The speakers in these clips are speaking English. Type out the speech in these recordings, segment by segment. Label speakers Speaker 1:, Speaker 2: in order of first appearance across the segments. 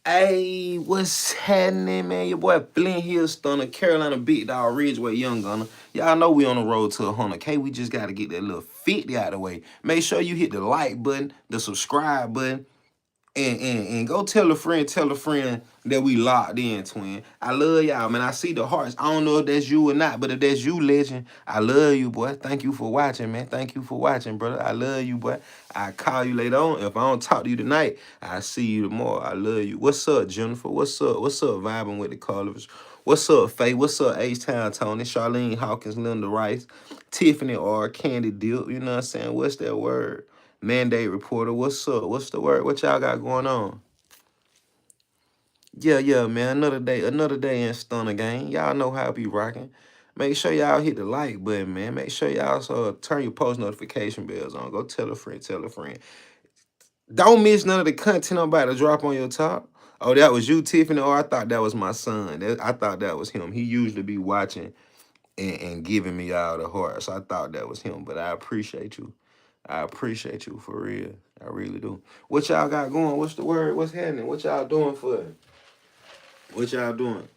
Speaker 1: Hey, what's happening, man? Your boy Flint Hill Stunner, Carolina Big Dog, Ridgeway Young Gunner. Y'all know we on the road to 100K. We just got to get that little 50 out of the way. Make sure you hit the like button, the subscribe button, and go tell a friend that we locked in, twin. I love y'all, man. I see the hearts. I don't know if that's you or not, but if that's you, legend, I love you, boy. Thank you for watching, man. Thank you for watching, brother. I love you, boy. I call you later on. If I don't talk to you tonight, I see you tomorrow. I love you. What's up, Jennifer? What's up? What's up, vibing with the colors? What's up, Faye? What's up, H-Town Tony? Charlene Hawkins, Linda Rice, Tiffany R, Candy Dip. You know what I'm saying? What's that word? Mandate reporter, what's up? What's the word? What y'all got going on? Yeah, man. Another day in Stunner Gang. Y'all know how I be rocking. Make sure y'all hit the like button, man. Make sure y'all also turn your post notification bells on. Go tell a friend, tell a friend. Don't miss none of the content I'm about to drop on your top. Oh, that was you, Tiffany. Oh, I thought that was my son. I thought that was him. He usually be watching and giving me all the hearts. I thought that was him, but I appreciate you. I appreciate you for real. I really do. What y'all got going? What's the word? What's happening? What y'all doing for it? What y'all doing?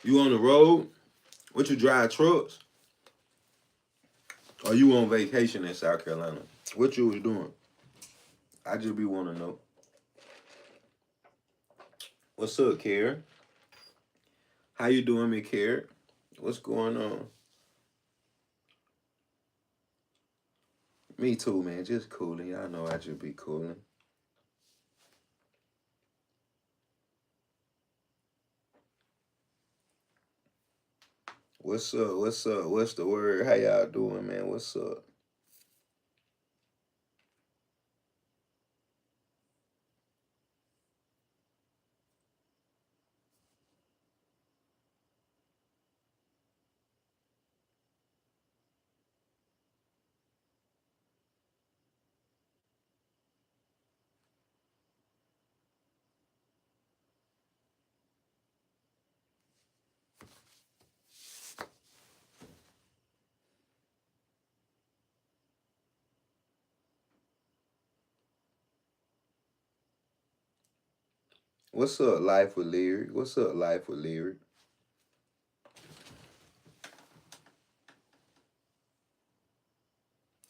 Speaker 1: You on the road? What you drive trucks? Or you on vacation in South Carolina? What you was doing? I just be want to know. What's up, Karen? How you doing, me, Karen? What's going on? Me too, man. Just cooling. Y'all know I just be cooling. What's up? What's up? What's the word? How y'all doing, man? What's up? What's up, Life with Lyric? What's up, Life with Lyric?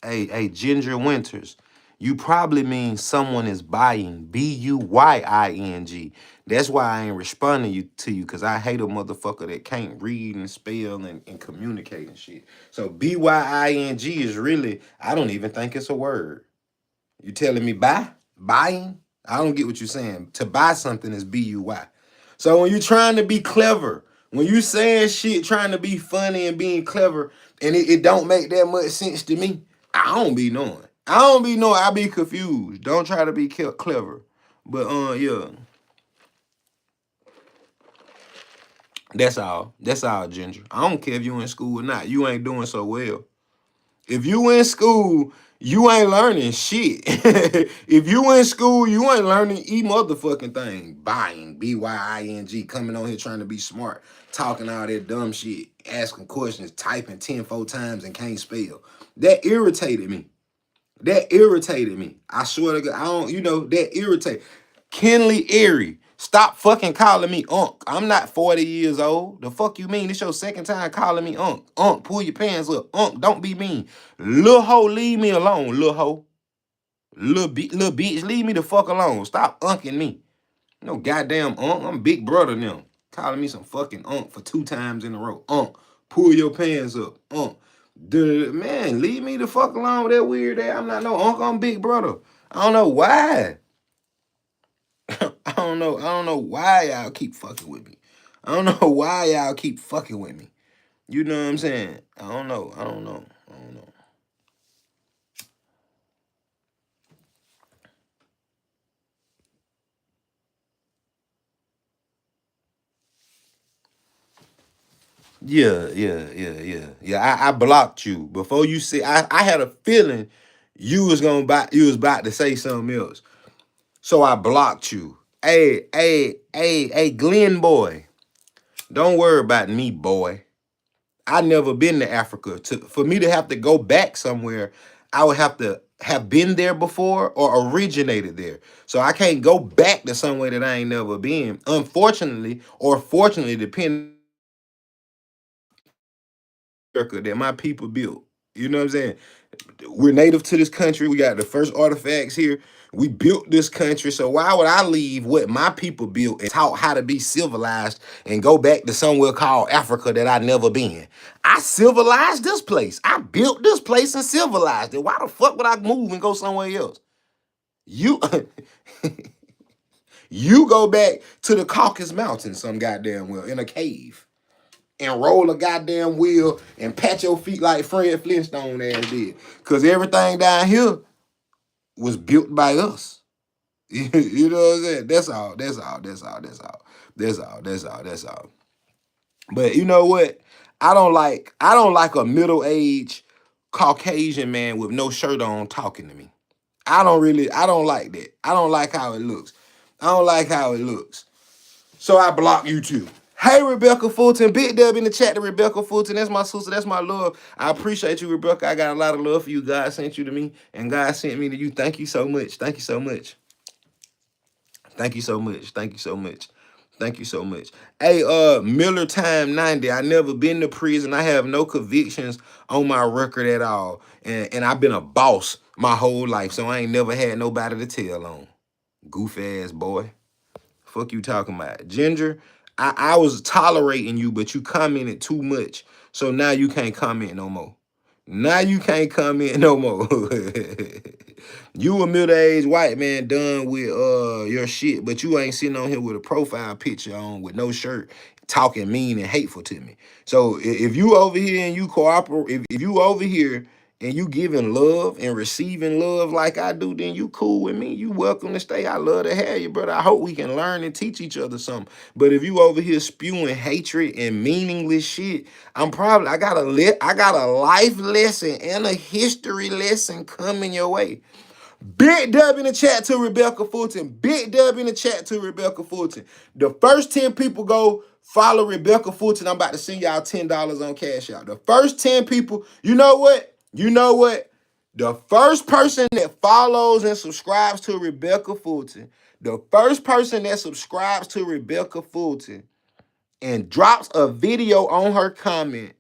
Speaker 1: Hey, Ginger Winters. You probably mean someone is buying. Buying. That's why I ain't responding to you, because I hate a motherfucker that can't read and spell and communicate and shit. So BYING is really, I don't even think it's a word. You telling me buy? Buying? I don't get what you're saying. To buy something is BUY. So when you're trying to be clever, when you saying shit trying to be funny and being clever, and it don't make that much sense to me, I don't be knowing. I don't be knowing. I be confused. Don't try to be clever. But yeah, that's all. That's all, Ginger. I don't care if you in school or not. You ain't doing so well. If you in school, you ain't learning shit. If you in school, you ain't learning motherfucking thing. Buying, BYING, coming on here trying to be smart, talking all that dumb shit, asking questions, typing 10 times and can't spell. That irritated me. That irritated me. I swear to God, I don't, that irritated. Kenley Erie, stop fucking calling me Unc. I'm not 40 years old. The fuck you mean? This your second time calling me Unc. Unc, pull your pants up. Unc, don't be mean. Lil' hoe, leave me alone, lil' hoe. Little bitch, leave me the fuck alone. Stop unking me. No goddamn Unc. I'm big brother now. Calling me some fucking Unc for 2 times in a row. Unc, pull your pants up. Unc. Dude, man, leave me the fuck alone with that weird ass. I'm not no Unc, I'm big brother. I don't know why. I don't know why y'all keep fucking with me. I don't know why y'all keep fucking with me. You know what I'm saying? I don't know. Yeah. I blocked you before you see. I had a feeling you was about to say something else. So I blocked you. Hey, Glenn boy. Don't worry about me, boy. I never been to Africa. For me to have to go back somewhere, I would have to have been there before or originated there. So I can't go back to somewhere that I ain't never been. Unfortunately, or fortunately, depending that my people built. You know what I'm saying? We're native to this country. We got the first artifacts here. We built this country. So why would I leave what my people built and taught how to be civilized and go back to somewhere called Africa that I never been? I civilized this place. I built this place and civilized it. Why the fuck would I move and go somewhere else? You you go back to the Caucasus Mountains some goddamn well in a cave and roll a goddamn wheel and pat your feet like Fred Flintstone ass did. Cause everything down here was built by us. You know what I'm saying? That's all. That's all. That's all. That's all. That's all. That's all. That's all. But you know what? I don't like a middle-aged Caucasian man with no shirt on talking to me. I don't like that. I don't like how it looks. I don't like how it looks. So I block you too. Hey, Rebecca Fulton. Big dub in the chat to Rebecca Fulton. That's my sister. That's my love. I appreciate you, Rebecca. I got a lot of love for you. God sent you to me, and God sent me to you. Thank you so much. Thank you so much. Thank you so much. Thank you so much. Thank you so much. Hey, Miller Time 90. I never been to prison. I have no convictions on my record at all. And I've been a boss my whole life, so I ain't never had nobody to tell on. Goof ass boy. Fuck you talking about. Ginger, I was tolerating you, but you commented too much. So now you can't comment no more. Now you can't comment no more. You a middle-aged white man done with your shit, but you ain't sitting on here with a profile picture on with no shirt talking mean and hateful to me. So if you over here and you cooperate, if you over here and you giving love and receiving love like I do, then you cool with me. You welcome to stay. I love to have you, brother. I hope we can learn and teach each other something. But if you over here spewing hatred and meaningless shit, I got a life lesson and a history lesson coming your way. Big dub in the chat to Rebecca Fulton. Big dub in the chat to Rebecca Fulton. The first 10 people go follow Rebecca Fulton. I'm about to send y'all $10 on Cash App. The first 10 people, you know what? You know what? The first person that follows and subscribes to Rebecca Fulton, the first person that subscribes to Rebecca Fulton and drops a video on her comment,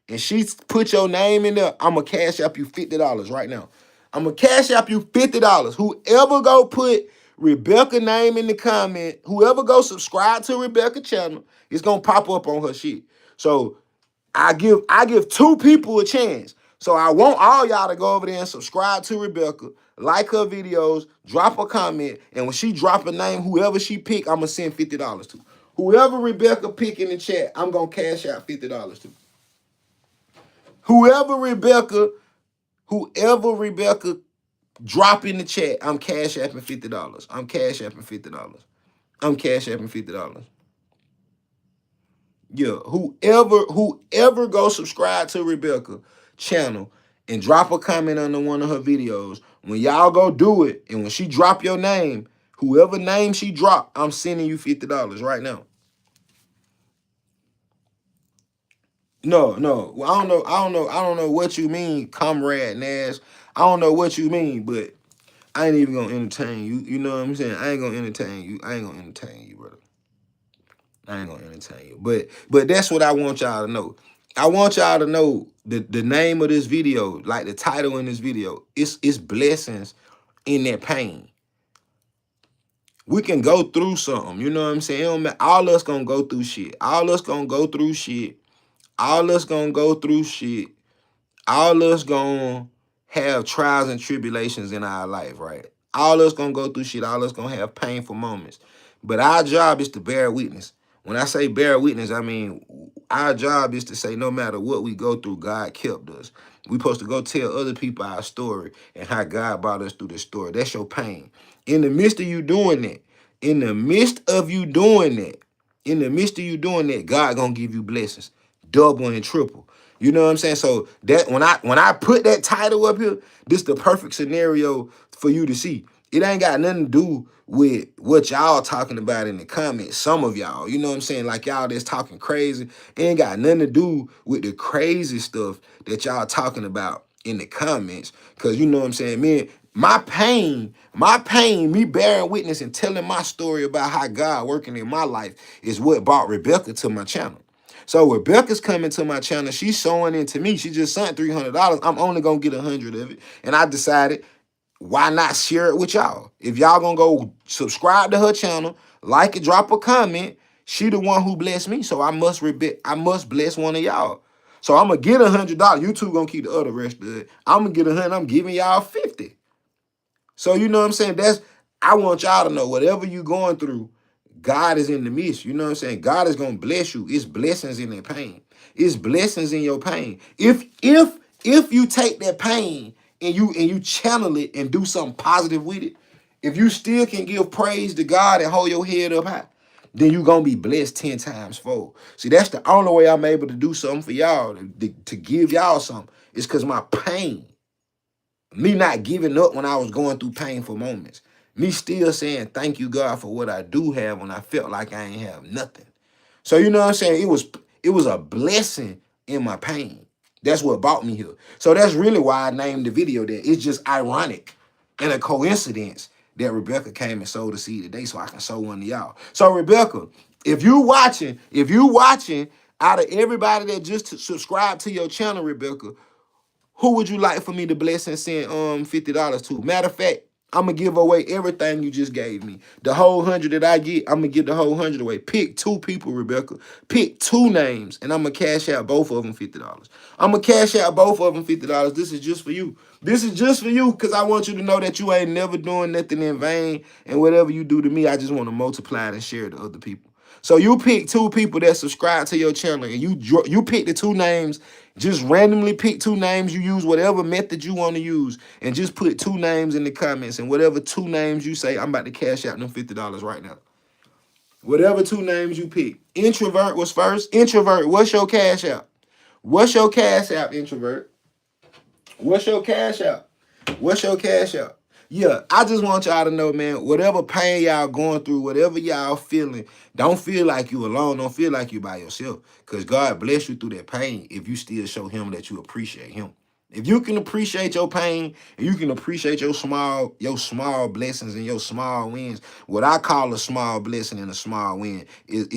Speaker 1: and she put your name in there, I'm going to Cash App you $50 right now. I'm going to Cash App you $50. Whoever go put Rebecca name in the comment, whoever go subscribe to Rebecca channel, it's going to pop up on her shit. So I give 2 people a chance. So I want all y'all to go over there and subscribe to Rebecca, like her videos, drop a comment, and when she drop a name, whoever she pick, I'm going to send $50 to. Whoever Rebecca pick in the chat, I'm going to Cash Out $50 to. Whoever Rebecca drop in the chat, I'm Cash Apping $50. I'm Cash Apping $50. I'm Cash Apping $50. Yeah, whoever go subscribe to Rebecca channel and drop a comment under one of her videos, when y'all go do it, and when she drop your name, whoever name she drop, I'm sending you $50 right now. No, I don't know what you mean, Comrade Nash. I don't know what you mean, but I ain't even gonna entertain you. You know what I'm saying? I ain't gonna entertain you. I ain't gonna entertain you, brother. I ain't gonna entertain you. But that's what I want y'all to know. I want y'all to know the name of this video, like the title in this video. It's blessings in that pain. We can go through something. You know what I'm saying? It don't matter. All us gonna go through shit. All us gonna go through shit. All us gonna go through shit. All us gonna have trials and tribulations in our life, right? All us gonna go through shit. All us gonna have painful moments. But our job is to bear witness. When I say bear witness, I mean our job is to say no matter what we go through, God kept us. We supposed to go tell other people our story and how God brought us through the story. That's your pain. In the midst of you doing that, in the midst of you doing that, in the midst of you doing that, God gonna give you blessings, double and triple. You know what I'm saying? So that when I put that title up here, this the perfect scenario for you to see. It ain't got nothing to do with what y'all talking about in the comments. Some of y'all, you know what I'm saying? Like y'all that's talking crazy. It ain't got nothing to do with the crazy stuff that y'all talking about in the comments. Cause you know what I'm saying, man, my pain, me bearing witness and telling my story about how God working in my life is what brought Rebecca to my channel. So Rebecca's coming to my channel. She's showing into me. She just sent $300. I'm only gonna get 100 of it. And I decided, why not share it with y'all? If y'all gonna go subscribe to her channel, like it, drop a comment. She the one who blessed me, so I must bless one of y'all. So I'm gonna get $100. You two gonna keep the other rest of it. I'm gonna get 100. I'm giving y'all 50. So you know what I'm saying? I want y'all to know, whatever you going through, God is in the midst. You know what I'm saying? God is gonna bless you. It's blessings in that pain. It's blessings in your pain. If you take that pain and you channel it and do something positive with it, if you still can give praise to God and hold your head up high, then you gonna be blessed 10 times fold. See, that's the only way I'm able to do something for y'all, to give y'all something. It's because my pain. Me not giving up when I was going through painful moments. Me still saying thank you, God, for what I do have when I felt like I ain't have nothing. So you know what I'm saying? It was a blessing in my pain. That's what brought me here. So that's really why I named the video that. It's just ironic and a coincidence that Rebecca came and sowed a seed today so I can sow one to y'all. So Rebecca, if you watching, out of everybody that just subscribed to your channel, Rebecca, who would you like for me to bless and send $50 to? Matter of fact, I'm gonna give away everything you just gave me. The whole 100 that I get, I'm gonna give the whole 100 away. Pick 2 people, Rebecca. Pick 2 names, and I'm gonna cash out both of them $50. I'm gonna cash out both of them $50. This is just for you. This is just for you, because I want you to know that you ain't never doing nothing in vain. And whatever you do to me, I just want to multiply it and share it to other people. So you pick 2 people that subscribe to your channel, and you pick the 2 names. Just randomly pick 2 names. You use whatever method you want to use, and just put 2 names in the comments. And whatever 2 names you say, I'm about to cash out them $50 right now. Whatever 2 names you pick. Introvert was first. Introvert, what's your cash out? What's your cash out, introvert? What's your cash out? What's your cash out? Yeah, I just want y'all to know, man, whatever pain y'all going through, whatever y'all feeling, don't feel like you alone. Don't feel like you by yourself. Because God bless you through that pain if you still show him that you appreciate him. If you can appreciate your pain and you can appreciate your small blessings and your small wins, what I call a small blessing and a small win is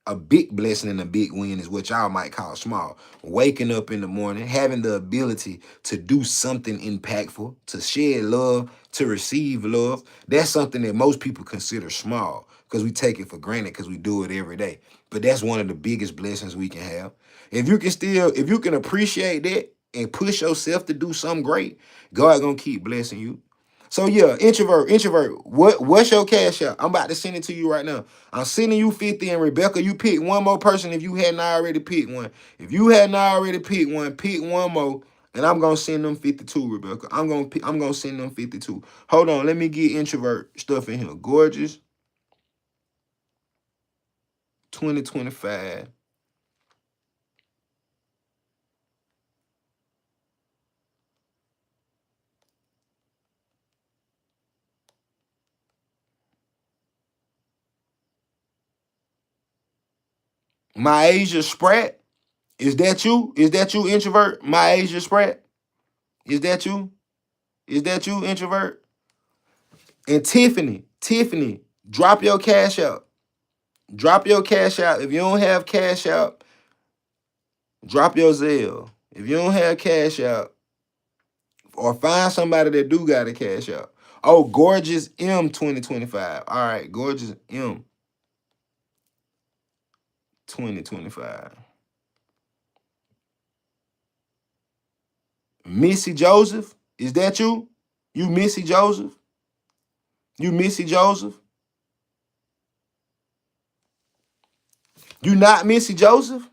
Speaker 1: a big blessing and a big win is what y'all might call small. Waking up in the morning, having the ability to do something impactful, to shed love, to receive love. That's something that most people consider small because we take it for granted because we do it every day. But that's one of the biggest blessings we can have. If you can appreciate that and push yourself to do something great, God gonna keep blessing you. So yeah, introvert, what's your cash out? I'm about to send it to you right now. I'm sending you 50, and Rebecca, you pick one more person if you hadn't already picked one. If you hadn't already picked one, pick one more, and I'm gonna send them 52, Rebecca. I'm gonna send them 52. Hold on, let me get introvert stuff in here. Gorgeous 2025. My Asia Sprat. Is that you? Is that you, introvert? My Asia Sprat. Is that you? Is that you, introvert? And Tiffany, drop your cash out. Drop your cash out. If you don't have cash out, drop your Zelle. If you don't have cash out, or find somebody that do got a cash out. Oh, Gorgeous M 2025. All right, Gorgeous M 2025. Missy Joseph, is that you? You Missy Joseph? You Missy Joseph? You not Missy Joseph?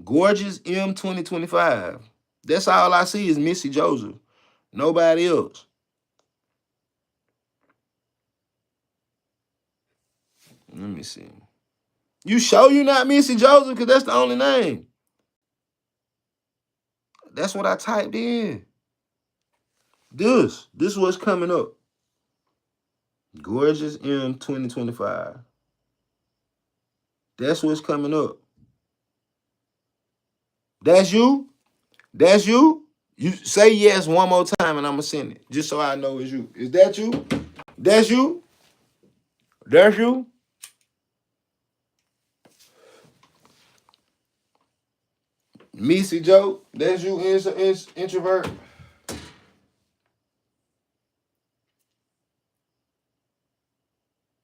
Speaker 1: Gorgeous M 2025. That's all I see is Missy Joseph. Nobody else. Let me see. You sure you not Missy Joseph? Because that's the only name. That's what I typed in. This what's coming up. Gorgeous M 2025. That's what's coming up. That's you? That's you? You say yes one more time and I'm gonna send it. Just so I know it's you. Is that you? That's you? That's you? Missy Joe? That's you, introvert?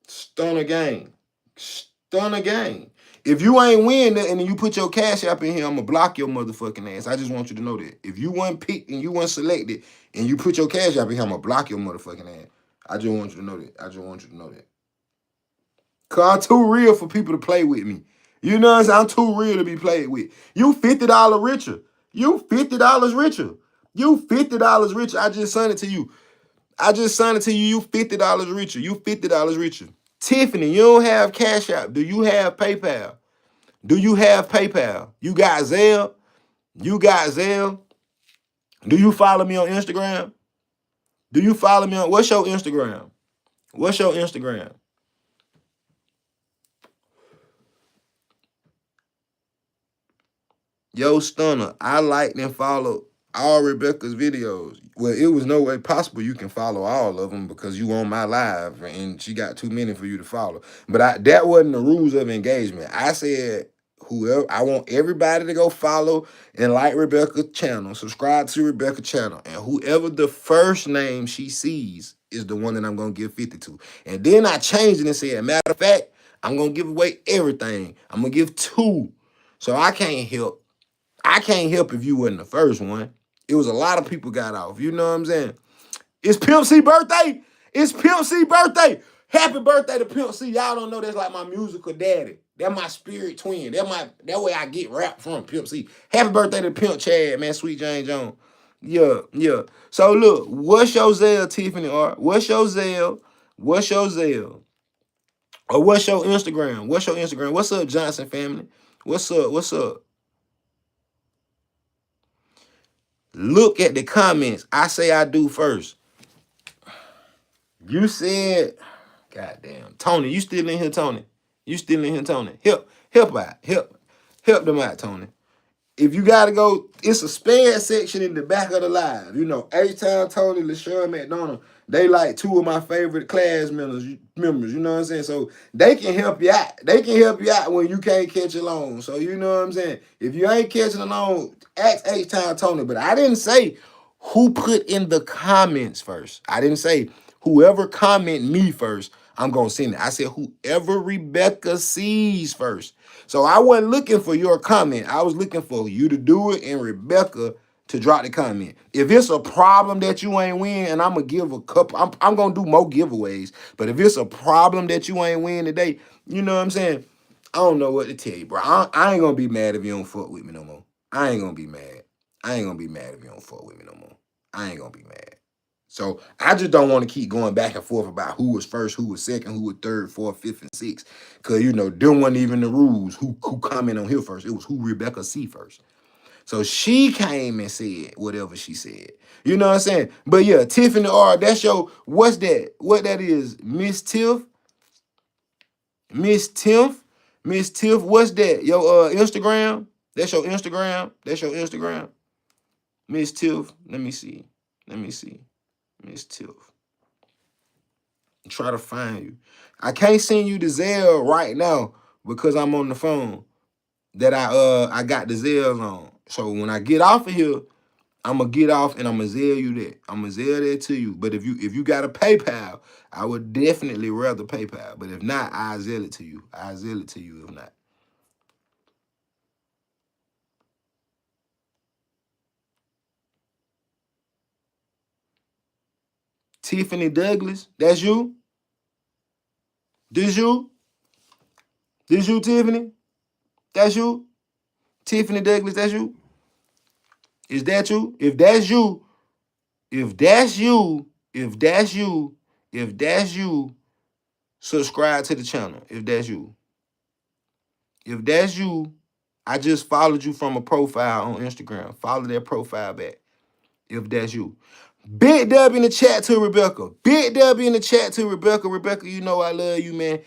Speaker 1: Stunner gang. Stunner gang. If you ain't win that and you put your cash app in here, I'm gonna block your motherfucking ass. I just want you to know that. If you weren't picked and you weren't selected and you put your cash app in here, I'm gonna block your motherfucking ass. I just want you to know that. I just want you to know that. Cause I'm too real for people to play with me. You know what I'm saying? I'm too real to be played with. You $50 richer. You $50 richer. You $50 richer. I just sent it to you. I just signed it to you. You $50 richer. You $50 richer. Tiffany, you don't have Cash App. Do you have PayPal? Do you have PayPal? You got Zelle? You got Zelle? Do you follow me on Instagram? Do you follow me on what's your Instagram? What's your Instagram? Yo, Stunner, I liked and followed all Rebecca's videos. Well, it was no way possible you can follow all of them because you on my live and she got too many for you to follow. But that wasn't the rules of engagement. I said whoever I want everybody to go follow and like Rebecca's channel, subscribe to Rebecca's channel, and whoever the first name she sees is the one that I'm gonna give 50 to. And then I changed it and said, matter of fact, I'm gonna give away everything. I'm gonna give two. So I can't help if you wasn't the first one. It was a lot of people got off. You know what I'm saying? It's Pimp C birthday. It's Pimp C birthday. Happy birthday to Pimp C. Y'all don't know that's like my musical daddy. That's my spirit twin. That way I get rap from Pimp C. Happy birthday to Pimp Chad, man. Sweet Jane Jones. Yeah, yeah. So look, what's your Zelle, Tiffany R? What's your Zelle? What's your Zelle? Or what's your Instagram? What's your Instagram? What's up, Johnson family? What's up? What's up? Look at the comments. I say I do first. You said, goddamn, Tony, you still in here, Tony? You still in here, Tony? Help out. Help them out, Tony. If you gotta go, it's a spam section in the back of the live. You know, H-Town, Tony, LaShawn, McDonald, they like two of my favorite class members, you know what I'm saying? So they can help you out. They can help you out when you can't catch along. So you know what I'm saying? If you ain't catching along, ask H-Town, Tony. But I didn't say who put in the comments first. I didn't say whoever comment me first, I'm gonna send it. I said whoever Rebecca sees first. So I wasn't looking for your comment. I was looking for you to do it and Rebecca to drop the comment. If it's a problem that you ain't win, and I'm gonna give a couple, I'm gonna do more giveaways. But if it's a problem that you ain't win today, you know what I'm saying? I don't know what to tell you, bro. I ain't gonna be mad if you don't fuck with me no more. I ain't gonna be mad. I ain't gonna be mad if you don't fuck with me no more. I ain't gonna be mad. So I just don't want to keep going back and forth about who was first, who was second, who was third, fourth, fifth, and sixth. Cause you know, them wasn't even the rules. Who comment on here first? It was who Rebecca see first. So she came and said whatever she said. You know what I'm saying? But yeah, Tiffany R, that's your what's that? What that is? Miss Tiff? Miss Tiff? Miss Tiff, what's that? Your Instagram? That's your Instagram? That's your Instagram? Miss Tiff, let me see. Let me see. Miss Tiff. Try to find you. I can't send you the Zelle right now because I'm on the phone that I got the Zelles on. So when I get off of here, I'm gonna get off and I'm gonna Zelle you that. I'm gonna Zelle that to you. But if you got a PayPal, I would definitely rather PayPal. But if not, I Zelle it to you. I Zelle it to you if not. Tiffany Douglas, that's you? This you? This you, Tiffany? That's you? Tiffany Douglas, that's you? Is that you? If that's you, if that's you, if that's you, if that's you, subscribe to the channel. If that's you. If that's you, I just followed you from a profile on Instagram. Follow that profile back. If that's you. Big W in the chat to Rebecca. Big W in the chat to Rebecca. Rebecca, you know I love you, man.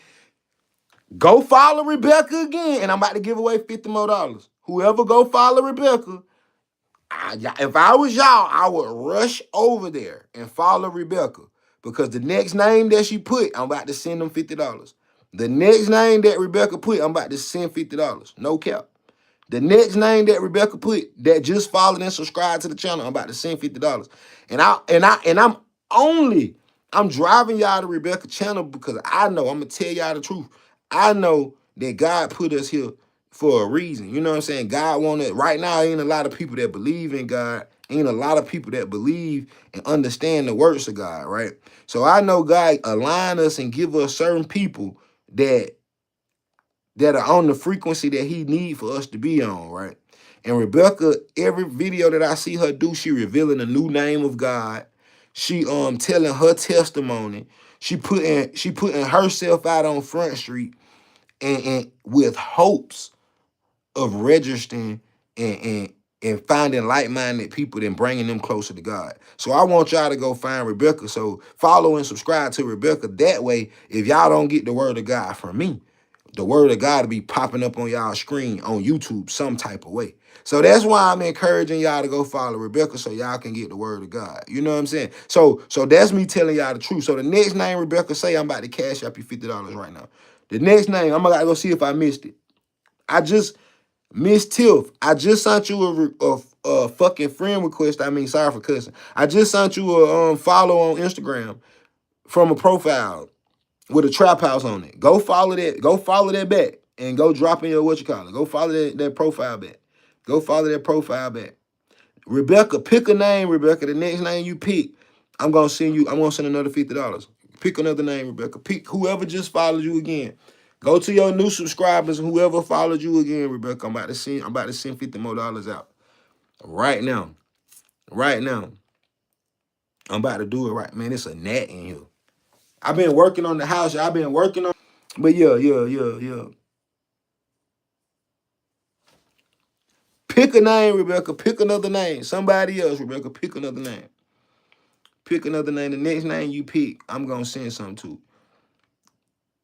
Speaker 1: Go follow Rebecca again. And I'm about to give away $50 more. Whoever go follow Rebecca, If I was y'all, I would rush over there and follow Rebecca because the next name that she put, I'm about to send them $50. The next name that Rebecca put, I'm about to send $50. No cap. The next name that Rebecca put that just followed and subscribed to the channel, I'm about to send $50. I'm driving y'all to Rebecca channel because I know, I'm gonna tell y'all the truth. I know that God put us here for a reason. You know what I'm saying? God wanted, right now, ain't a lot of people that believe in God. Ain't a lot of people that believe and understand the words of God, right? So I know God align us and give us certain people that are on the frequency that he need for us to be on, right? And Rebecca, every video that I see her do, she revealing a new name of God. She telling her testimony. She putting herself out on Front Street and with hopes of registering and finding like-minded people and bringing them closer to God. So I want y'all to go find Rebecca. So follow and subscribe to Rebecca. That way, if y'all don't get the word of God from me, the word of God will be popping up on y'all screen on YouTube some type of way. So that's why I'm encouraging y'all to go follow Rebecca so y'all can get the word of God. You know what I'm saying? So that's me telling y'all the truth. So the next name Rebecca say, I'm about to cash up you $50 right now. The next name, I'm gonna go see if I missed it. Miss Tiff, I just sent you a fucking friend request. I mean, sorry for cussing. I just sent you a follow on Instagram from a profile with a trap house on it. Go follow that. Go follow that back and go drop in your what you call it. Go follow that profile back. Go follow that profile back. Rebecca, pick a name, Rebecca. The next name you pick, I'm gonna send another $50. Pick another name, Rebecca. Pick whoever just followed you again. Go to your new subscribers and whoever followed you again, Rebecca. I'm about to send $50 more out. Right now. Right now. I'm about to do it right. Man, it's a gnat in here. I've been working on the house. I've been working on. But yeah. Pick a name, Rebecca. Pick another name. Somebody else, Rebecca. Pick another name. Pick another name. The next name you pick, I'm going to send something to.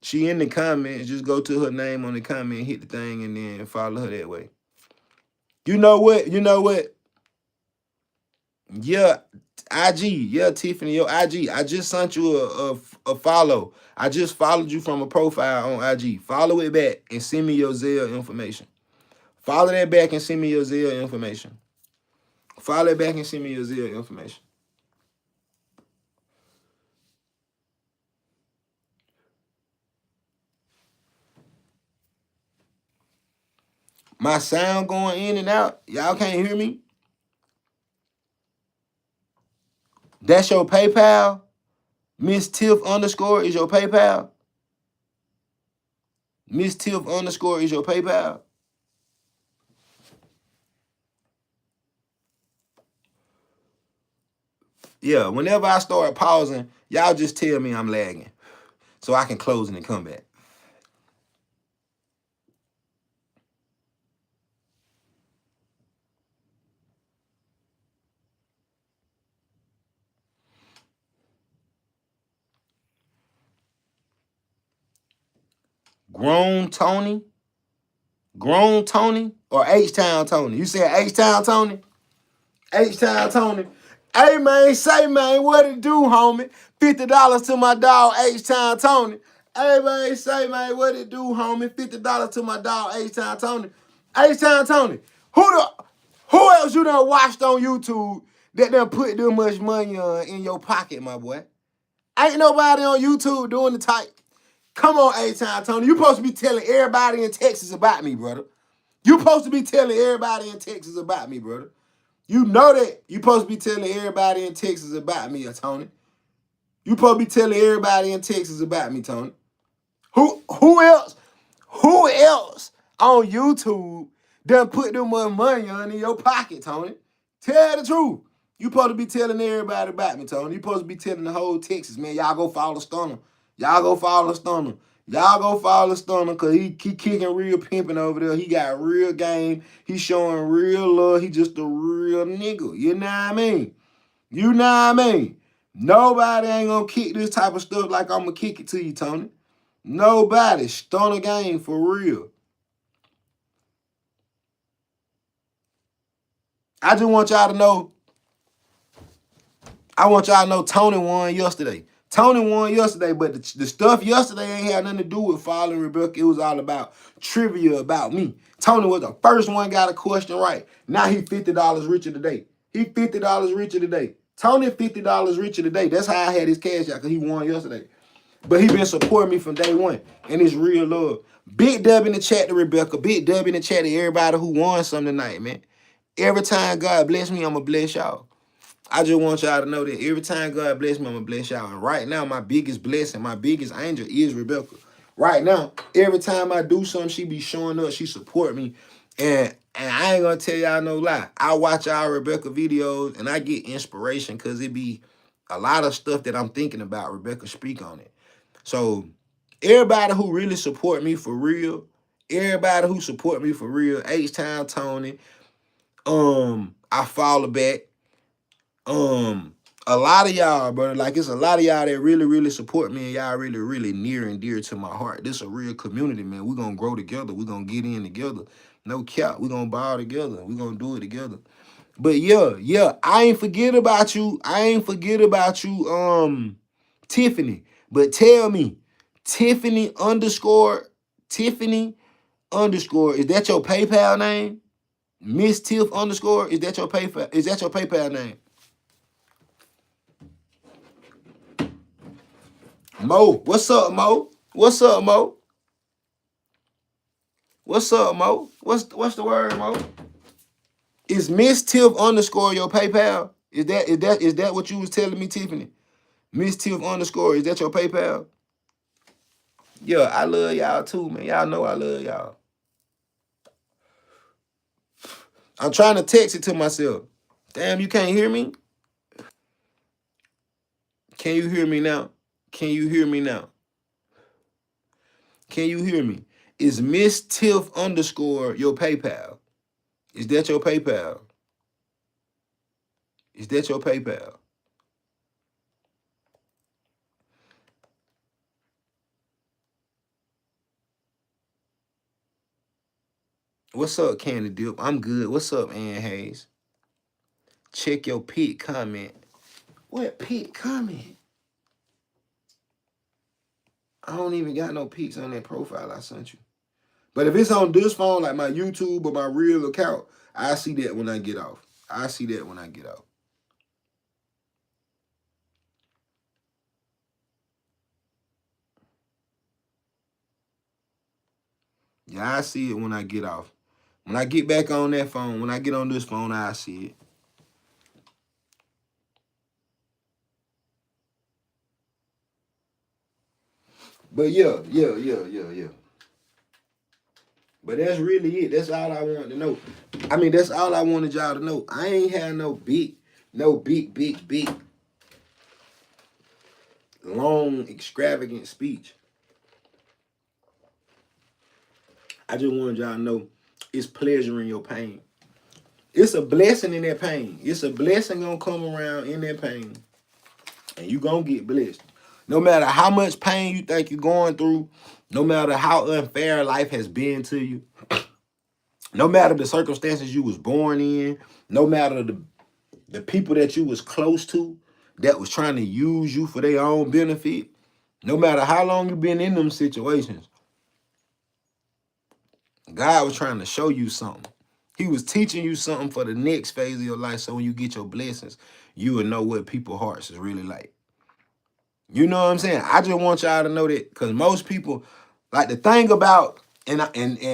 Speaker 1: She in the comments. Just go to her name on the comment, hit the thing, and then follow her that way. You know what? Yeah, IG. Yeah, Tiffany, your IG. I just sent you a follow. I just followed you from a profile on IG. Follow it back and send me your Zelle information. Follow that back and send me your Zelle information. Follow it back and send me your Zelle information. My sound going in and out. Y'all can't hear me? That's your PayPal? Miss Tiff underscore is your PayPal? Miss Tiff underscore is your PayPal? Yeah, whenever I start pausing, y'all just tell me I'm lagging so I can close it and come back. Grown Tony? Grown Tony or H-Town Tony? You said H-Town Tony? H-Town Tony. Hey, man, say, man, what it do, homie? $50 to my dog, H-Town Tony. Hey, man, say, man, what it do, homie? $50 to my dog, H-Town Tony. H-Town Tony. Who else you done watched on YouTube that done put this much money in your pocket, my boy? Ain't nobody on YouTube doing the type. Come on, H-Town Tony. You supposed to be telling everybody in Texas about me, brother. You supposed to be telling everybody in Texas about me, brother. You know that you supposed to be telling everybody in Texas about me, Tony. You supposed to be telling everybody in Texas about me, Tony. Who else? Who else on YouTube done put them much money on in your pocket, Tony? Tell the truth. You supposed to be telling everybody about me, Tony. You supposed to be telling the whole Texas, man. Y'all go follow Stunner. Y'all go follow Stunner. Y'all go follow Stunner because he kicking real pimping over there. He got real game. He showing real love. He just a real nigga. You know what I mean? You know what I mean? Nobody ain't gonna kick this type of stuff like I'm gonna kick it to you, Tony. Nobody. Stunner game for real. I just want y'all to know, I want y'all to know Tony won yesterday. Tony won yesterday, but the stuff yesterday ain't had nothing to do with following Rebecca. It was all about trivia about me. Tony was the first one got a question right. Now he $50 richer today. He $50 richer today. Tony $50 richer today. That's how I had his cash out, because he won yesterday. But he been supporting me from day one. And it's real love. Big dub in the chat to Rebecca. Big dub in the chat to everybody who won something tonight, man. Every time God bless me, I'ma bless y'all. I just want y'all to know that every time God bless me, I'm going to bless y'all. And right now, my biggest blessing, my biggest angel is Rebecca. Right now, every time I do something, she be showing up. She support me. And I ain't going to tell y'all no lie. I watch our Rebecca videos and I get inspiration, because it be a lot of stuff that I'm thinking about. Rebecca speak on it. So everybody who really support me for real, H-Town Tony, I follow back. A lot of y'all, bro, like it's a lot of y'all that really, really support me, and y'all really, really near and dear to my heart. This is a real community, man. We're gonna grow together. We're gonna get in together. No cap. We're gonna ball together. We're gonna do it together. But yeah, I ain't forget about you. Tiffany. But tell me, Tiffany Tiffany underscore, is that your PayPal name? Miss Tiff underscore, is that your PayPal name? Mo, what's up, Mo? What's up, Mo? What's up, Mo? What's the word, Mo? Is Miss Tiff underscore your PayPal? Is that what you was telling me, Tiffany? Miss Tiff underscore, is that your PayPal? Yeah, I love y'all too, man. Y'all know I love y'all. I'm trying to text it to myself. Damn, you can't hear me? Can you hear me now? Can you hear me now? Can you hear me? Is Miss Tiff underscore your PayPal? Is that your PayPal? Is that your PayPal? What's up, Candy Dip? I'm good. What's up, Ann Hayes? Check your pick comment. What pick comment? I don't even got no pics on that profile I sent you. But if it's on this phone, like my YouTube or my real account, I see that when I get off. I see that when I get off. Yeah, I see it when I get off. When I get back on that phone, when I get on this phone, I see it. But yeah. But that's really it. That's all I wanted to know. I mean, that's all I wanted y'all to know. I ain't had no big, long, extravagant speech. I just wanted y'all to know it's pleasure in your pain. It's a blessing in that pain. It's a blessing gonna come around in that pain. And you gonna get blessed. No matter how much pain you think you're going through, no matter how unfair life has been to you, no matter the circumstances you was born in, no matter the people that you was close to that was trying to use you for their own benefit, no matter how long you've been in them situations, God was trying to show you something. He was teaching you something for the next phase of your life, so when you get your blessings, you will know what people's hearts is really like. You know what I'm saying? I just want y'all to know that, because most people, like the thing about, and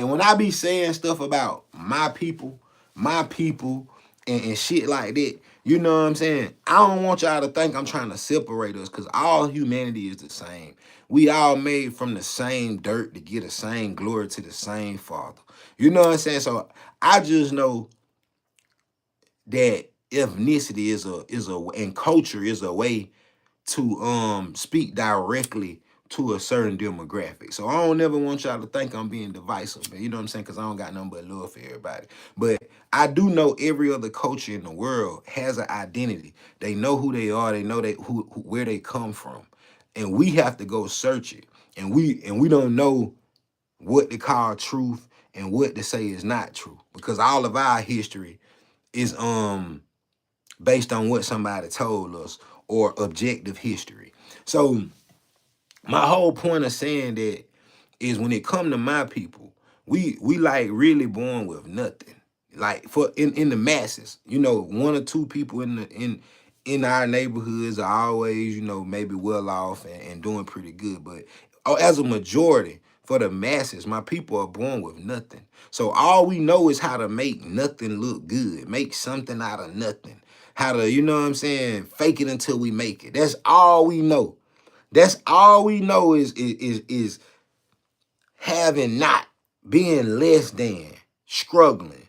Speaker 1: when I be saying stuff about my people, and shit like that, you know what I'm saying? I don't want y'all to think I'm trying to separate us, because all humanity is the same. We all made from the same dirt to get the same glory to the same Father. You know what I'm saying? So I just know that ethnicity is a and culture is a way to speak directly to a certain demographic. So I don't ever want y'all to think I'm being divisive, man. You know what I'm saying? Because I don't got nothing but love for everybody. But I do know every other culture in the world has an identity. They know who they are. They know where they come from, and we have to go search it. And we don't know what to call truth and what to say is not true, because all of our history is based on what somebody told us or objective history. So my whole point of saying that is when it come to my people, we like really born with nothing. Like for in the masses, you know, one or two people in our neighborhoods are always, you know, maybe well off and doing pretty good. But as a majority, for the masses, my people are born with nothing. So all we know is how to make nothing look good, make something out of nothing. How to, you know what I'm saying, fake it until we make it. That's all we know. That's all we know is having not, being less than, struggling.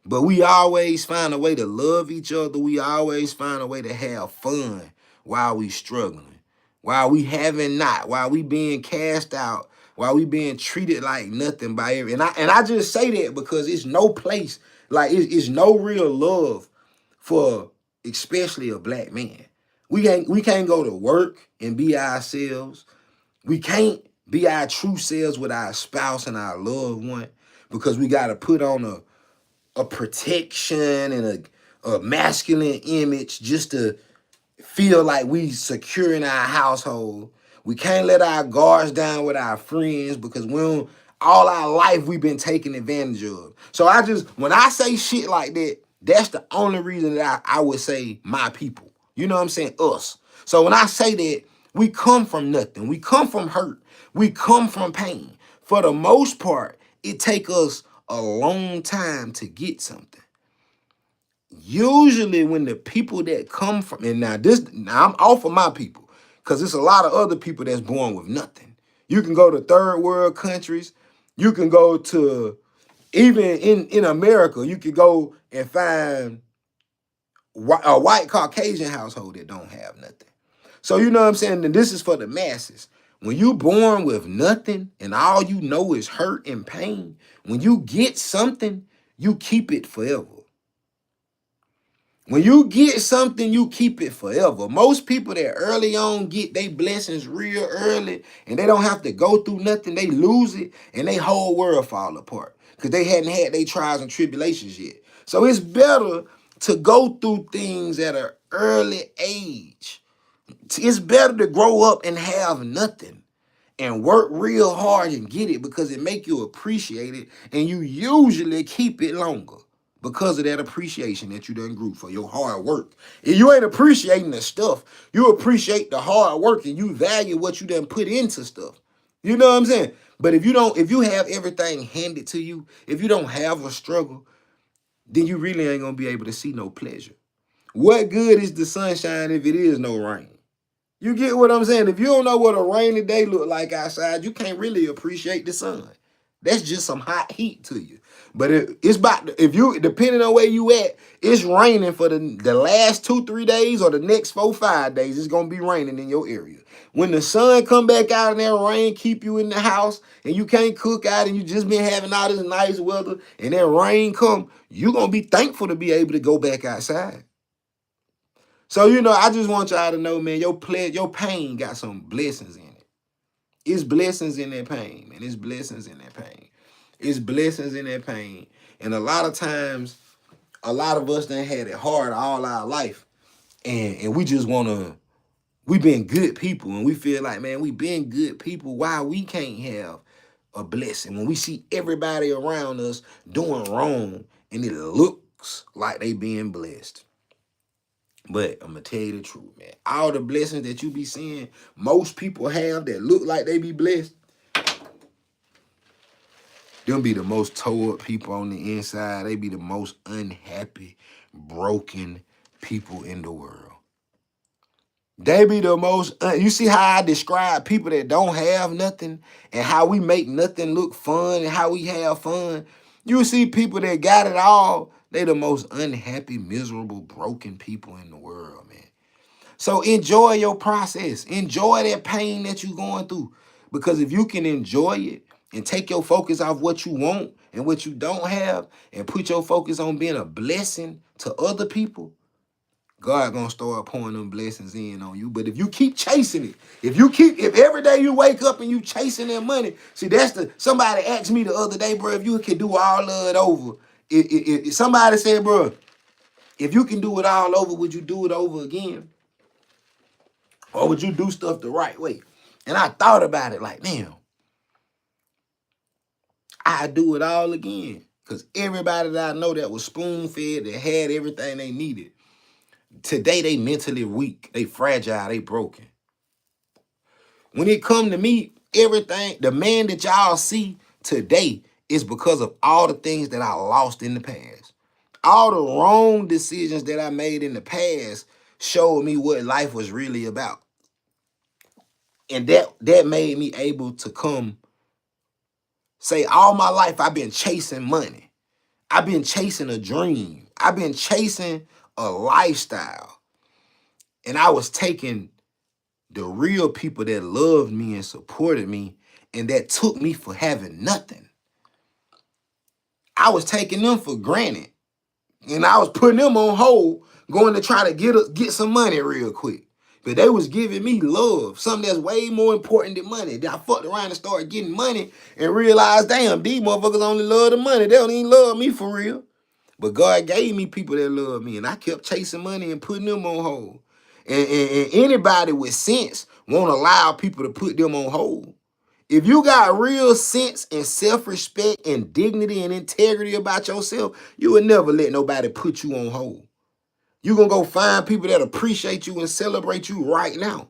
Speaker 1: But we always find a way to love each other. We always find a way to have fun while we struggling, while we having not, while we being cast out, while we being treated like nothing by every. And I just say that because it's no place, like it's no real love for especially a black man. We can't go to work and be ourselves. We can't be our true selves with our spouse and our loved one because we got to put on a protection and a masculine image just to feel like we secure in our household. We can't let our guards down with our friends because we don't, all our life we've been taken advantage of. So when I say shit like that, that's the only reason that I would say my people. You know what I'm saying? Us. So when I say that, we come from nothing. We come from hurt. We come from pain. For the most part, it take us a long time to get something. Usually when the people that come from, and now I'm off of my people, because there's a lot of other people that's born with nothing. You can go to third world countries. You can go to, even in America, you could go and find a white Caucasian household that don't have nothing. So you know what I'm saying? And this is for the masses. When you born with nothing and all you know is hurt and pain, when you get something, you keep it forever. When you get something, you keep it forever. Most people that early on get their blessings real early and they don't have to go through nothing, they lose it and their whole world fall apart because they hadn't had their trials and tribulations yet. So it's better to go through things at an early age. It's better to grow up and have nothing and work real hard and get it because it make you appreciate it and you usually keep it longer because of that appreciation that you done grew for your hard work. If you ain't appreciating the stuff, you appreciate the hard work and you value what you done put into stuff. You know what I'm saying? But if you have everything handed to you, if you don't have a struggle, then you really ain't gonna be able to see no pleasure. What good is the sunshine if it is no rain? You get what I'm saying? If you don't know what a rainy day look like outside, you can't really appreciate the sun. That's just some hot heat to you. But it's about, if you, depending on where you at, it's raining for the last 2-3 days or the next 4-5 days. It's gonna be raining in your area. When the sun come back out and that rain keep you in the house and you can't cook out and you just been having all this nice weather and that rain come, you gonna be thankful to be able to go back outside. So, you know, I just want y'all to know, man, your pain got some blessings in it. It's blessings in that pain, man. It's blessings in that pain. It's blessings in that pain. And a lot of times, a lot of us done had it hard all our life. And we just we been good people. And we feel like, man, we been good people. Why we can't have a blessing? When we see everybody around us doing wrong and it looks like they being blessed. But I'm gonna tell you the truth, man. All the blessings that you be seeing, most people have that look like they be blessed, them be the most tore up people on the inside. They be the most unhappy, broken people in the world. They be the most, you see how I describe people that don't have nothing and how we make nothing look fun and how we have fun. You see people that got it all, they the most unhappy, miserable, broken people in the world, man. So enjoy your process. Enjoy that pain that you're going through. Because if you can enjoy it and take your focus off what you want and what you don't have and put your focus on being a blessing to other people, God gonna start pouring them blessings in on you. But if you keep chasing it, if every day you wake up and you chasing that money, see somebody asked me the other day, bro, if you could do all of it over. If somebody said, bro, If you can do it all over, would you do it over again? Or would you do stuff the right way? And I thought about it like, damn, I do it all again. Because everybody that I know that was spoon-fed, that had everything they needed, today they mentally weak, they fragile, they broken. When it come to me, everything, the man that y'all see today is because of all the things that I lost in the past. All the wrong decisions that I made in the past showed me what life was really about. And that made me able to come say all my life I've been chasing money. I've been chasing a dream. I've been chasing a lifestyle. And I was taking the real people that loved me and supported me and that took me for having nothing. I was taking them for granted. And I was putting them on hold, going to try to get some money real quick. But they was giving me love, something that's way more important than money. Then I fucked around and started getting money and realized, damn, these motherfuckers only love the money. They don't even love me for real. But God gave me people that love me, and I kept chasing money and putting them on hold. And anybody with sense won't allow people to put them on hold. If you got real sense and self-respect and dignity and integrity about yourself, you will never let nobody put you on hold. You're going to go find people that appreciate you and celebrate you right now.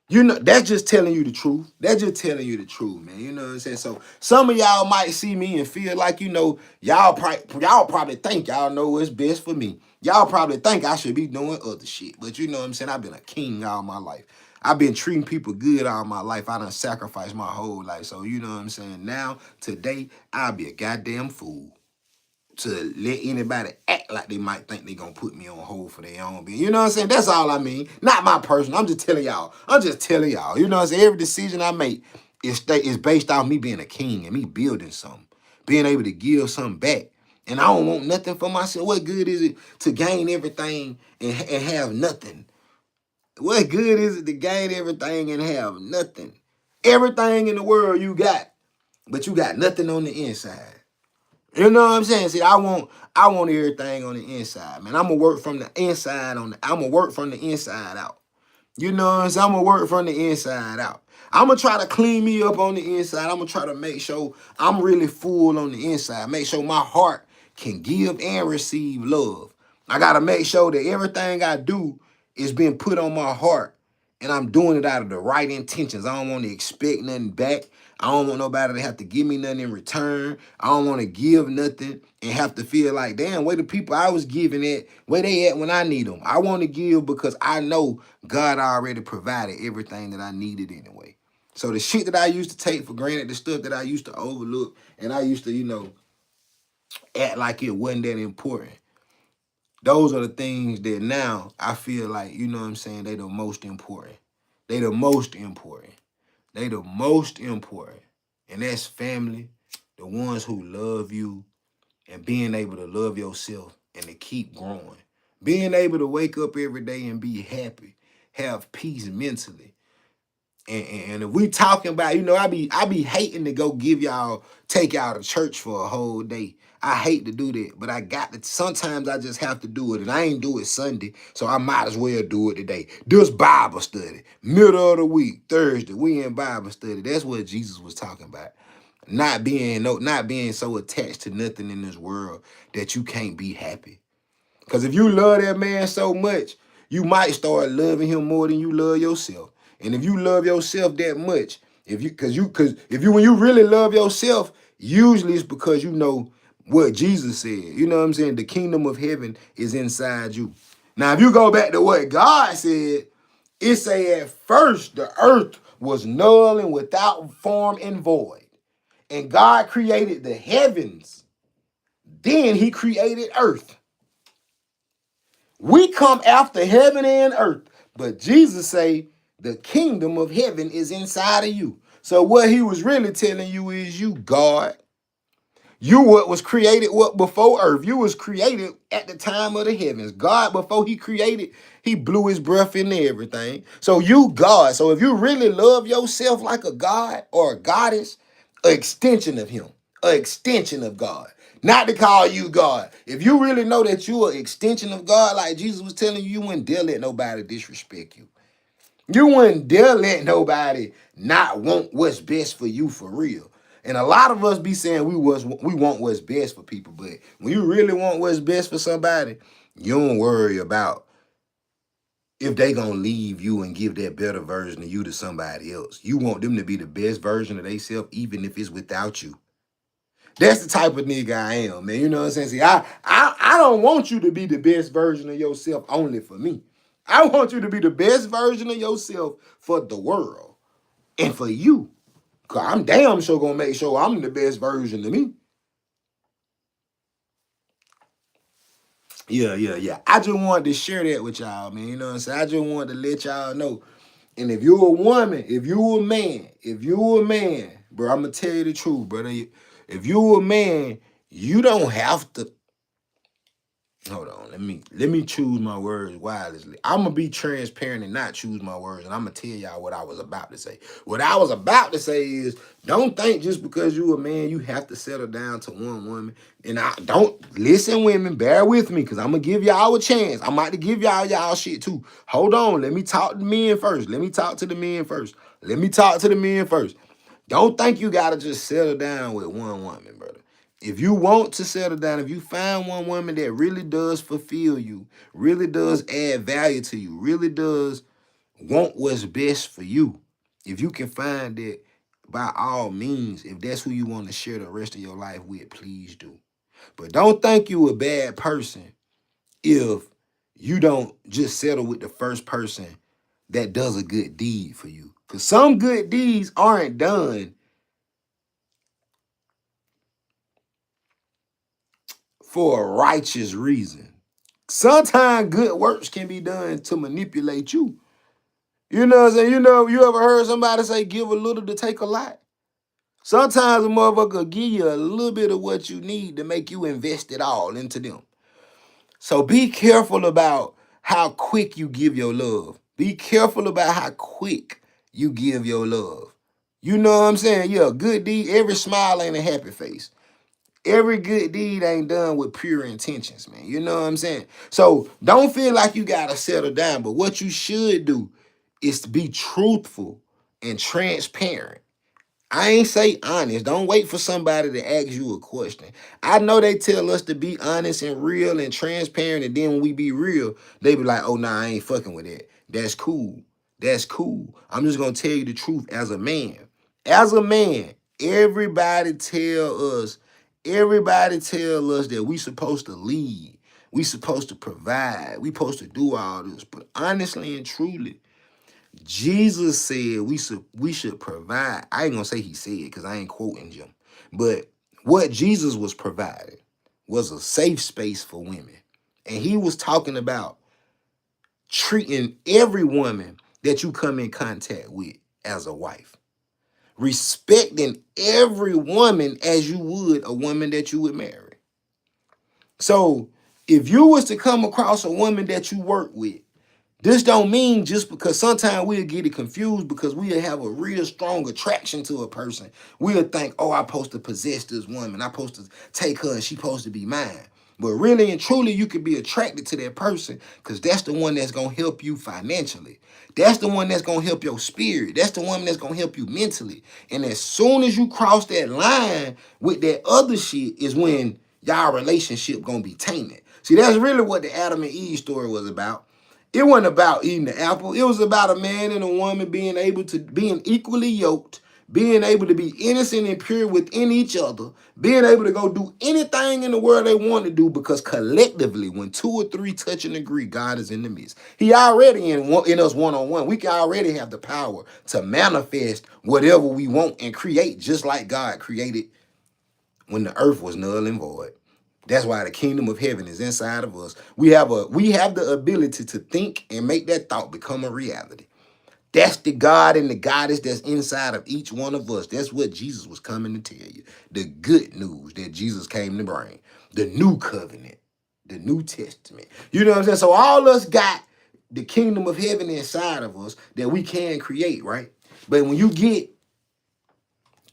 Speaker 1: You know, that's just telling you the truth. That's just telling you the truth, man. You know what I'm saying? So some of y'all might see me and feel like, you know, y'all probably think y'all know what's best for me. Y'all probably think I should be doing other shit. But you know what I'm saying? I've been a king all my life. I've been treating people good all my life. I done sacrificed my whole life. So you know what I'm saying? Now, today, I'll be a goddamn fool to let anybody act like they might think they gonna put me on hold for their own being. You know what I'm saying? That's all I mean. Not my personal. I'm just telling y'all. I'm just telling y'all. You know what I'm saying? Every decision I make is based off me being a king and me building something. Being able to give something back. And I don't want nothing for myself. What good is it to gain everything and have nothing? What good is it to gain everything and have nothing? Everything in the world you got, but you got nothing on the inside. You know what I'm saying? See, I want everything on the inside, man. I'm gonna work from the inside I'm gonna work from the inside out. You know what I'm saying? I'm gonna work from the inside out. I'm gonna try to clean me up on the inside. I'm gonna try to make sure I'm really full on the inside. Make sure my heart can give and receive love. I gotta make sure that everything I do is being put on my heart and I'm doing it out of the right intentions. I don't want to expect nothing back. I don't want nobody to have to give me nothing in return. I don't want to give nothing and have to feel like, damn, where the people I was giving at, where they at when I need them. I want to give because I know God already provided everything that I needed anyway. So the shit that I used to take for granted, the stuff that I used to overlook, and I used to, you know, act like it wasn't that important. Those are the things that now I feel like, you know what I'm saying, they the most important. They the most important. They the most important. And that's family, the ones who love you, and being able to love yourself and to keep growing. Being able to wake up every day and be happy, have peace mentally. And if we talking about, you know, I be hating to go take y'all to church for a whole day. I hate to do that, but I got to, sometimes I just have to do it. And I ain't do it Sunday, so I might as well do it today. This Bible study, middle of the week, Thursday, we in Bible study. That's what Jesus was talking about. Not being so attached to nothing in this world that you can't be happy. Because if you love that man so much, you might start loving him more than you love yourself. And if you love yourself that much, when you really love yourself, usually it's because you know what Jesus said. You know what I'm saying? The kingdom of heaven is inside you. Now, if you go back to what God said, it say at first the earth was null and without form and void. And God created the heavens. Then he created earth. We come after heaven and earth. But Jesus say the kingdom of heaven is inside of you. So what he was really telling you is you, God. You what was created what before earth. You was created at the time of the heavens. God, before he created, he blew his breath into everything. So you God. So if you really love yourself like a God or a goddess, an extension of him. an extension of God. Not to call you God. If you really know that you're an extension of God, like Jesus was telling you, you wouldn't dare let nobody disrespect you. You wouldn't dare let nobody not want what's best for you for real. And a lot of us be saying we want what's best for people, but when you really want what's best for somebody, you don't worry about if they gonna leave you and give that better version of you to somebody else. You want them to be the best version of themselves, even if it's without you. That's the type of nigga I am, man. You know what I'm saying? See, I don't want you to be the best version of yourself only for me. I want you to be the best version of yourself for the world and for you. Cause I'm damn sure gonna make sure I'm the best version of me. Yeah. I just wanted to share that with y'all, man. You know what I'm saying? I just wanted to let y'all know. And if you're a woman, if you're a man, bro, I'm gonna tell you the truth, brother. If you're a man, you don't have to. Hold on, let me choose my words wisely. I'm gonna be transparent and not choose my words, and I'm gonna tell y'all what I was about to say. What I was about to say is, don't think just because you a man you have to settle down to one woman. And I don't listen, women, bear with me, cause I'm gonna give y'all a chance. I'm about to give y'all shit too. Hold on, let me talk to men first. Let me talk to the men first. Let me talk to the men first. Don't think you gotta just settle down with one woman, brother. If you want to settle down, if you find one woman that really does fulfill you, really does add value to you, really does want what's best for you, if you can find that, by all means, if that's who you want to share the rest of your life with, please do. But don't think you a bad person if you don't just settle with the first person that does a good deed for you. Because some good deeds aren't done for a righteous reason. Sometimes good works can be done to manipulate you. You know what I'm saying? You know, you ever heard somebody say give a little to take a lot? Sometimes a motherfucker will give you a little bit of what you need to make you invest it all into them. So be careful about how quick you give your love. Be careful about how quick you give your love. You know what I'm saying? Yeah, good deed, every smile ain't a happy face. Every good deed ain't done with pure intentions, man. You know what I'm saying? So don't feel like you gotta settle down, but what you should do is to be truthful and transparent. I ain't say honest. Don't wait for somebody to ask you a question. I know they tell us to be honest and real and transparent, and then when we be real, they be like, oh, nah, I ain't fucking with that. That's cool. That's cool. I'm just gonna tell you the truth as a man. As a man, everybody tell us that we supposed to lead. We supposed to provide. We supposed to do all this. But honestly and truly, Jesus said we should provide. I ain't gonna say he said because I ain't quoting him. But what Jesus was providing was a safe space for women. And he was talking about treating every woman that you come in contact with as a wife. Respecting every woman as you would a woman that you would marry. So if you was to come across a woman that you work with, this don't mean just because sometimes we'll get it confused because we'll have a real strong attraction to a person. We'll think, oh, I'm supposed to possess this woman. I'm supposed to take her and she's supposed to be mine. But really and truly, you could be attracted to that person because that's the one that's going to help you financially. That's the one that's going to help your spirit. That's the one that's going to help you mentally. And as soon as you cross that line with that other shit is when y'all relationship going to be tainted. See, that's really what the Adam and Eve story was about. It wasn't about eating the apple. It was about a man and a woman being equally yoked, being able to be innocent and pure within each other, being able to go do anything in the world they want to do because collectively, when two or three touch and agree, God is in the midst. He already in us one-on-one. We can already have the power to manifest whatever we want and create just like God created when the earth was null and void. That's why the kingdom of heaven is inside of us. We have the ability to think and make that thought become a reality. That's the God and the goddess that's inside of each one of us. That's what Jesus was coming to tell you. The good news that Jesus came to bring. The new covenant. The New Testament. You know what I'm saying? So all us got the kingdom of heaven inside of us that we can create, right? But when you get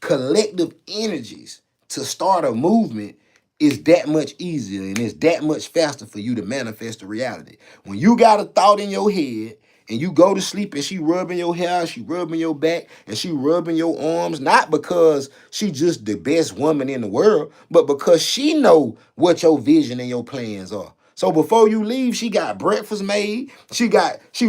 Speaker 1: collective energies to start a movement is that much easier and it's that much faster for you to manifest the reality. When you got a thought in your head and you go to sleep and she rubbing your hair, she rubbing your back, and she rubbing your arms, not because she just the best woman in the world, but because she know what your vision and your plans are. So before you leave, she got breakfast made. She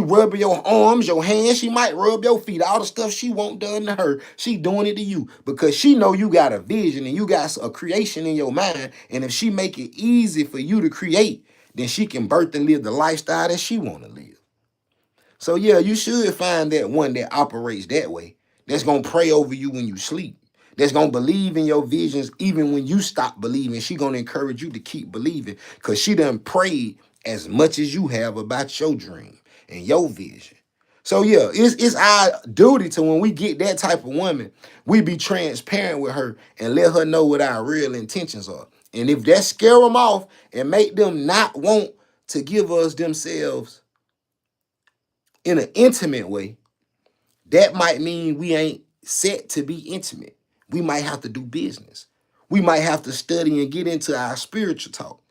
Speaker 1: rubbing your arms, your hands. She might rub your feet. All the stuff she want done to her, she doing it to you because she know you got a vision and you got a creation in your mind. And if she make it easy for you to create, then she can birth and live the lifestyle that she want to live. So yeah, you should find that one that operates that way. That's gonna pray over you when you sleep. That's gonna believe in your visions even when you stop believing. She gonna encourage you to keep believing because she done prayed as much as you have about your dream and your vision. So yeah, it's our duty to when we get that type of woman, we be transparent with her and let her know what our real intentions are. And if that scare them off and make them not want to give us themselves in an intimate way, that might mean we ain't set to be intimate. We might have to do business. We might have to study and get into our spiritual talk.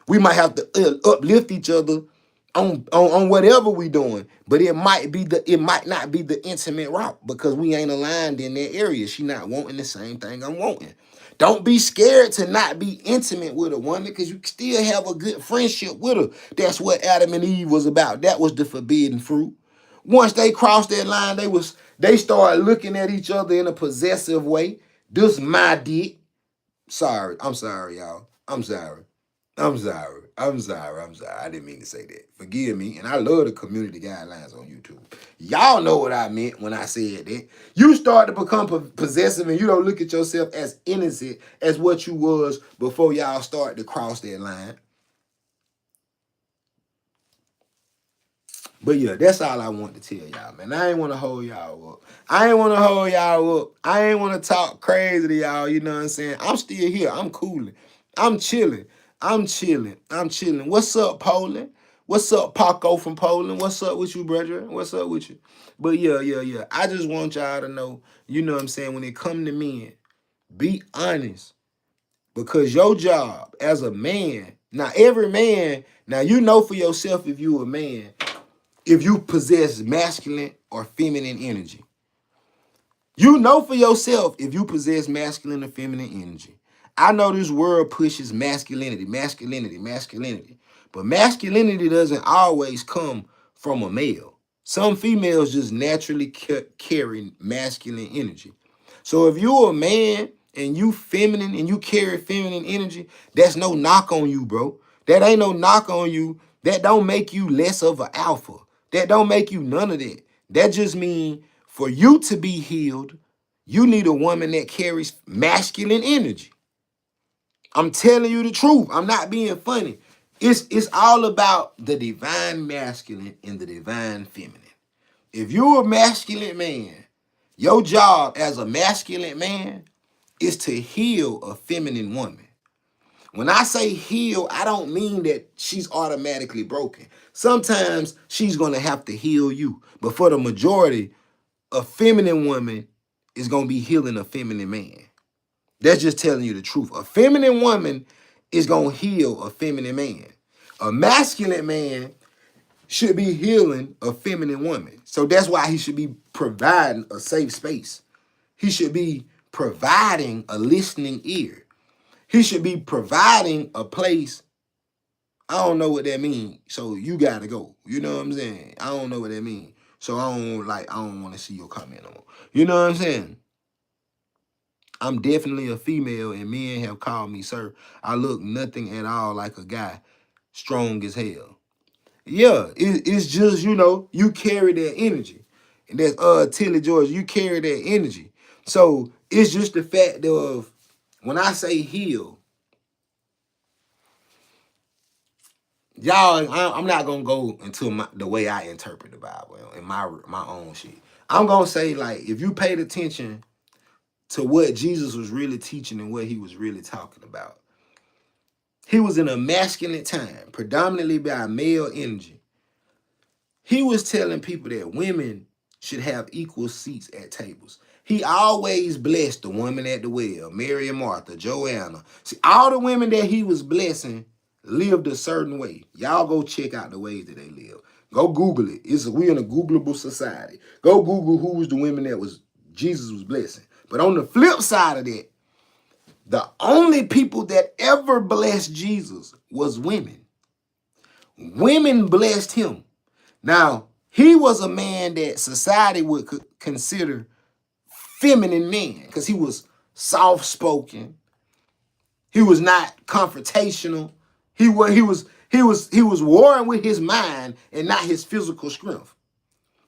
Speaker 1: We might have to uplift each other on whatever we doing, but it might not be the intimate route because we ain't aligned in that area. She not wanting the same thing I'm wanting. Don't be scared to not be intimate with a woman because you still have a good friendship with her. That's what Adam and Eve was about. That was the forbidden fruit. Once they crossed that line, they started looking at each other in a possessive way. This my dick. Sorry. I'm sorry, y'all. I'm sorry. I'm sorry. I'm sorry. I'm sorry. I didn't mean to say that. Forgive me. And I love the community guidelines on YouTube. Y'all know what I meant when I said that. You start to become possessive and you don't look at yourself as innocent as what you was before y'all start to cross that line. But yeah, that's all I want to tell y'all, man. I ain't want to hold y'all up. I ain't want to hold y'all up. I ain't want to talk crazy to y'all, you know what I'm saying? I'm still here. I'm cooling. I'm chilling. I'm chilling. I'm chilling. What's up, Poland? What's up, Paco from Poland? What's up with you, brother? What's up with you? But yeah. I just want y'all to know, you know what I'm saying, when it come to men, be honest. Because your job as a man, now every man, now you know for yourself if you a man, if you possess masculine or feminine energy. You know for yourself if you possess masculine or feminine energy. I know this world pushes masculinity. But masculinity doesn't always come from a male. Some females just naturally carry masculine energy. So if you're a man and you feminine and you carry feminine energy, that's no knock on you, bro. That ain't no knock on you. That don't make you less of an alpha. That don't make you none of that. That just means for you to be healed, you need a woman that carries masculine energy. I'm telling you the truth. I'm not being funny. It's all about the divine masculine and the divine feminine. If you're a masculine man, your job as a masculine man is to heal a feminine woman. When I say heal, I don't mean that she's automatically broken. Sometimes she's going to have to heal you. But for the majority, a feminine woman is going to be healing a feminine man. That's just telling you the truth. A feminine woman is going to heal a feminine man. A masculine man should be healing a feminine woman. So that's why he should be providing a safe space. He should be providing a listening ear. He should be providing a place. I don't know what that means. So you gotta go. You know what I'm saying? I don't know what that means. So I don't want to see your comment no more. You know what I'm saying? I'm definitely a female and men have called me sir. I look nothing at all like a guy. Strong as hell. Yeah, it's just, you know, you carry that energy. And that's Tilly George, you carry that energy. So it's just the fact of when I say heal, y'all, I'm not gonna go into the way I interpret the Bible and my own shit. I'm gonna say, like, if you paid attention to what Jesus was really teaching and what he was really talking about, he was in a masculine time, predominantly by male energy. He was telling people that women should have equal seats at tables. He always blessed the woman at the well, Mary and Martha, Joanna. See, all the women that he was blessing lived a certain way. Y'all go check out the ways that they live. Go Google it. We in a Googleable society. Go Google who was the women that was Jesus was blessing. But on the flip side of that, the only people that ever blessed Jesus was women. Women blessed him. Now, he was a man that society would consider feminine man because he was soft-spoken. He was not confrontational. He was warring with his mind and not his physical strength.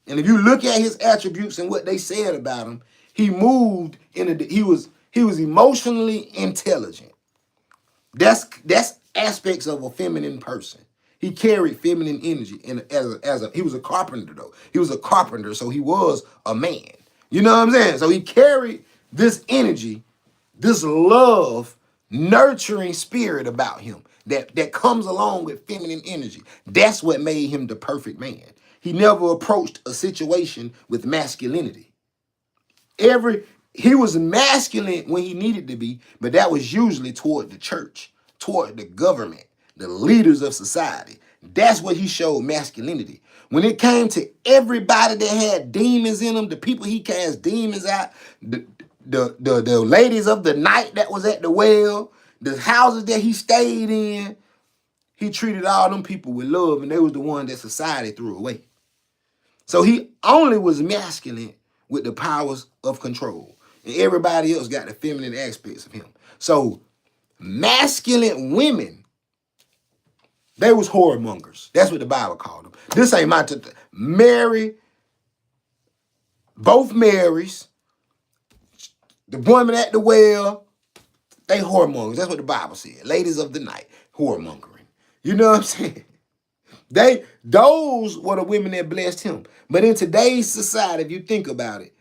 Speaker 1: And if you look at his attributes and what they said about him, he moved he was emotionally intelligent. That's aspects of a feminine person. He carried feminine energy he was a carpenter though. He was a carpenter, so he was a man. You know what I'm saying? So he carried this energy, this love, nurturing spirit about him that comes along with feminine energy. That's what made him the perfect man. He never approached a situation with masculinity. He was masculine when he needed to be, but that was usually toward the church, toward the government, the leaders of society. That's what he showed masculinity. When it came to everybody that had demons in them, the people he cast demons out, the ladies of the night that was at the well, the houses that he stayed in, he treated all them people with love, and they was the ones that society threw away. So he only was masculine with the powers of control. And everybody else got the feminine aspects of him. So masculine women, they was whoremongers. That's what the Bible called them. This ain't my Mary, both Marys, the woman at the well, they whoremongers. That's what the Bible said. Ladies of the night, whoremongering. You know what I'm saying? Those were the women that blessed him. But in today's society, if you think about it,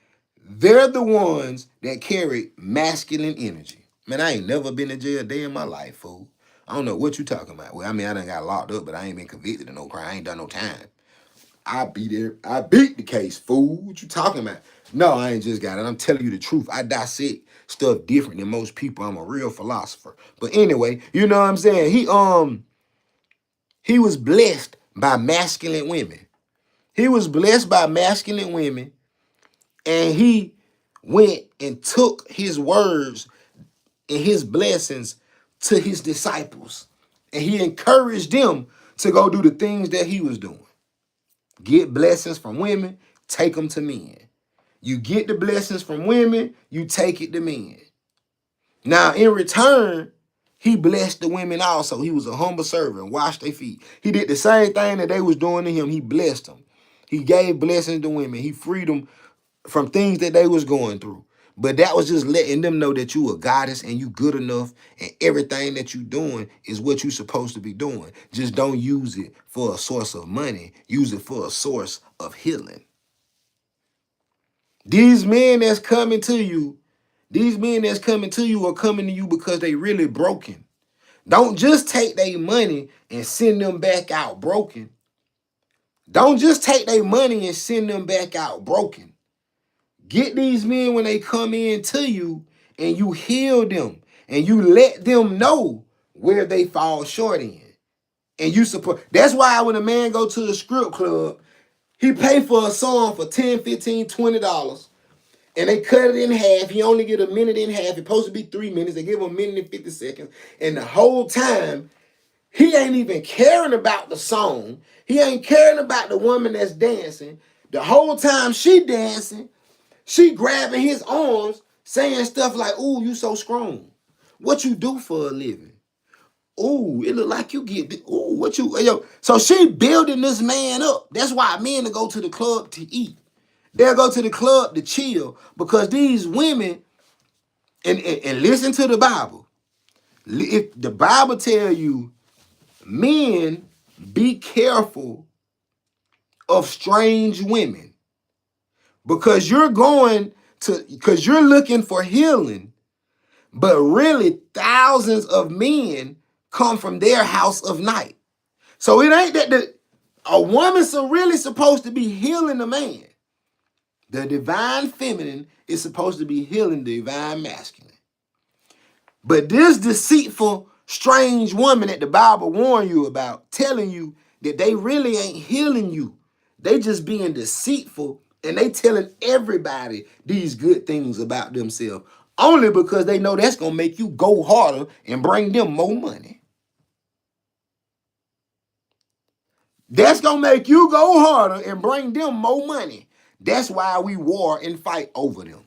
Speaker 1: they're the ones that carry masculine energy. Man, I ain't never been in jail a day in my life, fool. I don't know what you talking about. Well, I mean, I done got locked up, but I ain't been convicted of no crime. I ain't done no time. I beat the case, fool. What you talking about? No, I ain't just got it. I'm telling you the truth. I dissect stuff different than most people. I'm a real philosopher. But anyway, you know what I'm saying? He was blessed by masculine women. He was blessed by masculine women, and he went and took his words and his blessings to his disciples. And he encouraged them to go do the things that he was doing. Get blessings from women, take them to men. You get the blessings from women, you take it to men. Now, in return, he blessed the women also. He was a humble servant, washed their feet. He did the same thing that they was doing to him. He blessed them. He gave blessings to women. He freed them from things that they was going through. But that was just letting them know that you a goddess and you good enough, and everything that you doing is what you supposed to be doing. Just don't use it for a source of money. Use it for a source of healing. These men that's coming to you are coming to you because they really broken. Don't just take their money and send them back out broken. Don't just take their money and send them back out broken. Get these men when they come in to you and you heal them and you let them know where they fall short in. And you support. That's why when a man go to the strip club, he pay for a song for $10, $15, $20. And they cut it in half. He only get a minute and a half. It's supposed to be 3 minutes. They give him a minute and 50 seconds. And the whole time, he ain't even caring about the song. He ain't caring about the woman that's dancing. The whole time she dancing, she grabbing his arms, saying stuff like, "Ooh, you so strong. What you do for a living? Ooh, it look like you get, ooh, what you, yo." So she building this man up. That's why men to go to the club to eat. They'll go to the club to chill because these women, and listen to the Bible. If the Bible tell you, men, be careful of strange women because you're looking for healing, but really thousands of men come from their house of night. So it ain't that a woman's really supposed to be healing a man. The divine feminine is supposed to be healing the divine masculine. But this deceitful, strange woman that the Bible warned you about, telling you that they really ain't healing you. They just being deceitful, and they telling everybody these good things about themselves. Only because they know that's going to make you go harder and bring them more money. That's going to make you go harder and bring them more money. That's why we war and fight over them.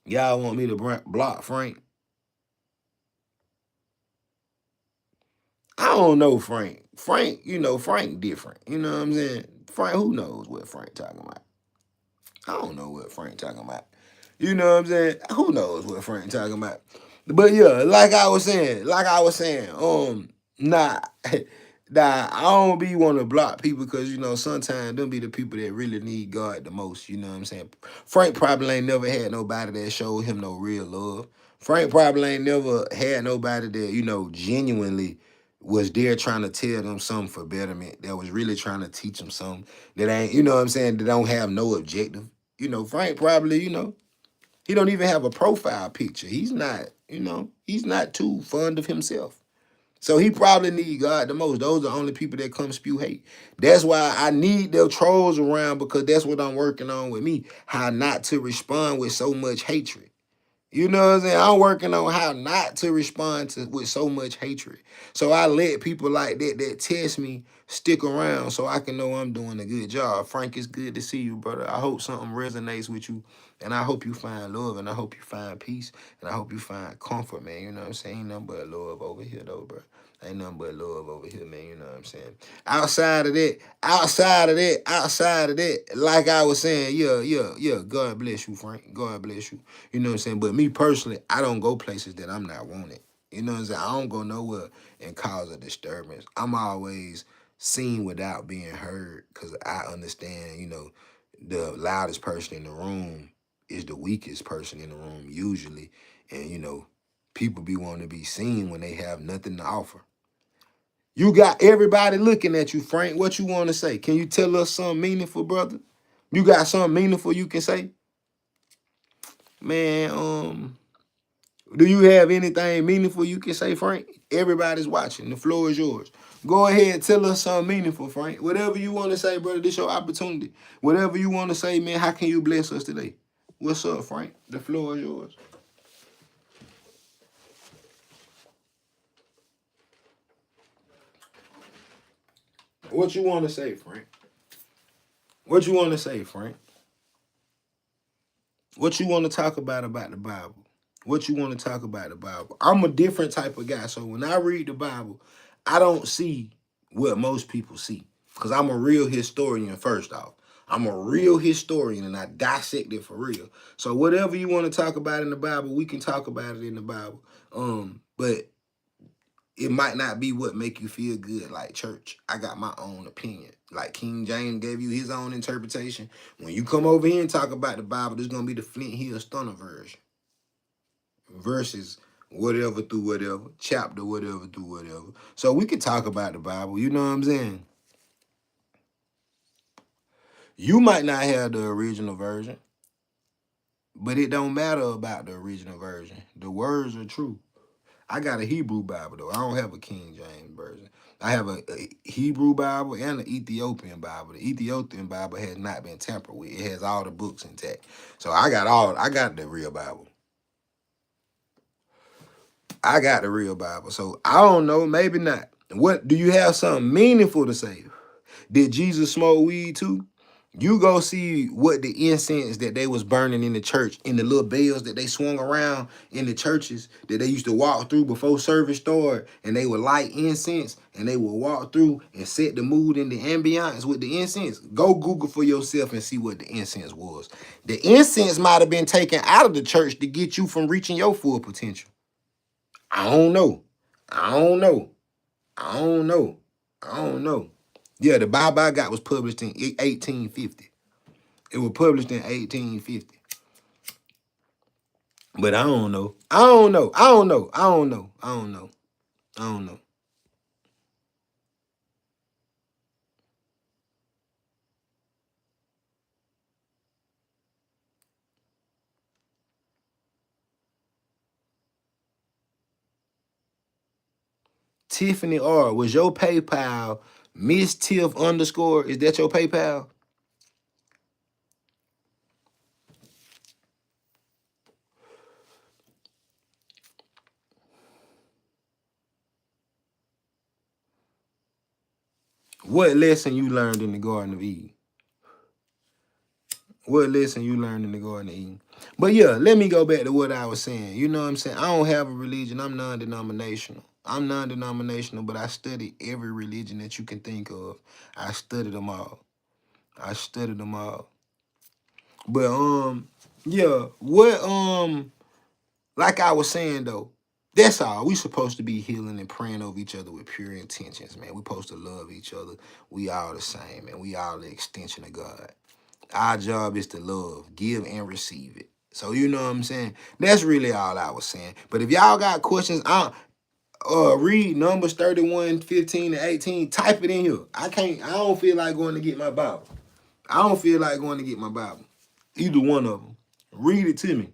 Speaker 1: Y'all want me to block Frank? I don't know Frank. Frank, Frank different. You know what I'm saying? Frank, who knows what Frank talking about? I don't know what Frank talking about. You know what I'm saying? Who knows what Frank talking about? But yeah, like I was saying, nah, nah, I don't be want to block people because, sometimes them be the people that really need God the most. You know what I'm saying? Frank probably ain't never had nobody that showed him no real love. Frank probably ain't never had nobody that, genuinely was there trying to tell them something for betterment, that was really trying to teach them something that ain't, you know what I'm saying, that don't have no objective. Frank probably, he don't even have a profile picture. He's not, he's not too fond of himself. So he probably need God the most. Those are the only people that come spew hate. That's why I need their trolls around, because that's what I'm working on with me. How not to respond with so much hatred. You know what I'm saying? I'm working on how not to respond to with so much hatred. So I let people like that test me stick around so I can know I'm doing a good job. Frank, it's good to see you, brother. I hope something resonates with you. And I hope you find love, and I hope you find peace, and I hope you find comfort, man. You know what I'm saying? Ain't nothing but love over here, though, bro. Ain't nothing but love over here, man. You know what I'm saying? Outside of that, like I was saying, yeah, God bless you, Frank. God bless you. You know what I'm saying? But me personally, I don't go places that I'm not wanted. You know what I'm saying? I don't go nowhere and cause a disturbance. I'm always seen without being heard, because I understand, the loudest person in the room is the weakest person in the room usually. And, people be wanting to be seen when they have nothing to offer. You got everybody looking at you, Frank. What you want to say? Can you tell us something meaningful, brother? You got something meaningful you can say? Man, do you have anything meaningful you can say, Frank? Everybody's watching. The floor is yours. Go ahead and tell us something meaningful, Frank. Whatever you want to say, brother, this your opportunity. Whatever you want to say, man, how can you bless us today? What's up, Frank? The floor is yours. What you want to say, Frank? What you want to say, Frank? What you want to talk about the Bible? What you want to talk about the Bible? I'm a different type of guy. So when I read the Bible, I don't see what most people see. Because I'm a real historian, first off. I'm a real historian, and I dissect it for real. So whatever you want to talk about in the Bible, we can talk about it in the Bible. But it might not be what make you feel good, like church. I got my own opinion. Like King James gave you his own interpretation. When you come over here and talk about the Bible, there's going to be the Flint Hill Stunner version. Verses whatever through whatever, chapter whatever through whatever. So we could talk about the Bible, you know what I'm saying? You might not have the original version, but it don't matter about the original version. The words are true. I got a Hebrew Bible, though. I don't have a King James version. I have a Hebrew Bible and an Ethiopian Bible. The Ethiopian Bible has not been tampered with. It has all the books intact. So I got the real Bible. I got the real Bible. So I don't know, maybe not. What do you have something meaningful to say? Did Jesus smoke weed too? You go see what the incense that they was burning in the church, in the little bells that they swung around in the churches that they used to walk through before service started, and they would light incense and they would walk through and set the mood and the ambiance with the incense. Go Google for yourself and see what the incense was. The incense might have been taken out of the church to get you from reaching your full potential. I don't know. I don't know. I don't know. I don't know. Yeah, the Bible I got was published in 1850. It was published in 1850. But I don't know. I don't know. I don't know. I don't know. I don't know. I don't know. Tiffany R, was your PayPal Miss Tiff underscore? Is that your PayPal? What lesson you learned in the Garden of Eden? What lesson you learned in the Garden of Eden? But yeah, let me go back to what I was saying. You know what I'm saying? I don't have a religion. I'm non-denominational. I'm non-denominational, but I study every religion that you can think of. I studied them all. I studied them all. But yeah, what like I was saying though, that's all. We supposed to be healing and praying over each other with pure intentions, man. We supposed to love each other. We all the same, man. We all the extension of God. Our job is to love, give, and receive it. So you know what I'm saying? That's really all I was saying. But if y'all got questions, read Numbers 31, 15, and 18. Type it in here. I don't feel like going to get my Bible. I don't feel like going to get my Bible. Either one of them. Read it to me.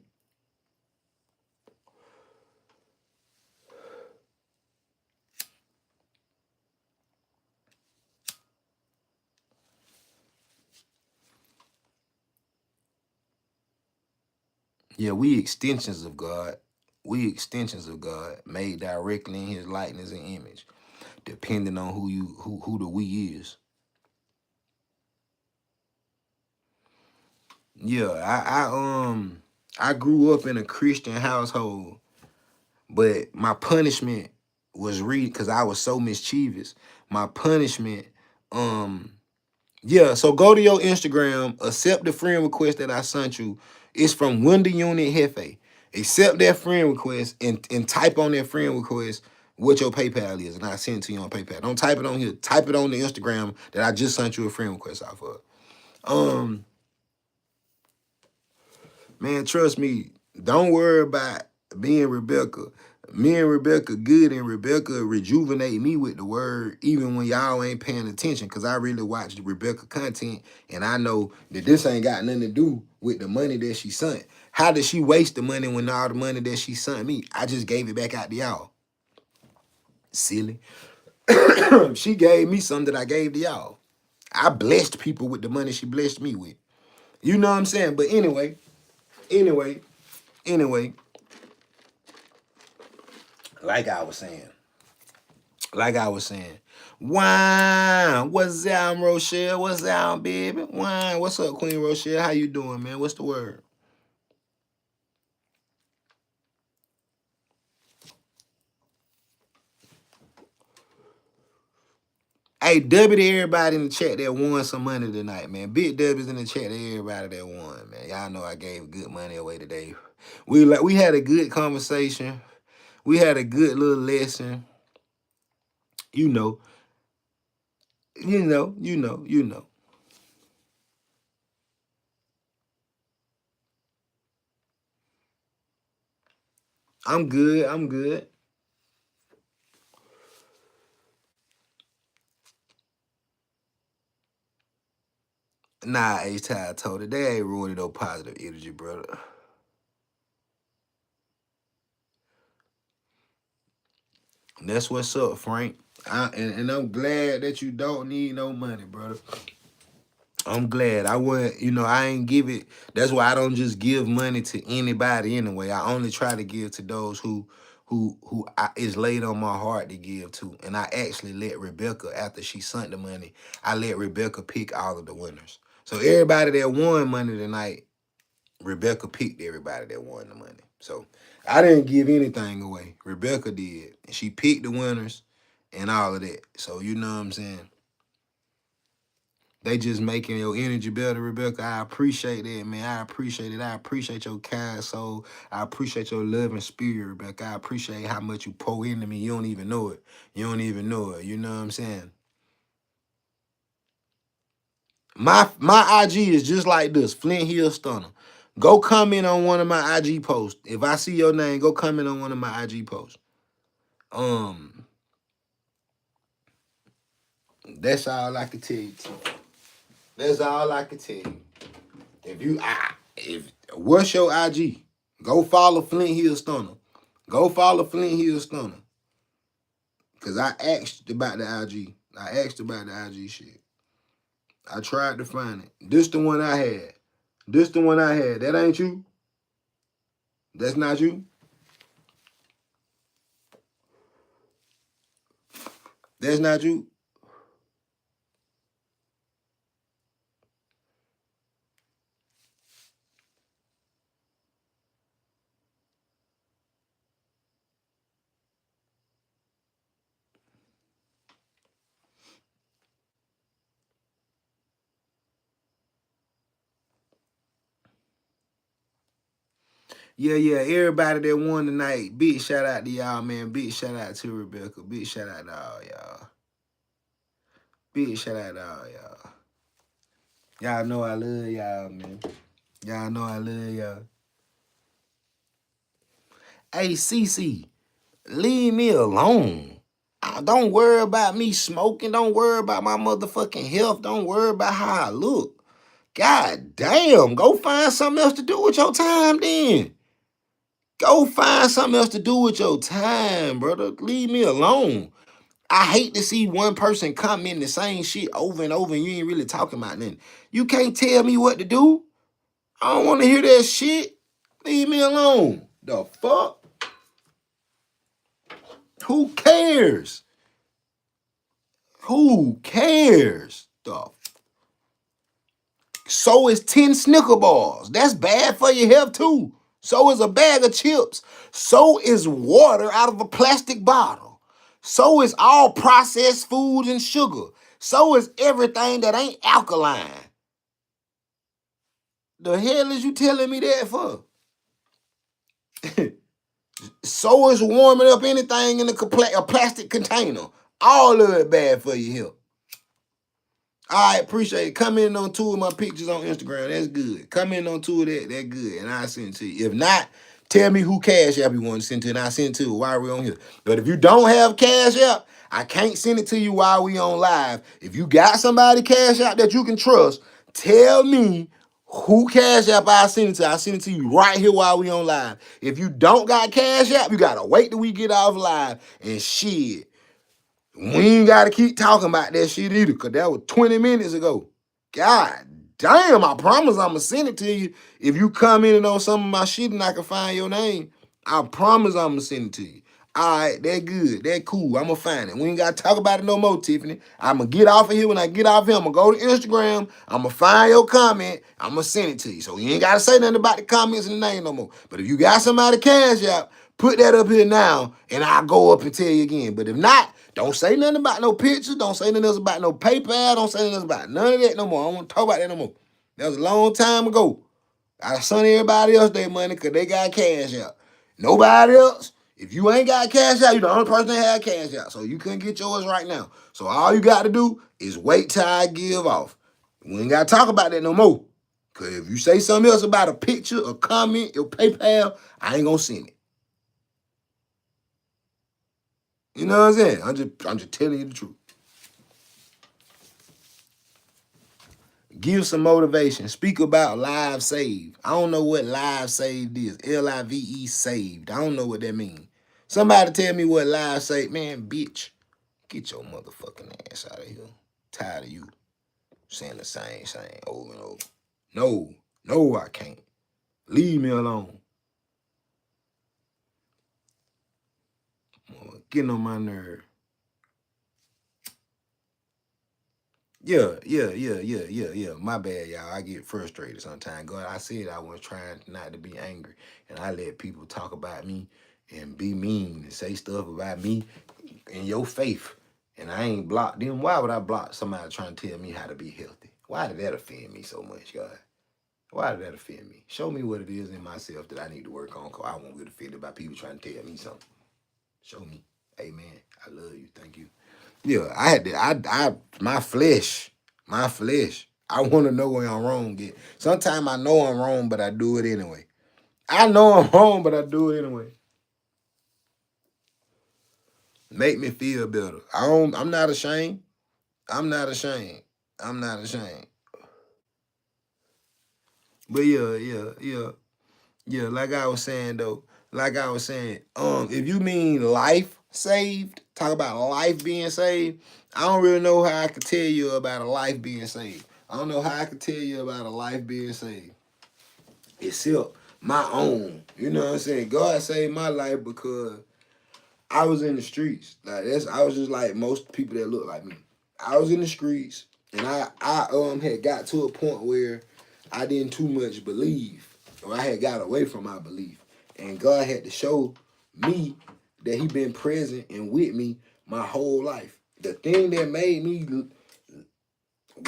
Speaker 1: Yeah, we extensions of God. We extensions of God, made directly in his likeness and image, depending on who the we is. Yeah, I grew up in a Christian household, but my punishment was read because I was so mischievous. My punishment, um, yeah. So go to your Instagram, accept the friend request that I sent you. It's from Windy Unit Hefe. Accept that friend request and type on that friend request what your PayPal is, and I send it to you on PayPal. Don't type it on here. Type it on the Instagram that I just sent you a friend request off of. Man, trust me, don't worry about being Rebecca. Me and Rebecca good, and Rebecca rejuvenate me with the word, even when y'all ain't paying attention, because I really watch the Rebecca content, and I know that this ain't got nothing to do with the money that she sent. How did she waste the money when all the money that she sent me? I just gave it back out to y'all. Silly. She gave me something that I gave to y'all. I blessed people with the money she blessed me with. You know what I'm saying? But anyway, anyway, like I was saying, Wine, what's up, Rochelle? What's up, baby? Wine, what's up, Queen Rochelle? How you doing, man? What's the word? Hey, W to everybody in the chat that won some money tonight, man. Big W's in the chat to everybody that won, man. Y'all know I gave good money away today. We had a good conversation. We had a good little lesson. You know, you know. I'm good. I'm good. Nah, H-Ty told it. They ain't ruining no positive energy, brother. That's what's up, Frank. And I'm glad that you don't need no money, brother. I'm glad. I wouldn't, I ain't give it. That's why I don't just give money to anybody anyway. I only try to give to those who is laid on my heart to give to. And I actually let Rebecca, after she sent the money, I let Rebecca pick all of the winners. So everybody that won money tonight, Rebecca picked everybody that won the money. So I didn't give anything away. Rebecca did. And she picked the winners and all of that. So you know what I'm saying? They just making your energy better, Rebecca. I appreciate that, man. I appreciate it. I appreciate your kind soul. I appreciate your love and spirit, Rebecca. I appreciate how much you pour into me. You don't even know it. You don't even know it. You know what I'm saying? My IG is just like this, Flint Hill Stunner. Go comment on one of my IG posts. If I see your name, go comment on one of my IG posts. Um, that's all I can tell you. That's all I can tell you. If what's your IG? Go follow Flint Hill Stunner. Go follow Flint Hill Stunner. Cause I asked about the IG. I asked about the IG shit. I tried to find it. This the one I had. This the one I had. That ain't you. That's not you. That's not you. Yeah, yeah. Everybody that won tonight, big shout out to y'all, man. Big shout out to Rebecca. Big shout out to all y'all. Big shout out to all y'all. Y'all know I love y'all, man. Y'all know I love y'all. Hey, CC, leave me alone. Don't worry about me smoking. Don't worry about my motherfucking health. Don't worry about how I look. God damn, go find something else to do with your time then. Go find something else to do with your time, brother. Leave me alone. I hate to see one person comment the same shit over and over and you ain't really talking about nothing. You can't tell me what to do. I don't want to hear that shit. Leave me alone. The fuck? Who cares? Who cares? So is 10 Snicker bars. That's bad for your health too. So is a bag of chips. So is water out of a plastic bottle. So is all processed foods and sugar. So is everything that ain't alkaline. The hell is you telling me that for? So is warming up anything in a plastic container. All of it bad for your health. I appreciate it. Come in on two of my pictures on Instagram. That's good. Come in on two of that. That's good. And I'll send it to you. If not, tell me who Cash App you want to send to, and I'll send it to you while we're on here. But if you don't have Cash App, I can't send it to you while we on live. If you got somebody Cash App that you can trust, tell me who Cash App I send it to. I send it to you right here while we on live. If you don't got Cash App, you gotta wait till we get off live and shit. We ain't gotta keep talking about that shit either, cause that was 20 minutes ago. God damn, I promise I'ma send it to you. If you commented on some of my shit and I can find your name, I promise I'ma send it to you. All right, that good, that cool. I'ma find it. We ain't gotta talk about it no more, Tiffany. I'ma get off of here. When I get off here, I'ma go to Instagram. I'ma find your comment. I'ma send it to you. So you ain't gotta say nothing about the comments and the name no more. But if you got somebody Cash App, put that up here now, and I'll go up and tell you again. But if not, don't say nothing about no pictures. Don't say nothing else about no PayPal. Don't say nothing else about none of that no more. I don't want to talk about that no more. That was a long time ago. I sent everybody else their money because they got Cash App. Nobody else. If you ain't got Cash App, you the only person that had Cash App. So you couldn't get yours right now. So all you got to do is wait till I give off. We ain't got to talk about that no more. Because if you say something else about a picture, a comment, your PayPal, I ain't going to send it. You know what I'm saying? I'm just telling you the truth. Give some motivation. Speak about live saved. I don't know what live saved is. Live saved. I don't know what that means. Somebody tell me what live saved. Man, bitch, get your motherfucking ass out of here. Tired of you saying the same thing over and over. No, no, I can't. Leave me alone. Getting on my nerve. Yeah. My bad, y'all. I get frustrated sometimes. God, I said I was trying not to be angry, and I let people talk about me and be mean and say stuff about me in your faith, and I ain't blocked them. Why would I block somebody trying to tell me how to be healthy? Why did that offend me so much, God? Why did that offend me? Show me what it is in myself that I need to work on, because I won't get offended by people trying to tell me something. Show me. Amen. I love you. Thank you. Yeah, I had to, my flesh. I want to know where I'm wrong at. Sometimes I know I'm wrong, but I do it anyway. I know I'm wrong, but I do it anyway. Make me feel better. I'm not ashamed. I'm not ashamed. I'm not ashamed. But yeah. Like I was saying though, if you mean life, saved, talk about life being saved, I don't really know how I could tell you about a life being saved. I don't know how I could tell you about a life being saved. Except my own. You know what I'm saying? God saved my life because I was in the streets. Like I was just like most people that look like me. I was in the streets and I had got to a point where I didn't too much believe. Or I had got away from my belief. And God had to show me that He been present and with me my whole life. The thing that made me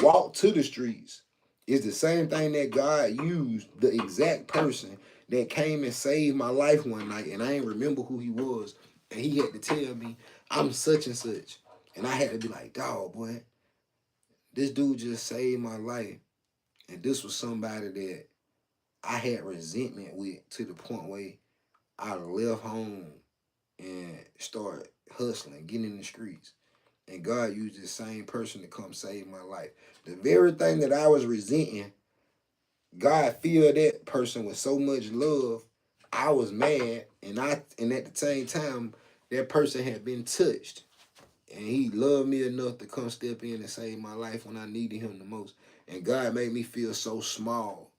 Speaker 1: walk to the streets is the same thing that God used, the exact person that came and saved my life one night, and I ain't remember who he was, and he had to tell me, I'm such and such. And I had to be like, dog, boy, this dude just saved my life. And this was somebody that I had resentment with to the point where I left home and started hustling, getting in the streets. And God used this same person to come save my life. The very thing that I was resenting, God filled that person with so much love. I was mad, and at the same time, that person had been touched. And he loved me enough to come step in and save my life when I needed him the most. And God made me feel so small.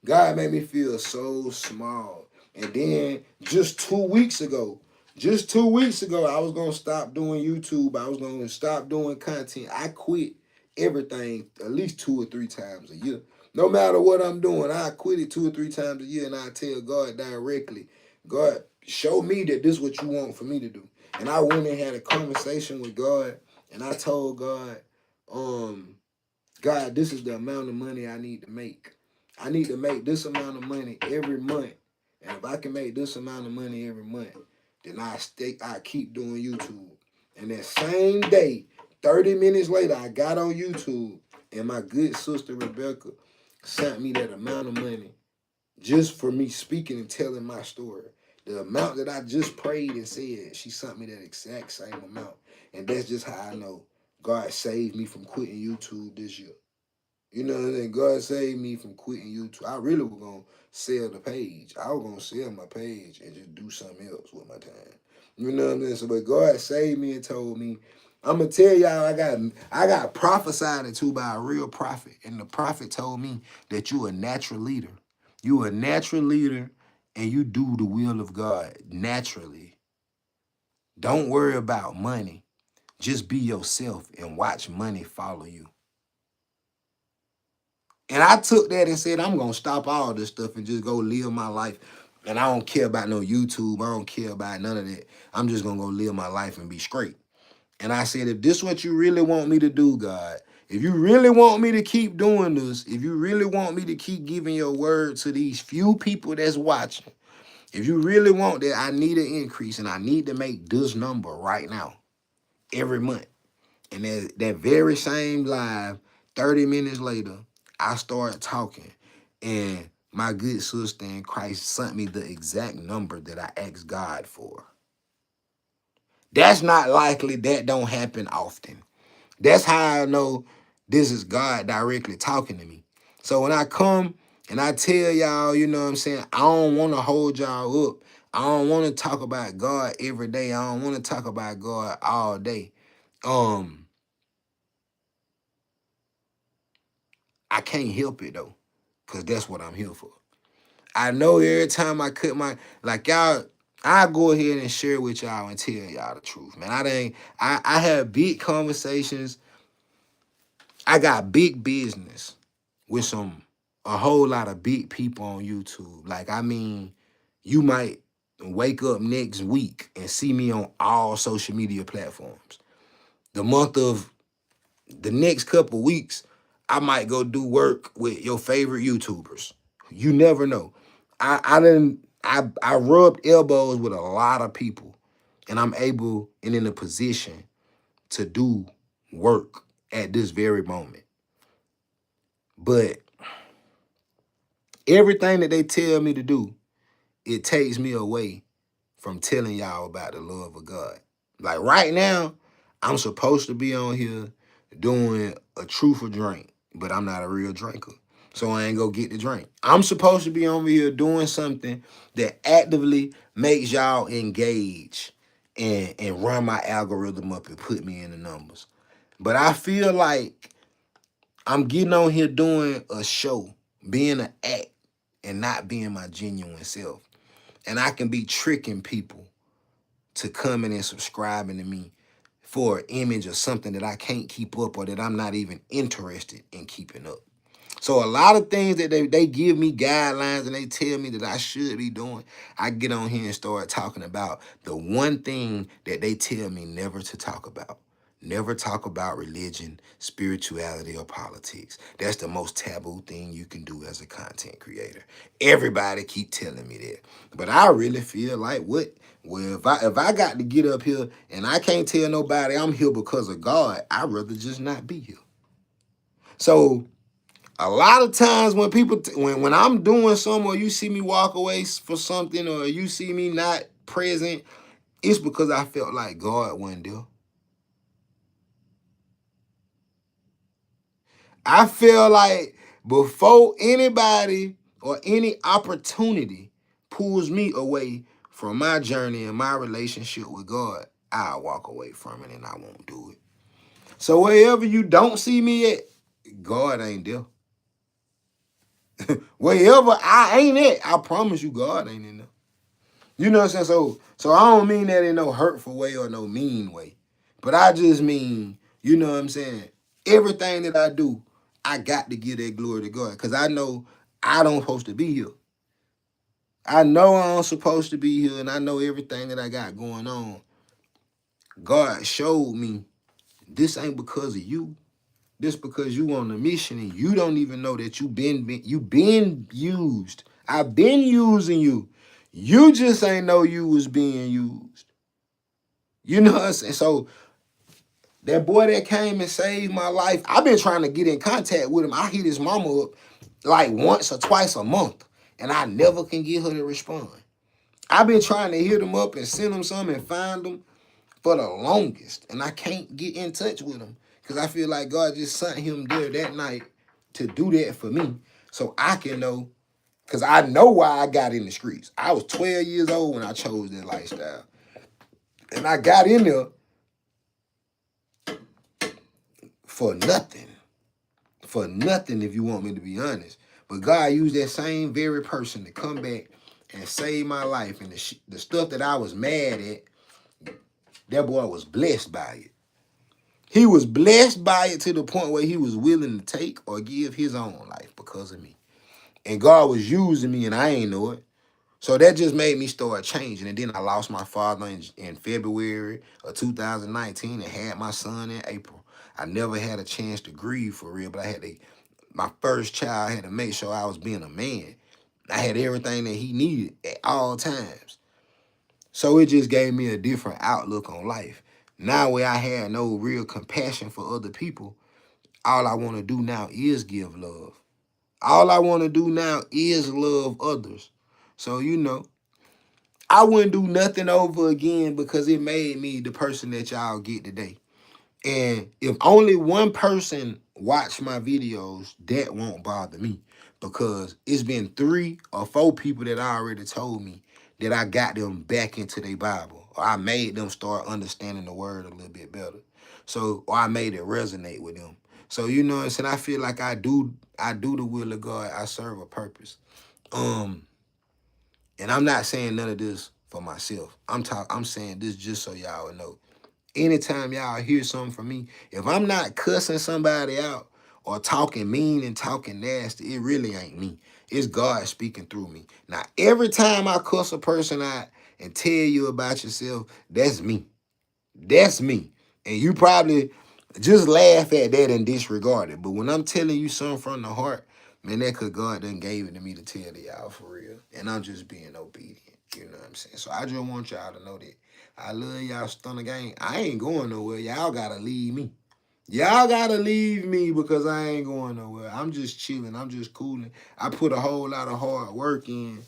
Speaker 1: God made me feel so small. And then just 2 weeks ago, I was going to stop doing YouTube. I was going to stop doing content. I quit everything at least 2 or 3 times a year. No matter what I'm doing, I quit it 2 or 3 times a year and I tell God directly, God, show me that this is what you want for me to do. And I went and had a conversation with God and I told God, God, this is the amount of money I need to make. I need to make this amount of money every month. And if I can make this amount of money every month, then I keep doing YouTube. And that same day, 30 minutes later, I got on YouTube and my good sister Rebecca sent me that amount of money just for me speaking and telling my story. The amount that I just prayed and said, she sent me that exact same amount. And that's just how I know God saved me from quitting YouTube this year. You know what I'm saying? God saved me from quitting YouTube. I really was going to sell the page. I was going to sell my page and just do something else with my time. You know what I'm saying? So, but God saved me and told me, I'm going to tell y'all, I got prophesied into by a real prophet. And the prophet told me that you a natural leader. You a natural leader and you do the will of God naturally. Don't worry about money. Just be yourself and watch money follow you. And I took that and said, I'm going to stop all this stuff and just go live my life. And I don't care about no YouTube. I don't care about none of that. I'm just going to go live my life and be straight. And I said, if this is what you really want me to do, God, if you really want me to keep doing this, if you really want me to keep giving your word to these few people that's watching, if you really want that, I need an increase and I need to make this number right now, every month. And that very same live, 30 minutes later, I started talking. And my good sister in Christ sent me the exact number that I asked God for. That's not likely. That don't happen often. That's how I know this is God directly talking to me. So when I come and I tell y'all, you know what I'm saying, I don't want to hold y'all up. I don't want to talk about God every day. I don't want to talk about God all day. I can't help it though, because that's what I'm here for. I know every time I cut like y'all, I go ahead and share with y'all and tell y'all the truth, man. I have big conversations. I got big business with a whole lot of big people on YouTube. Like, I mean, you might wake up next week and see me on all social media platforms. The next couple weeks, I might go do work with your favorite YouTubers. You never know. I rubbed elbows with a lot of people, and I'm able and in a position to do work at this very moment. But everything that they tell me to do, it takes me away from telling y'all about the love of God. Like right now, I'm supposed to be on here doing a truth or drink, but I'm not a real drinker. So I ain't gonna get the drink. I'm supposed to be over here doing something that actively makes y'all engage and run my algorithm up and put me in the numbers. But I feel like I'm getting on here doing a show, being an act, and not being my genuine self. And I can be tricking people to coming and subscribing to me for an image or something that I can't keep up or that I'm not even interested in keeping up. So a lot of things that they give me guidelines and they tell me that I should be doing, I get on here and start talking about the one thing that they tell me never to talk about. Never talk about religion, spirituality, or politics. That's the most taboo thing you can do as a content creator. Everybody keep telling me that. But I really feel like what? Well, if I got to get up here and I can't tell nobody I'm here because of God, I'd rather just not be here. So a lot of times when people, when I'm doing something or you see me walk away for something or you see me not present, it's because I felt like God wasn't there. I feel like before anybody or any opportunity pulls me away from my journey and my relationship with God, I'll walk away from it and I won't do it. So wherever you don't see me at, God ain't there. Wherever I ain't at, I promise you God ain't in there. You know what I'm saying? So I don't mean that in no hurtful way or no mean way. But I just mean, you know what I'm saying? Everything that I do, I got to give that glory to God. Because I know I don't supposed to be here. I know I'm supposed to be here and I know everything that I got going on. God showed me this ain't because of you. This because you on a mission and you don't even know that you been used. I've been using you. You just ain't know you was being used. You know what I'm saying? So that boy that came and saved my life, I've been trying to get in contact with him. I hit his mama up like once or twice a month, and I never can get her to respond. I've been trying to hit him up and send him some and find him for the longest, and I can't get in touch with him because I feel like God just sent him there that night to do that for me so I can know, because I know why I got in the streets. I was 12 years old when I chose that lifestyle, and I got in there for nothing. For nothing, if you want me to be honest. But God used that same very person to come back and save my life. And the stuff that I was mad at, that boy was blessed by it. He was blessed by it to the point where he was willing to take or give his own life because of me. And God was using me and I ain't know it. So that just made me start changing. And then I lost my father in February of 2019 and had my son in April. I never had a chance to grieve for real, but my first child, I had to make sure I was being a man. I had everything that he needed at all times. So it just gave me a different outlook on life. Now where I had no real compassion for other people, all I want to do now is give love. All I want to do now is love others. So, I wouldn't do nothing over again because it made me the person that y'all get today. And if only one person watch my videos, that won't bother me because it's been 3 or 4 people that already told me that I got them back into their Bible or I made them start understanding the word a little bit better. So, or I made it resonate with them. So, you know what I'm saying? I feel like I do the will of God. I serve a purpose. And I'm not saying none of this for myself. I'm saying this just so y'all know. Anytime y'all hear something from me, if I'm not cussing somebody out or talking mean and talking nasty, it really ain't me. It's God speaking through me. Now, every time I cuss a person out and tell you about yourself, that's me. That's me. And you probably just laugh at that and disregard it. But when I'm telling you something from the heart, man, that cause God done gave it to me to tell to y'all for real. And I'm just being obedient. You know what I'm saying? So I just want y'all to know that I love y'all stunner gang. I ain't going nowhere. Y'all gotta leave me. Y'all gotta leave me because I ain't going nowhere. I'm just chilling. I'm just cooling. I put a whole lot of hard work in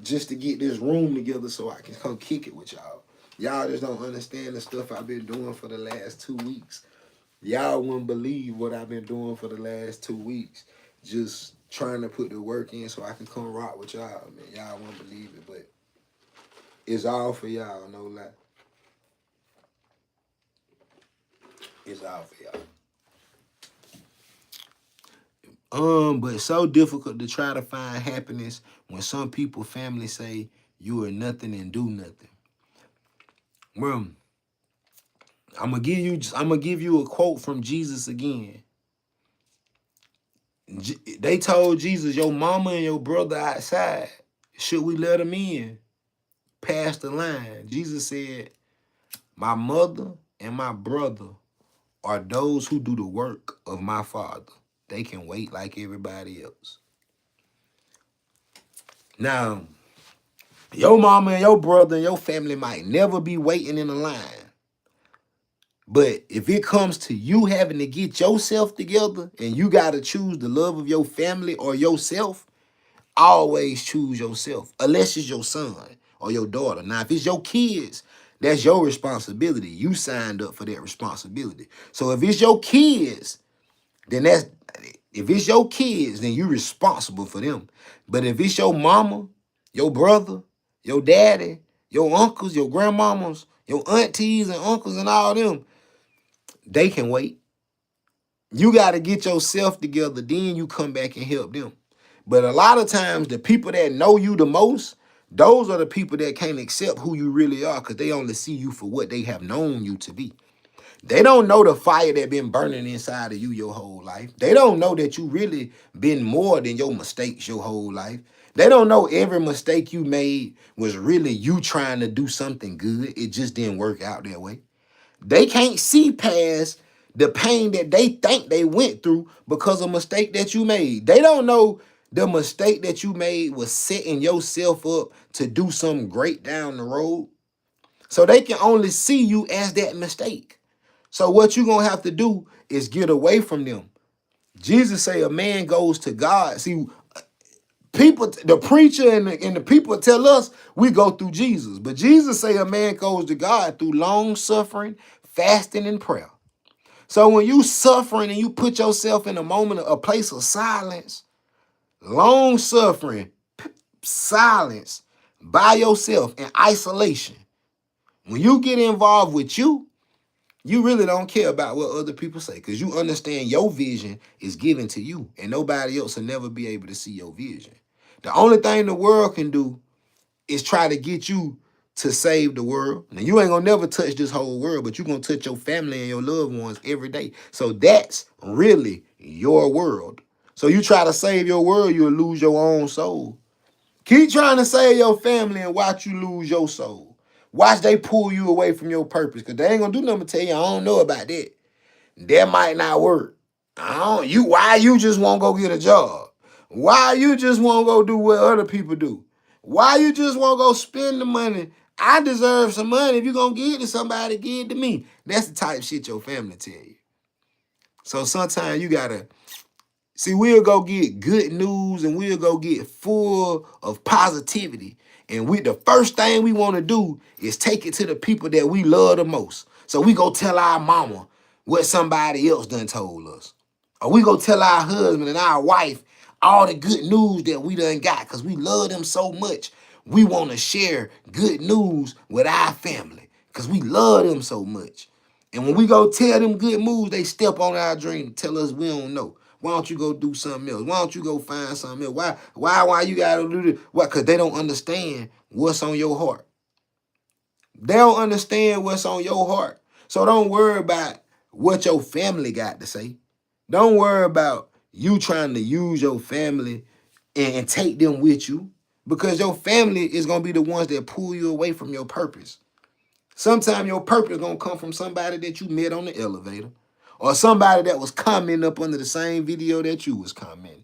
Speaker 1: just to get this room together so I can come kick it with y'all. Y'all just don't understand the stuff I've been doing for the last 2 weeks. Y'all wouldn't believe what I've been doing for the last 2 weeks. Just trying to put the work in so I can come rock with y'all, man. Y'all won't believe it, but it's all for y'all, no lie. It's all for y'all. But it's so difficult to try to find happiness when some people family say you are nothing and do nothing. Well, I'm gonna give you a quote from Jesus again. They told Jesus, your mama and your brother outside. Should we let them in? Past the line. Jesus said, my mother and my brother are those who do the work of my Father. They can wait like everybody else. Now, your mama and your brother and your family might never be waiting in a line. But if it comes to you having to get yourself together and you got to choose the love of your family or yourself, always choose yourself, unless it's your son or your daughter. Now, if it's your kids, that's your responsibility. You signed up for that responsibility. So if it's your kids, then if it's your kids, then you're responsible for them. But if it's your mama, your brother, your daddy, your uncles, your grandmamas, your aunties and uncles and all them, they can wait. You got to get yourself together, then you come back and help them. But a lot of times, the people that know you the most, those are the people that can't accept who you really are because they only see you for what they have known you to be. They don't know the fire that been burning inside of you your whole life. They don't know that you really been more than your mistakes your whole life. They don't know every mistake you made was really you trying to do something good. It just didn't work out that way. They can't see past the pain that they think they went through because of a mistake that you made. They don't know the mistake that you made was setting yourself up to do something great down the road. So they can only see you as that mistake. So what you're going to have to do is get away from them. Jesus say a man goes to God. See, people, the preacher and the people tell us we go through Jesus. But Jesus say a man goes to God through long suffering, fasting, and prayer. So when you suffering and you put yourself in a place of silence, long suffering, silence, by yourself in isolation, when you get involved with you really don't care about what other people say because you understand your vision is given to you and nobody else will never be able to see your vision. The only thing the world can do is try to get you to save the world. Now, you ain't gonna never touch this whole world, but you're gonna touch your family and your loved ones every day. So that's really your world. So you try to save your world, you'll lose your own soul. Keep trying to save your family and watch you lose your soul. Watch they pull you away from your purpose because they ain't gonna do nothing but tell you, I don't know about that. That might not work. Why you just won't go get a job? Why you just won't go do what other people do? Why you just won't go spend the money? I deserve some money. If you're gonna give it to somebody, give it to me. That's the type of shit your family tell you. So sometimes you gotta see, we'll go get good news and we'll go get full of positivity. And the first thing we want to do is take it to the people that we love the most. So we go tell our mama what somebody else done told us. Or we go tell our husband and our wife all the good news that we done got because we love them so much. We want to share good news with our family because we love them so much. And when we go tell them good news, they step on our dream and tell us we don't know. Why don't you go do something else? Why don't you go find something else? Why you gotta do this? Why? Because they don't understand what's on your heart. They don't understand what's on your heart. So don't worry about what your family got to say. Don't worry about you trying to use your family and take them with you because your family is going to be the ones that pull you away from your purpose. Sometimes your purpose is going to come from somebody that you met on the elevator or somebody that was commenting up under the same video that you was commenting.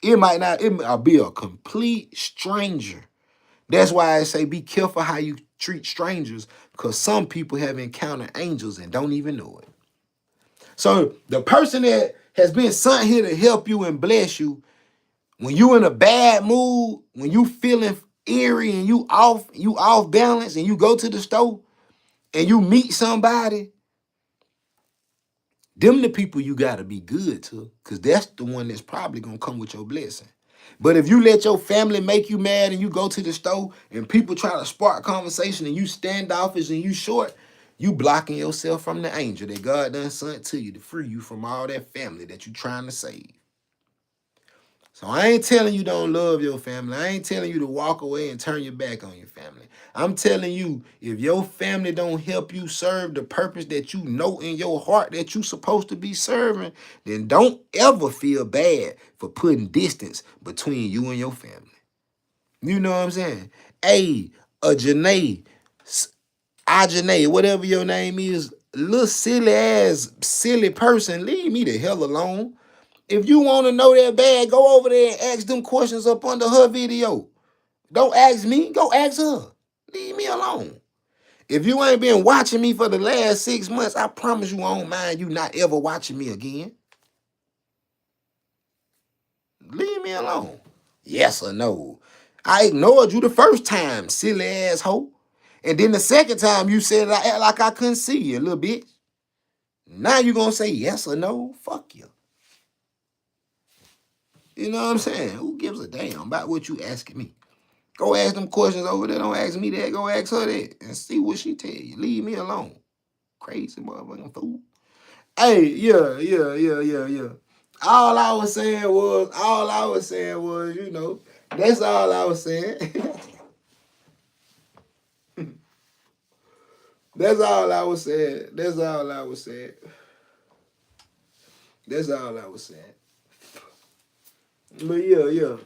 Speaker 1: It might be a complete stranger. That's why I say be careful how you treat strangers because some people have encountered angels and don't even know it. So the person that has been sent here to help you and bless you, when you in a bad mood, when you feeling eerie and you off balance and you go to the store and you meet somebody, them the people you got to be good to because that's the one that's probably going to come with your blessing. But if you let your family make you mad and you go to the store and people try to spark conversation and you standoffish and you short, You blocking yourself from the angel that God done sent to you to free you from all that family that you trying to save. So I ain't telling you don't love your family. I ain't telling you to walk away and turn your back on your family. I'm telling you, if your family don't help you serve the purpose that you know in your heart that you supposed to be serving, then don't ever feel bad for putting distance between you and your family. You know what I'm saying? Hey, Janae, Janae, whatever your name is, little silly ass, silly person, leave me the hell alone. If you want to know that bad, go over there and ask them questions up under her video. Don't ask me, go ask her. Leave me alone. If you ain't been watching me for the last 6 months, I promise you I don't mind you not ever watching me again. Leave me alone. Yes or no? I ignored you the first time, silly asshole. And then the second time you said I act like I couldn't see you, little bitch. Now you gonna say yes or no? Fuck you. You know what I'm saying? Who gives a damn about what you asking me? Go ask them questions over there. Don't ask me that. Go ask her that and see what she tell you. Leave me alone. Crazy motherfucking fool. Hey, yeah. All I was saying was, you know, that's all I was saying. That's all I was saying. That's all I was saying. That's all I was saying. But yeah.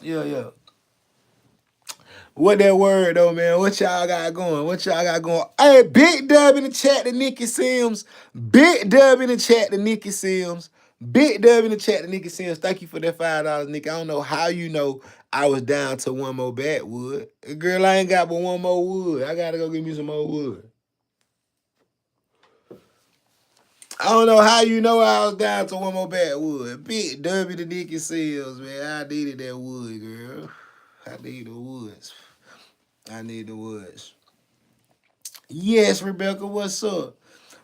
Speaker 1: Yeah. What that word though, man? What y'all got going? What y'all got going? Hey, big dub in the chat to Nikki Sims. Big dub in the chat to Nikki Sims. Big dub in the chat to Nikki Sims. Thank you for that $5, Nikki. I don't know how you know I was down to one more backwood. Girl, I ain't got but one more wood. I gotta go get me some more wood. I don't know how you know I was down to one more backwood. Big W to Nikki Sims, man. I needed that wood, girl. I need the woods. I need the woods. Yes, Rebecca, what's up?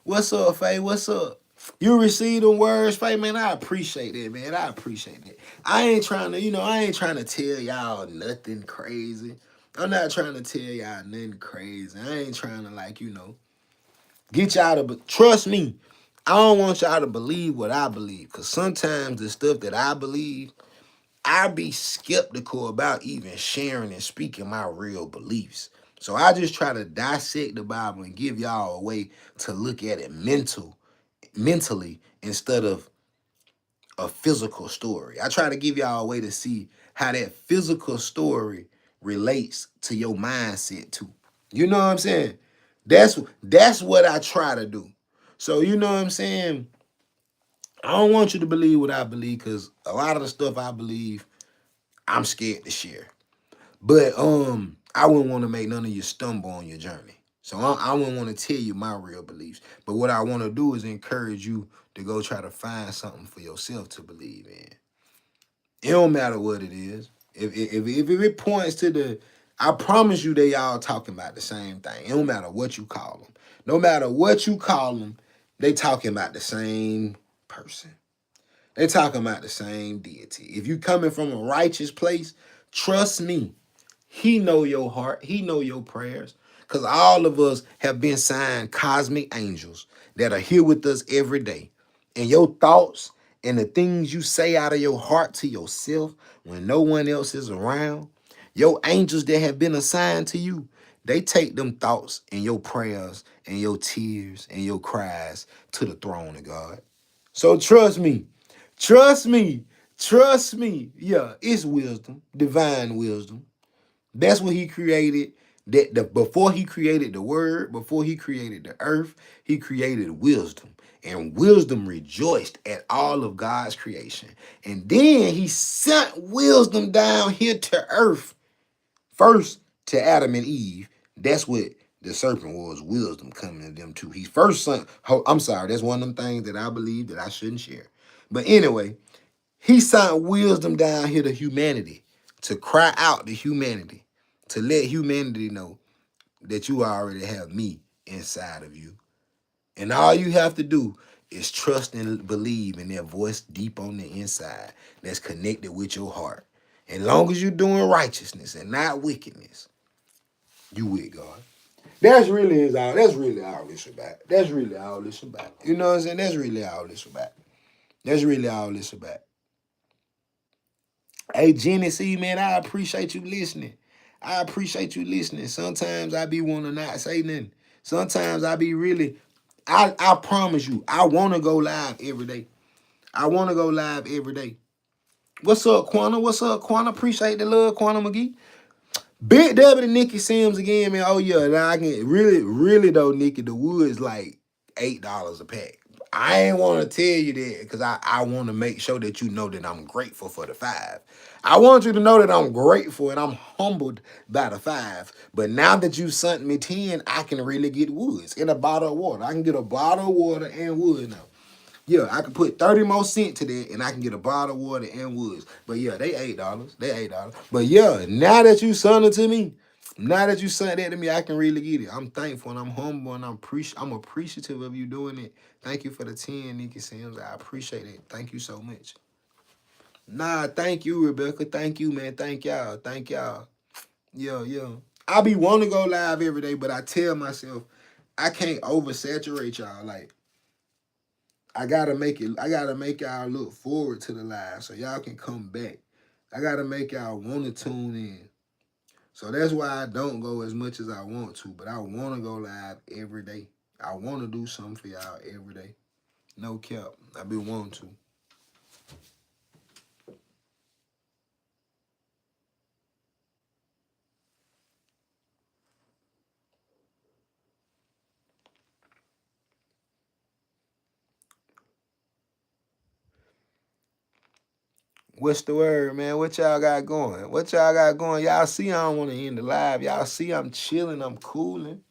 Speaker 1: What's up, Faye? What's up? You received them words, Faye, man. I appreciate that, man. I appreciate that. I ain't trying to, I ain't trying to tell y'all nothing crazy. I'm not trying to tell y'all nothing crazy. I ain't trying to, get y'all to, but trust me, I don't want y'all to believe what I believe. Because sometimes the stuff that I believe, I be skeptical about even sharing and speaking my real beliefs. So I just try to dissect the Bible and give y'all a way to look at it mentally instead of a physical story. I try to give y'all a way to see how that physical story relates to your mindset too. You know what I'm saying? That's what I try to do. So you know what I'm saying? I don't want you to believe what I believe because a lot of the stuff I believe, I'm scared to share. But I wouldn't want to make none of you stumble on your journey. So I wouldn't want to tell you my real beliefs. But what I want to do is encourage you to go try to find something for yourself to believe in. It don't matter what it is. If it points to I promise you they all talking about the same thing. It don't matter what you call them. No matter what you call them, they talking about the same person. They talking about the same deity. If you coming from a righteous place, trust me, he know your heart. He know your prayers. Because all of us have been signed cosmic angels that are here with us every day. And your thoughts and the things you say out of your heart to yourself when no one else is around, your angels that have been assigned to you, they take them thoughts and your prayers and your tears and your cries to the throne of God. So trust me. Trust me. Trust me. Yeah, it's wisdom, divine wisdom. That's what he created. Before he created the word, before he created the earth, he created wisdom. And wisdom rejoiced at all of God's creation. And then he sent wisdom down here to earth. First to Adam and Eve. That's what the serpent was, wisdom coming to them too. He first sent, I'm sorry, that's one of them things that I believe that I shouldn't share. But anyway, he sent wisdom down here to humanity, to cry out to humanity, to let humanity know that you already have me inside of you. And all you have to do is trust and believe in that voice deep on the inside that's connected with your heart. As long as you're doing righteousness and not wickedness, you with God. That's really all this about. That's really all this about. You know what I'm saying? That's really all this about. That's really all this about. Hey, Jenny C, man, I appreciate you listening. I appreciate you listening. Sometimes I be wanting to not say nothing. Sometimes I be really, I promise you, I want to go live every day. I want to go live every day. What's up, Quanah? What's up, Quanah? Appreciate the love, Quanah McGee. Big W to Nikki Sims again, man. Oh yeah, now I can really though, Nikki, the wood's like $8 a pack. I ain't want to tell you that because I want to make sure that you know that I'm grateful for the 5. I want you to know that I'm grateful and I'm humbled by the 5. But now that you sent me 10, I can really get woods in a bottle of water. I can get a bottle of water and wood now. Yeah, I can put 30 more cents to that and I can get a bottle of water and woods. But yeah, they $8. They $8. But yeah, now that you sent it to me, now that you sent that to me, I can really get it. I'm thankful and I'm humble and I'm appreciative of you doing it. Thank you for the 10, Nikki Sims. I appreciate it. Thank you so much. Nah, thank you, Rebecca. Thank you, man. Thank y'all. Thank y'all. Yeah. I be wanting to go live every day, but I tell myself I can't oversaturate y'all. Like, I gotta make y'all look forward to the live so y'all can come back. I gotta make y'all want to tune in. So that's why I don't go as much as I want to, but I want to go live every day. I want to do something for y'all every day. No cap. I be wanting to. What's the word, man? What y'all got going? What y'all got going? Y'all see I don't want to end the live. Y'all see I'm chilling, I'm cooling.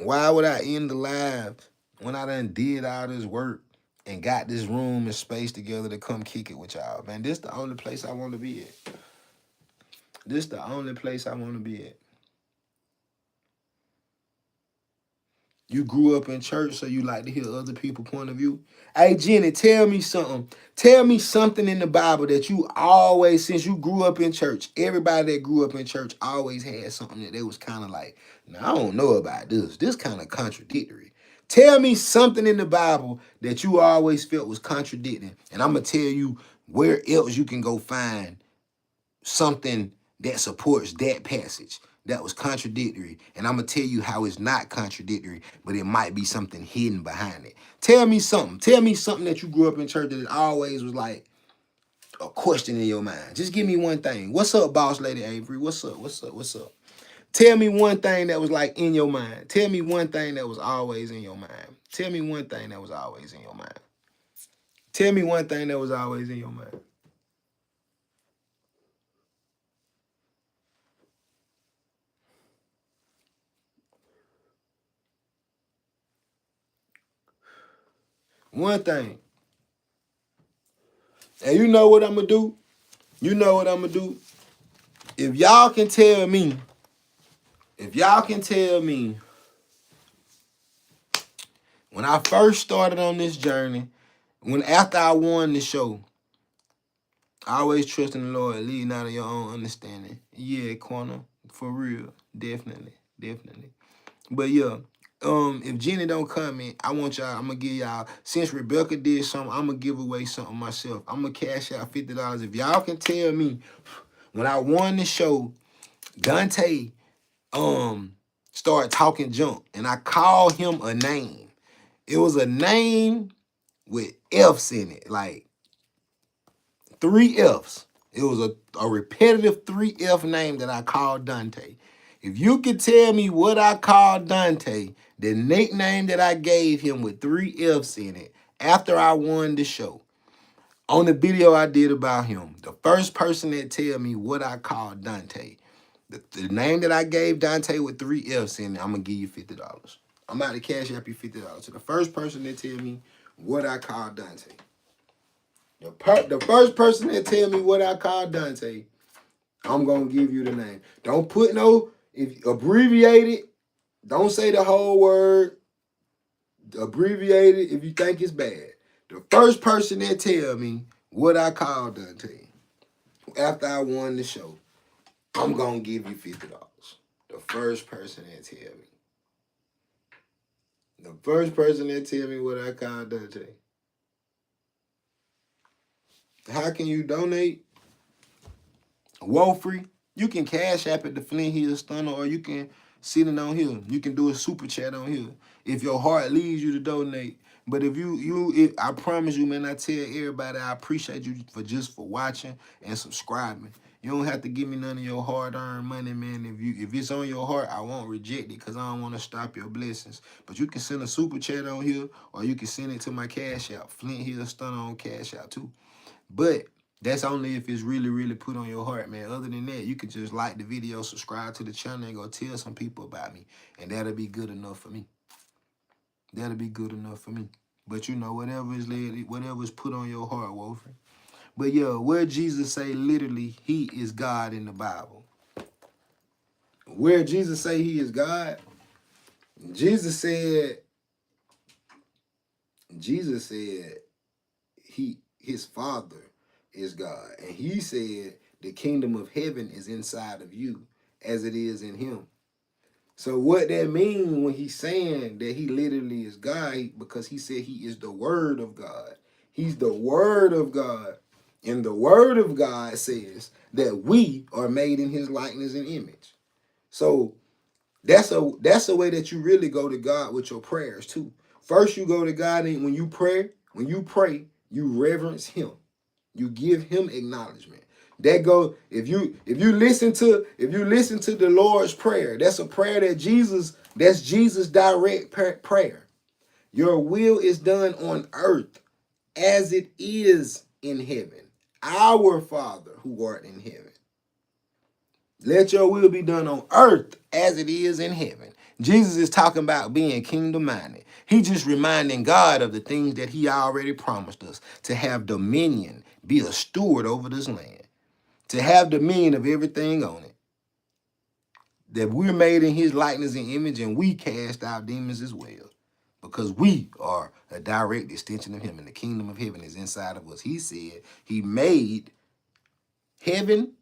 Speaker 1: Why would I end the live when I done did all this work and got this room and space together to come kick it with y'all? Man, this the only place I want to be at. This the only place I want to be at. You grew up in church, so you like to hear other people's point of view. Hey, Jenny, tell me something. Tell me something in the Bible that you always, since you grew up in church, everybody that grew up in church always had something that they was kind of like, now, I don't know about this. This kind of contradictory. Tell me something in the Bible that you always felt was contradicting, and I'm going to tell you where else you can go find something that supports that passage that was contradictory. And I'm going to tell you how it's not contradictory, but it might be something hidden behind it. Tell me something. Tell me something that you grew up in church that it always was like a question in your mind. Just give me one thing. What's up, boss lady Avery? What's up? What's up? What's up? Tell me one thing that was like in your mind. Tell me one thing that was always in your mind. Tell me one thing that was always in your mind. Tell me one thing that was always in your mind. One thing. And you know what I'm going to do? You know what I'm going to do? If y'all can tell me, when I first started on this journey, after I won the show, I always trust in the Lord, leading out of your own understanding. Yeah, corner, for real, definitely. But yeah, if Jenny don't come in, I want y'all. I'm gonna give y'all. Since Rebecca did something, I'm gonna give away something myself. I'm gonna cash out $50. If y'all can tell me, when I won the show, Dante started talking junk, and I called him a name. It was a name with F's in it, like 3 F's. It was a repetitive 3 F name that I called Dante. If you could tell me what I called Dante, the nickname that I gave him with 3 F's in it, after I won the show, on the video I did about him, the first person that tell me what I called Dante, the name that I gave Dante with 3 F's in it, I'm going to give you $50. I'm about to cash up you $50. So the first person that tell me what I called Dante. The first person that tell me what I called Dante, I'm going to give you the name. Don't put no If abbreviate it, don't say the whole word. Abbreviate it if you think it's bad. The first person that tell me what I called Dante after I won the show, I'm gonna give you $50. The first person that tell me. The first person that tell me what I called Dante. How can you donate? Woe free. You can cash app at the Flint Hill Stunner, or you can send it on here. You can do a super chat on here if your heart leads you to donate. But if I promise you, man, I tell everybody I appreciate you for watching and subscribing. You don't have to give me none of your hard-earned money, man. If it's on your heart, I won't reject it because I don't want to stop your blessings. But you can send a super chat on here, or you can send it to my cash app, Flint Hill Stunner on cash app too. But that's only if it's really, really put on your heart, man. Other than that, you can just like the video, subscribe to the channel, and go tell some people about me. And that'll be good enough for me. That'll be good enough for me. But you know, whatever is put on your heart, Wolfie. But yeah, where Jesus say literally he is God in the Bible. Where Jesus say he is God, Jesus said his Father is God. And he said the kingdom of heaven is inside of you as it is in him. So what that means when he's saying that he literally is God, because he said he is the Word of God. He's the Word of God. And the Word of God says that we are made in his likeness and image. So that's a way that you really go to God with your prayers too. First, you go to God, and when you pray, you reverence him. You give him acknowledgement. That go if you listen to the Lord's prayer, that's a prayer that's Jesus direct prayer. Your will is done on earth as it is in heaven. Our Father who art in heaven. Let your will be done on earth as it is in heaven. Jesus is talking about being kingdom-minded. He just reminding God of the things that he already promised us. To have dominion, be a steward over this land. To have dominion of everything on it. That we're made in his likeness and image, and we cast out demons as well. Because we are a direct extension of him, and the kingdom of heaven is inside of us. He said he made heaven,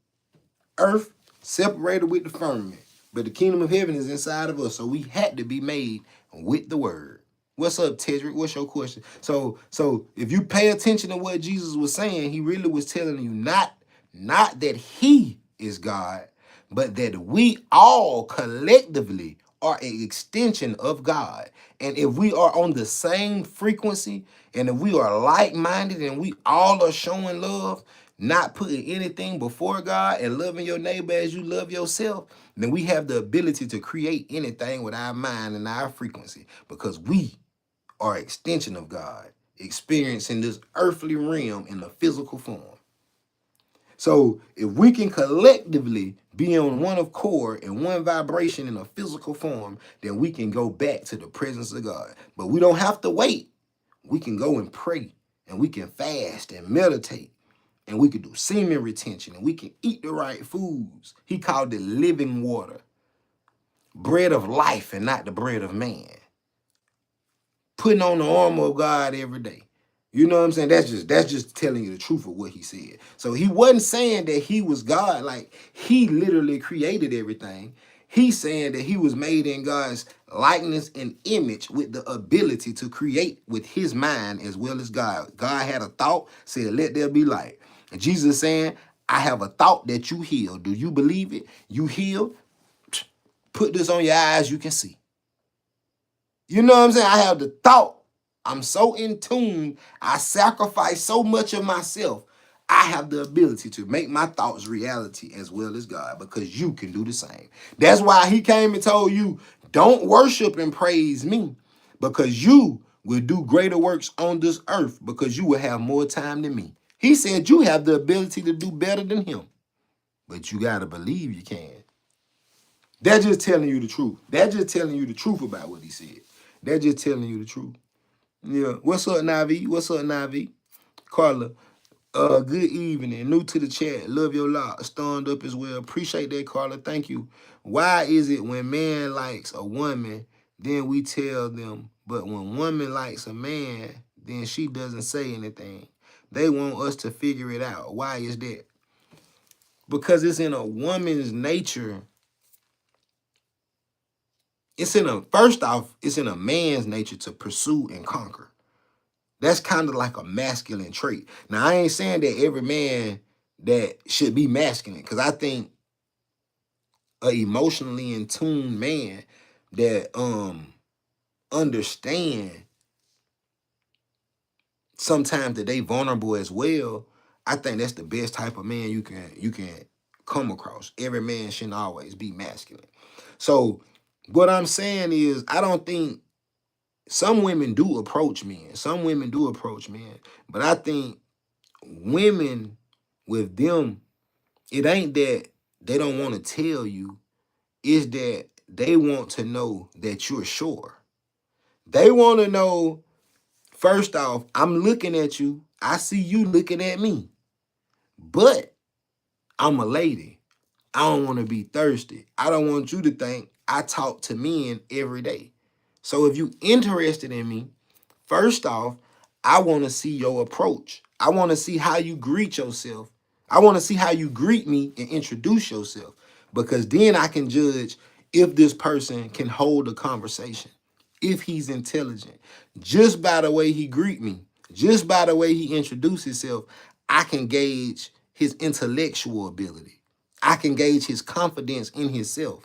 Speaker 1: earth, separated with the firmament. But the kingdom of heaven is inside of us. So we had to be made with the word. What's up, Tedrick? What's your question? So if you pay attention to what Jesus was saying, he really was telling you not that he is God, but that we all collectively are an extension of God. And if we are on the same frequency, and if we are like-minded, and we all are showing love, not putting anything before God, and loving your neighbor as you love yourself, then we have the ability to create anything with our mind and our frequency, because we are an extension of God, experiencing this earthly realm in a physical form. So if we can collectively be on one accord and one vibration in a physical form, then we can go back to the presence of God. But we don't have to wait. We can go and pray, and we can fast and meditate, and we can do semen retention, and we can eat the right foods. He called it living water, bread of life and not the bread of man. Putting on the armor of God every day. You know what I'm saying? That's just telling you the truth of what he said. So he wasn't saying that he was God, like he literally created everything. He's saying that he was made in God's likeness and image with the ability to create with his mind as well as God. God had a thought, said, let there be light. And Jesus is saying, I have a thought that you heal. Do you believe it? You heal? Put this on your eyes, you can see. You know what I'm saying? I have the thought. I'm so in tune. I sacrifice so much of myself. I have the ability to make my thoughts reality as well as God, because you can do the same. That's why he came and told you, don't worship and praise me, because you will do greater works on this earth, because you will have more time than me. He said you have the ability to do better than him, but you got to believe you can. That's just telling you the truth. That's just telling you the truth about what he said. They're just telling you the truth. Yeah. What's up, Navi? What's up, Navi? Carla. Good evening. New to the chat. Love your lot. Stunned up as well. Appreciate that, Carla. Thank you. Why is it when man likes a woman, then we tell them, but when woman likes a man, then she doesn't say anything? They want us to figure it out. Why is that? Because it's in a woman's nature. First off, it's in a man's nature to pursue and conquer. That's kind of like a masculine trait. Now, I ain't saying that every man that should be masculine, because I think a emotionally in tune man that understand sometimes that they vulnerable as well. I think that's the best type of man you can come across. Every man shouldn't always be masculine. So what I'm saying is, I don't think some women do approach men. Some women do approach men, but I think women with them, it ain't that they don't want to tell you, it's that they want to know that you're sure. They want to know, first off, I'm looking at you, I see you looking at me, but I'm a lady. I don't want to be thirsty. I don't want you to think I talk to men every day. So if you interested in me, first off, I want to see your approach. I want to see how you greet yourself. I want to see how you greet me and introduce yourself, because then I can judge if this person can hold a conversation, if he's intelligent. Just by the way he greet me, just by the way he introduce himself, I can gauge his intellectual ability. I can gauge his confidence in himself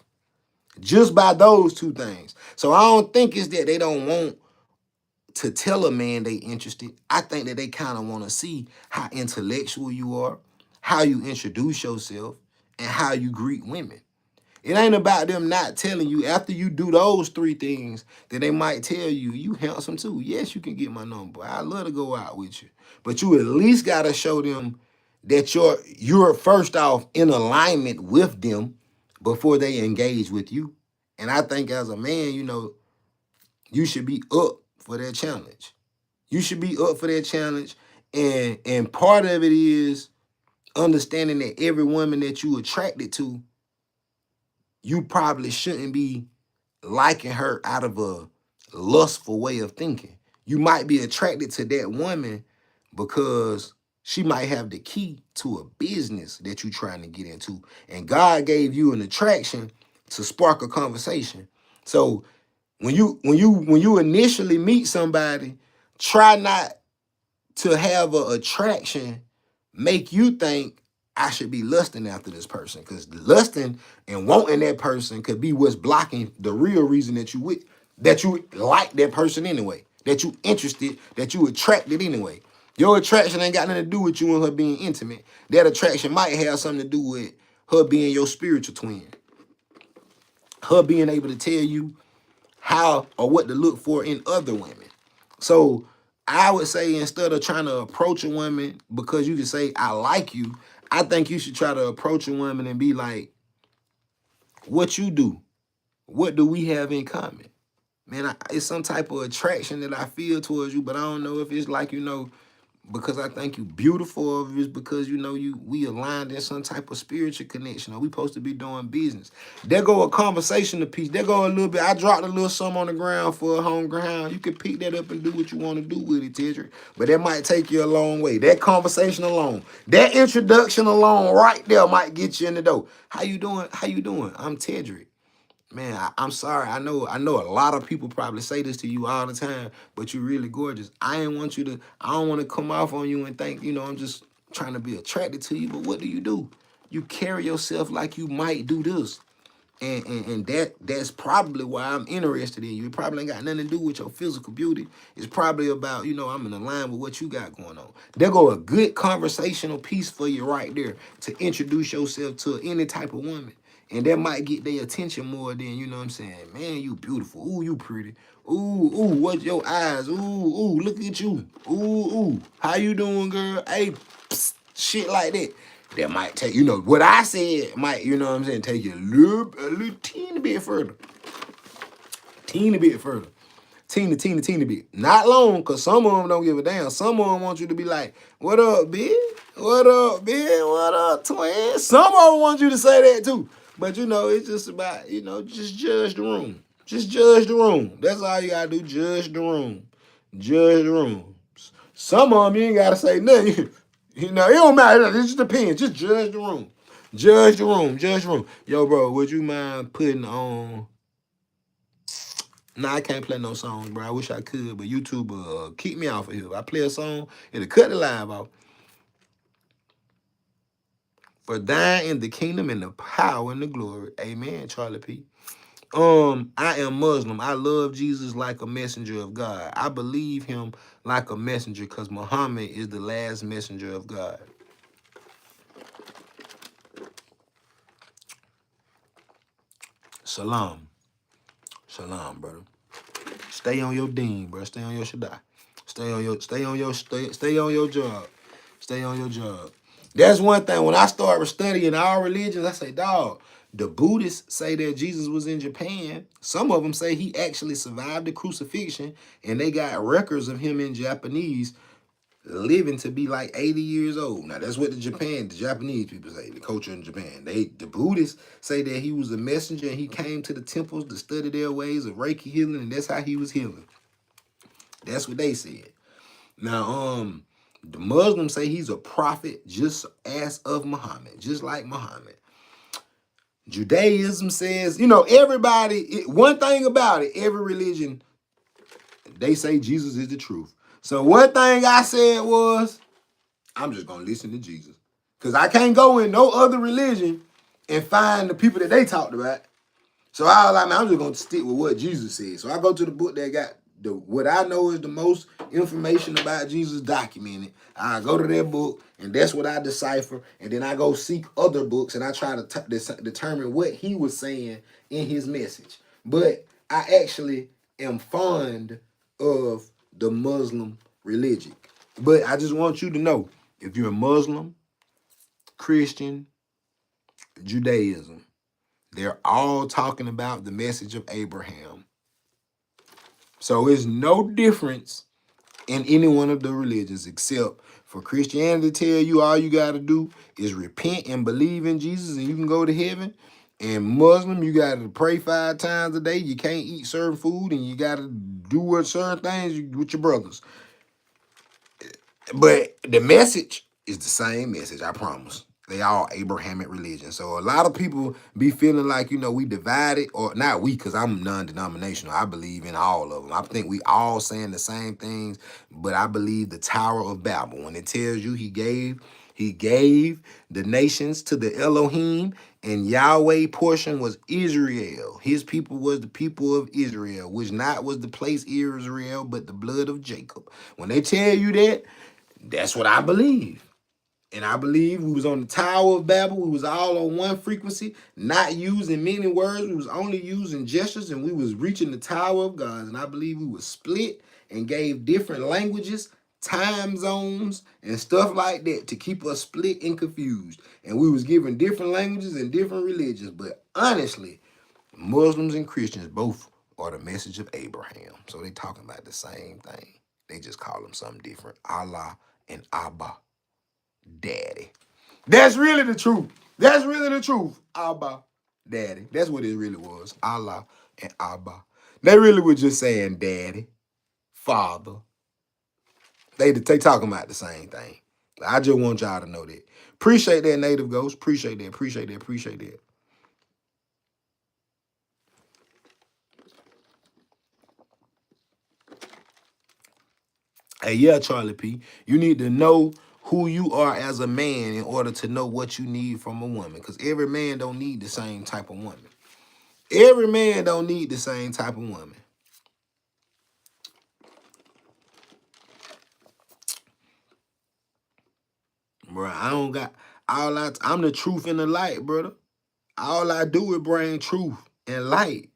Speaker 1: just by those two things. So I don't think it's that they don't want to tell a man they interested. I think that they kind of want to see how intellectual you are, how you introduce yourself, and how you greet women. It ain't about them not telling you. After you do those three things, then they might tell you, you handsome too. Yes, you can get my number. I love to go out with you. But you at least got to show them that you're first off in alignment with them before they engage with you. And I think as a man, you should be up for that challenge. You should be up for that challenge. And part of it is understanding that every woman that you attracted to, you probably shouldn't be liking her out of a lustful way of thinking. You might be attracted to that woman because she might have the key to a business that you're trying to get into. And God gave you an attraction to spark a conversation. So when you initially meet somebody, try not to have a attraction make you think I should be lusting after this person, because lusting and wanting that person could be what's blocking the real reason that you like that person anyway, that you interested, that you attracted anyway. Your attraction ain't got nothing to do with you and her being intimate. That attraction might have something to do with her being your spiritual twin, her being able to tell you how or what to look for in other women. So I would say, instead of trying to approach a woman because you can say, I like you, I think you should try to approach a woman and be like, what you do? What do we have in common? Man, it's some type of attraction that I feel towards you, but I don't know if it's like, because I think you beautiful, or if it's because we aligned in some type of spiritual connection, or we supposed to be doing business. There go a conversation piece. There go a little bit. I dropped a little something on the ground for a home ground. You can pick that up and do what you want to do with it, Tedrick. But that might take you a long way. That conversation alone, that introduction alone right there might get you in the door. How you doing? How you doing? I'm Tedrick. Man, I'm sorry. I know a lot of people probably say this to you all the time, but you're really gorgeous. I don't want to come off on you and think, I'm just trying to be attracted to you. But what do? You carry yourself like you might do this. And that's probably why I'm interested in you. It probably ain't got nothing to do with your physical beauty. It's probably about, I'm in line with what you got going on. There go a good conversational piece for you right there to introduce yourself to any type of woman. And that might get their attention more than, what I'm saying, man, you beautiful. Ooh, you pretty. Ooh, what's your eyes? Ooh, look at you. Ooh, how you doing, girl? Hey, psst, shit like that. That might take, what I said might, take you a little teeny bit further. Teeny bit further. Teeny bit. Not long, because some of them don't give a damn. Some of them want you to be like, what up, bitch? What up, man? What up, twin? Some of them want you to say that too. But you know, it's just about, just judge the room. Just judge the room. That's all you gotta do. Judge the room. Judge the room. Some of them you ain't gotta say nothing. It don't matter. It just depends. Just judge the room. Judge the room. Judge the room. Yo, bro, would you mind putting on? Nah, I can't play no songs, bro. I wish I could, but YouTube keep me off of here. If I play a song, it'll cut the live off. For thine in the kingdom and the power and the glory. Amen, Charlie P. I am Muslim. I love Jesus like a messenger of God. I believe him like a messenger because Muhammad is the last messenger of God. Salam. Shalom, brother. Stay on your deen, bro. Stay on your shaddai. Stay on your job. Stay on your job. That's one thing. When I started studying all religions, I say, dog, the Buddhists say that Jesus was in Japan. Some of them say he actually survived the crucifixion, and they got records of him in Japanese living to be like 80 years old. Now that's what the Japanese people say, the culture in Japan. The Buddhists say that he was a messenger and he came to the temples to study their ways of Reiki healing, and that's how he was healing. That's what they said. Now, the Muslims say he's a prophet just as of Muhammad, just like Muhammad. Judaism says, everybody, one thing about it, every religion, they say Jesus is the truth. So one thing I said was, I'm just going to listen to Jesus. Because I can't go in no other religion and find the people that they talked about. So I was like, man, I'm just going to stick with what Jesus said. So I go to the book that got what I know is the most information about Jesus documented. I go to that book, and that's what I decipher. And then I go seek other books, and I try to determine what he was saying in his message. But I actually am fond of the Muslim religion. But I just want you to know, if you're a Muslim, Christian, Judaism, they're all talking about the message of Abraham. So it's no difference in any one of the religions except for Christianity to tell you all you got to do is repent and believe in Jesus and you can go to heaven. And Muslim, you got to pray 5 times a day. You can't eat certain food and you got to do certain things with your brothers. But the message is the same message, I promise. They all Abrahamic religion. So a lot of people be feeling like, we divided, or not we, because I'm non-denominational. I believe in all of them. I think we all saying the same things, but I believe the Tower of Babel, when it tells you he gave the nations to the Elohim, and Yahweh portion was Israel. His people was the people of Israel, which not was the place Israel, but the blood of Jacob. When they tell you that, that's what I believe. And I believe we was on the Tower of Babel. We was all on one frequency, not using many words. We was only using gestures, and we was reaching the Tower of God. And I believe we was split and gave different languages, time zones, and stuff like that to keep us split and confused. And we was given different languages and different religions. But honestly, Muslims and Christians both are the message of Abraham. So they talking about the same thing. They just call them something different. Allah and Abba, Daddy. That's really the truth. That's really the truth. Abba, Daddy. That's what it really was. Allah and Abba. They really were just saying Daddy, Father. They talking about the same thing. I just want y'all to know that. Appreciate that, Native Ghost. Appreciate that. Appreciate that. Appreciate that. Hey, yeah, Charlie P. You need to know who you are as a man in order to know what you need from a woman. Because every man don't need the same type of woman. Every man don't need the same type of woman. Bro, I don't got I'm the truth and the light, brother. All I do is bring truth and light.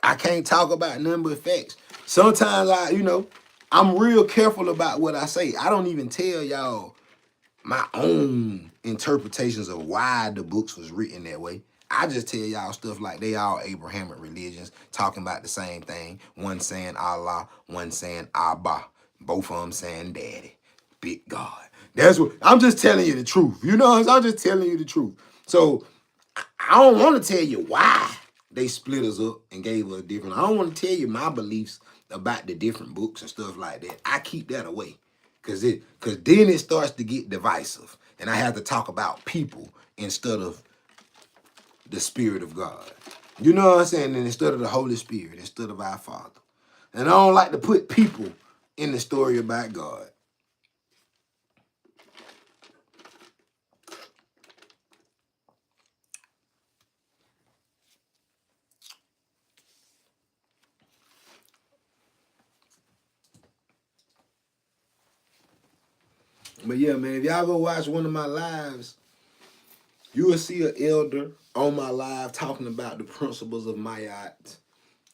Speaker 1: I can't talk about nothing but facts. Sometimes I'm real careful about what I say. I don't even tell y'all my own interpretations of why the books was written that way. I just tell y'all stuff like they all Abrahamic religions talking about the same thing. One saying Allah, one saying Abba. Both of them saying Daddy. Big God. That's what I'm just telling you the truth. You know, I'm just telling you the truth. So I don't want to tell you why they split us up and gave us different. I don't want to tell you my beliefs about the different books and stuff like that. I keep that away. Cause then it starts to get divisive. And I have to talk about people instead of the Spirit of God. You know what I'm saying? And instead of the Holy Spirit, instead of our Father. And I don't like to put people in the story about God. But yeah, man, if y'all go watch one of my lives, you will see an elder on my live talking about the principles of Mayat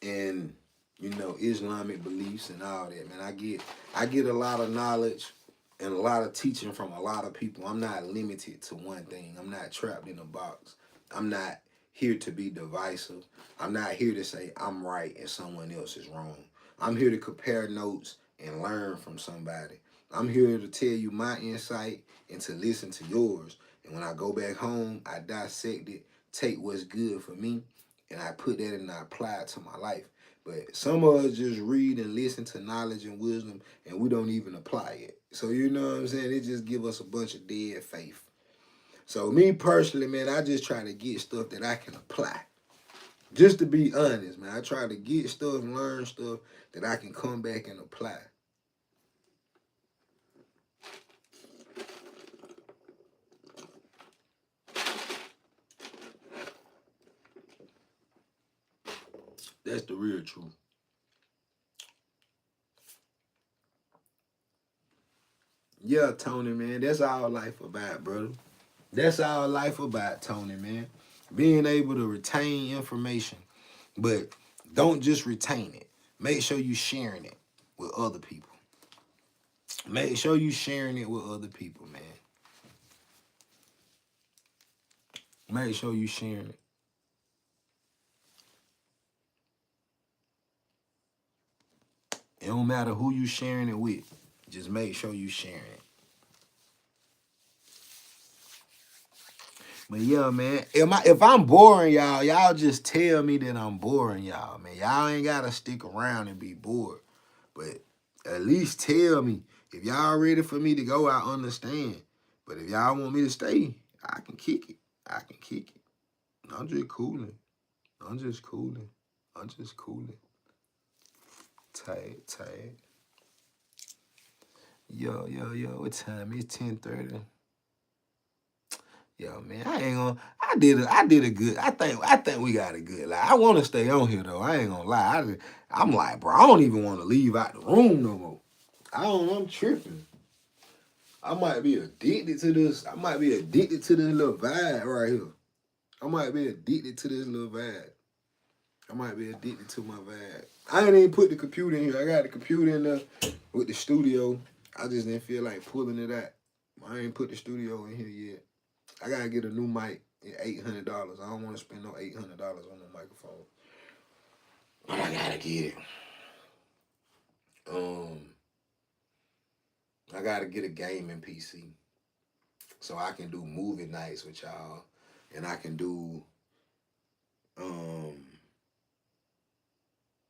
Speaker 1: and Islamic beliefs and all that. Man, I get a lot of knowledge and a lot of teaching from a lot of people. I'm not limited to one thing. I'm not trapped in a box. I'm not here to be divisive. I'm not here to say I'm right and someone else is wrong. I'm here to compare notes and learn from somebody. I'm here to tell you my insight and to listen to yours. And when I go back home, I dissect it, take what's good for me, and I put that and I apply it to my life. But some of us just read and listen to knowledge and wisdom, and we don't even apply it. So you know what I'm saying? It just give us a bunch of dead faith. So me personally, man, I just try to get stuff that I can apply. Just to be honest, man, I try to get stuff, learn stuff that I can come back and apply. That's the real truth. Yeah, Tony, man, that's all life about, brother. That's all life about, Tony, man. Being able to retain information, but don't just retain it. Make sure you sharing it with other people. Make sure you sharing it with other people, man. Make sure you sharing it. It don't matter who you sharing it with. Just make sure you sharing it. But yeah, man, if I'm boring y'all just tell me that I'm boring y'all, man. Y'all ain't gotta stick around and be bored. But at least tell me. If y'all ready for me to go, I understand. But if y'all want me to stay, I can kick it. I can kick it. I'm just cooling. I'm just cooling. I'm just cooling. Tight. Yo. What time? It's 10:30. Yo, man, I ain't gonna. I did a good. I think we got a good. Like, I want to stay on here though. I ain't gonna lie. I'm like, bro, I don't even want to leave out the room no more. I don't. I'm tripping. I might be addicted to this. I might be addicted to this little vibe right here. I might be addicted to this little vibe. I might be addicted to my vibe. I ain't even put the computer in here. I got the computer in there with the studio. I just didn't feel like pulling it out. I ain't put the studio in here yet. I gotta get a new mic at $800. I don't want to spend no $800 on a microphone, but I gotta get it. I gotta get a gaming PC so I can do movie nights with y'all, and I can do um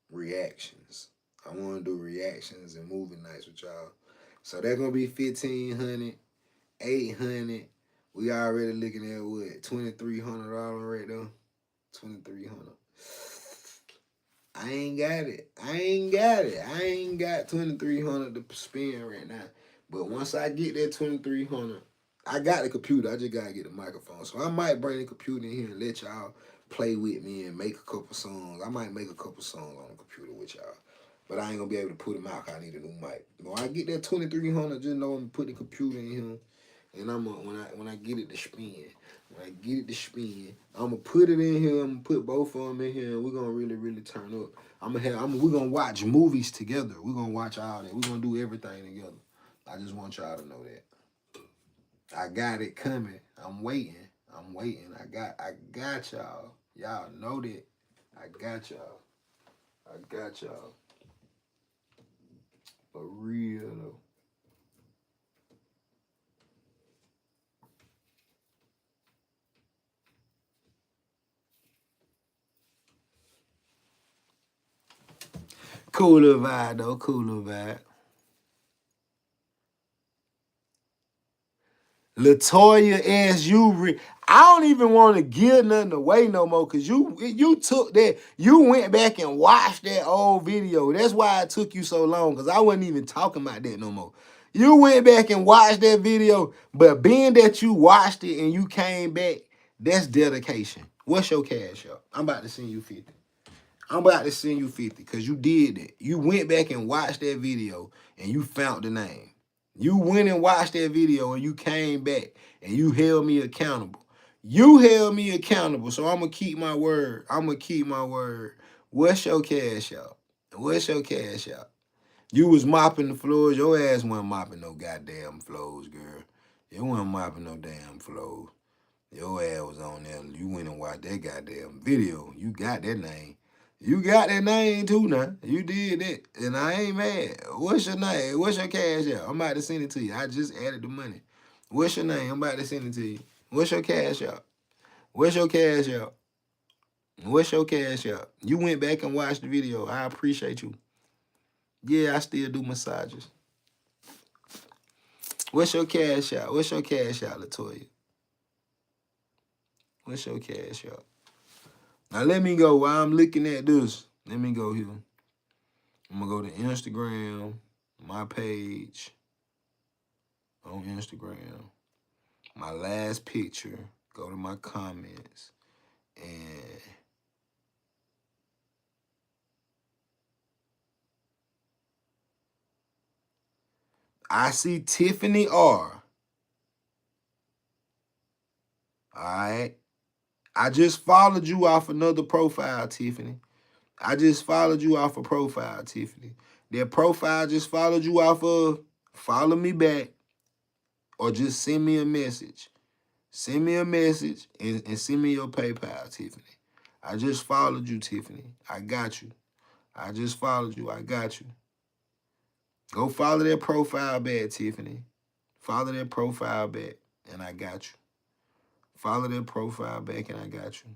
Speaker 1: reactions. I want to do reactions and movie nights with y'all. So they're gonna be 1,500, 800. We already looking at what $2,300 right there. 2,300. I ain't got it. I ain't got 2,300 to spend right now. But once I get that 2,300, I got the computer. I just gotta get the microphone. So I might bring the computer in here and let y'all play with me and make a couple songs. I might make a couple songs on the computer with y'all. But I ain't gonna be able to put them out 'cause I need a new mic. When I get that 2,300, just know I'm gonna put the computer in here. And I'm gonna, when I get it to spin, I'm gonna put it in here. I'm gonna put both of them in here, and we're gonna really turn up. We're gonna watch movies together. We're gonna watch all that. We're gonna do everything together. I just want y'all to know that. I got it coming. I'm waiting. I got y'all. Y'all know that. I got y'all. I got y'all. For real though. Cool little vibe, though. Cool little vibe. Latoya as I don't even want to give nothing away no more because you took that, you went back and watched that old video. That's why it took you so long because I wasn't even talking about that no more. You went back and watched that video, but being that you watched it and you came back, that's dedication. What's your cash up? I'm about to send you 50. I'm about to send you 50 because you did that. You went back and watched that video and you found the name. You went and watched that video and you came back and you held me accountable. You held me accountable, so I'm going to keep my word. I'm going to keep my word. What's your cash out? What's your cash out? You was mopping the floors. Your ass wasn't mopping no goddamn floors, girl. You wasn't mopping no damn floors. Your ass was on there. You went and watched that goddamn video. You got that name. You got that name too now. You did that. And I ain't mad. What's your name? What's your cash out? I'm about to send it to you. I just added the money. What's your name? I'm about to send it to you. What's your cash out? What's your cash out? What's your cash out? You went back and watched the video. I appreciate you. Yeah, I still do massages. What's your cash out? What's your cash out, Latoya? What's your cash out? Now let me go while I'm looking at this. Let me go here. I'm gonna go to Instagram, my page on Instagram, my last picture, go to my comments, and I see Tiffany R. Alright. I just followed you off another profile, Tiffany. I just followed you off a profile, Tiffany. That profile just followed you off of, follow me back, or just send me a message. Send me a message and send me your PayPal, Tiffany. I just followed you, Tiffany. I got you. I just followed you. I got you. Go follow that profile back, Tiffany. Follow that profile back, and I got you. Follow that profile back, and I got you.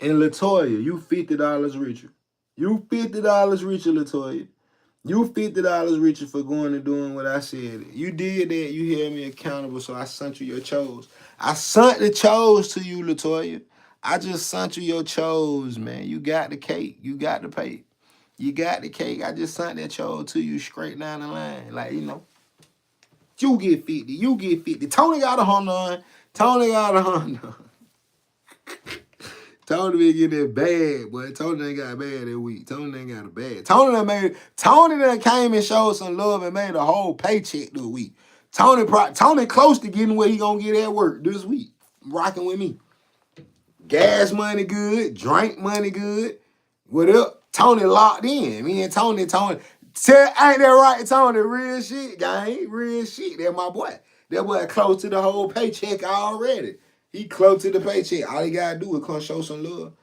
Speaker 1: And Latoya, you $50 richer. You $50 richer, Latoya. You $50 richer for going and doing what I said. You did that. You held me accountable, so I sent you your chose. I sent the chose to you, Latoya. I just sent you your chose, man. You got the cake. You got the pay. You got the cake. I just sent that chose to you straight down the line. Like, you get 50. You get 50. Tony got a Honda. Tony got a Honda. Tony been getting that bad, boy. Tony ain't got bad that week. Tony ain't got a bad. Tony done came and showed some love and made a whole paycheck this week. Tony close to getting what he gonna get at work this week. Rocking with me. Gas money good, drink money good. What up? Tony locked in. Me and Tony. Ain't that right, Tony? Real shit, gang. Real shit. That my boy. That boy close to the whole paycheck already. He close to the paycheck. All he gotta do is come show some love.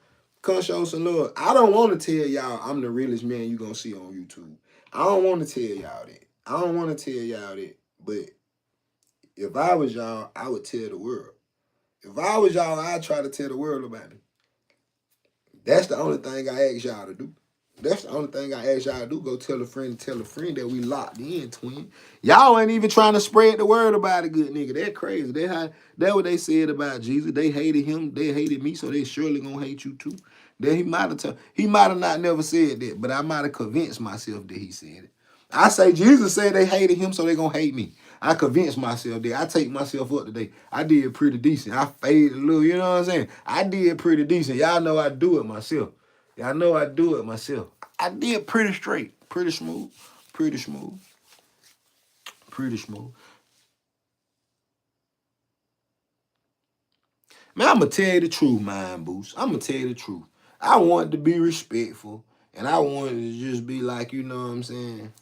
Speaker 1: Come show some love. I don't want to tell y'all I'm the realest man you gonna see on YouTube. I don't want to tell y'all that. I don't want to tell y'all that. But if I was y'all, I would tell the world. If I was y'all, I'd try to tell the world about it. That's the only thing I ask y'all to do. That's the only thing I ask y'all to do. Go tell a friend that we locked in, twin. Y'all ain't even trying to spread the word about it, good nigga. That crazy. That what they said about Jesus. They hated him. They hated me, so they surely gonna hate you too. Then he might have not never said that, but I might have convinced myself that he said it. I say Jesus said they hated him, so they gonna hate me. I convinced myself that. I take myself up today. I did pretty decent. I faded a little, you know what I'm saying? I did pretty decent. Y'all know I do it myself. Y'all know I do it myself. I did pretty straight, pretty smooth, pretty smooth, pretty smooth. Man, I'm going to tell you the truth, man, Boost. I'm going to tell you the truth. I wanted to be respectful, and I wanted to just be like, you know what I'm saying?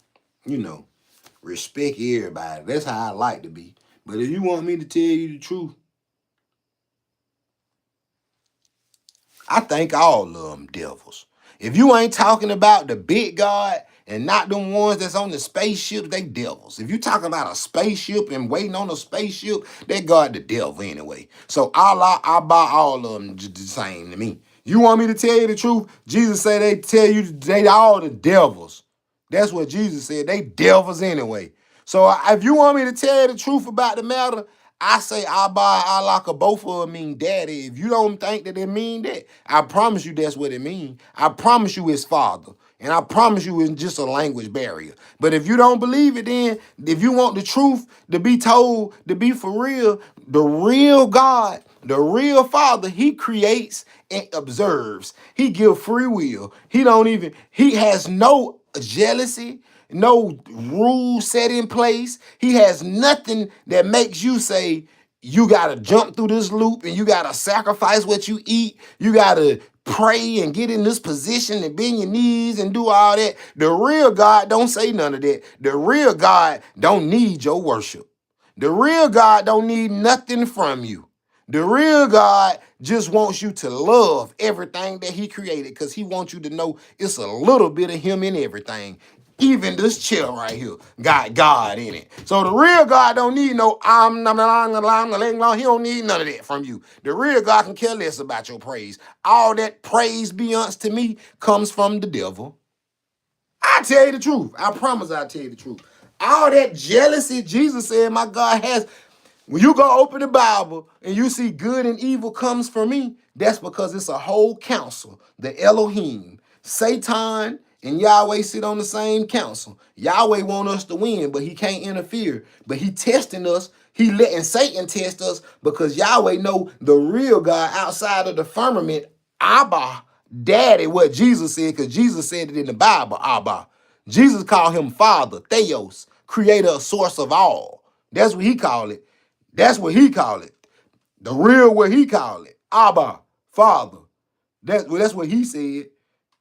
Speaker 1: You know, respect everybody. That's how I like to be. But if you want me to tell you the truth, I think all of them devils. If you ain't talking about the big God and not them ones that's on the spaceship, they devils. If you talking about a spaceship and waiting on a spaceship, that God the devil anyway. So I buy all of them the same to me. You want me to tell you the truth? Jesus said they tell you they all the devils. That's what Jesus said. They devils anyway. So if you want me to tell you the truth about the matter, I say Abba, Alaka, both of them mean daddy. If you don't think that it mean that, I promise you that's what it mean. I promise you it's father. And I promise you it's just a language barrier. But if you don't believe it, then if you want the truth to be told, to be for real, the real God, the real Father, he creates and observes. He gives free will. He has no jealousy, no rules set in place. He has nothing that makes you say, you got to jump through this loop and you got to sacrifice what you eat. You got to pray and get in this position and bend your knees and do all that. The real God don't say none of that. The real God don't need your worship. The real God don't need nothing from you. The real God just wants you to love everything that he created because he wants you to know it's a little bit of him in everything. Even this chair right here got God in it. So the real God don't need no he don't need none of that from you. The real God can care less about your praise. All that praise beyond to me comes from the devil. I tell you the truth. I promise I tell you the truth. All that jealousy, Jesus said, my God has. When you go open the Bible and you see good and evil comes from me, that's because it's a whole council. The Elohim, Satan, and Yahweh sit on the same council. Yahweh want us to win, but he can't interfere. But he testing us. He letting Satan test us because Yahweh know the real God outside of the firmament, Abba, Daddy, what Jesus said, because Jesus said it in the Bible, Abba. Jesus called him Father, Theos, creator, source of all. That's what he called it. That's what he call it. The real what he call it. Abba, Father. That's what he said.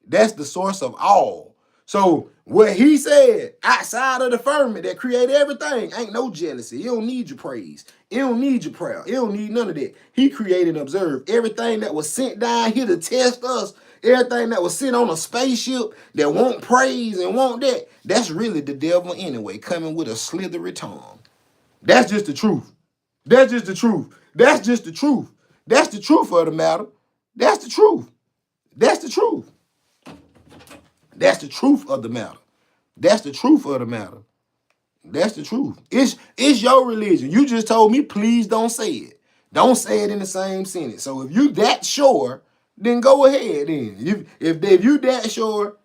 Speaker 1: That's the source of all. So what he said outside of the firmament that created everything ain't no jealousy. It don't need your praise. It don't need your prayer. It don't need none of that. He created and observed everything that was sent down here to test us. Everything that was sent on a spaceship that won't praise and won't that. That's really the devil anyway, coming with a slithery tongue. That's just the truth. That's just the truth. That's just the truth. That's the truth of the matter. That's the truth. That's the truth. That's the truth of the matter. That's the truth of the matter. That's the truth. It's your religion. You just told me, please don't say it. Don't say it in the same sentence. So if you that sure, then go ahead. Then if you that sure,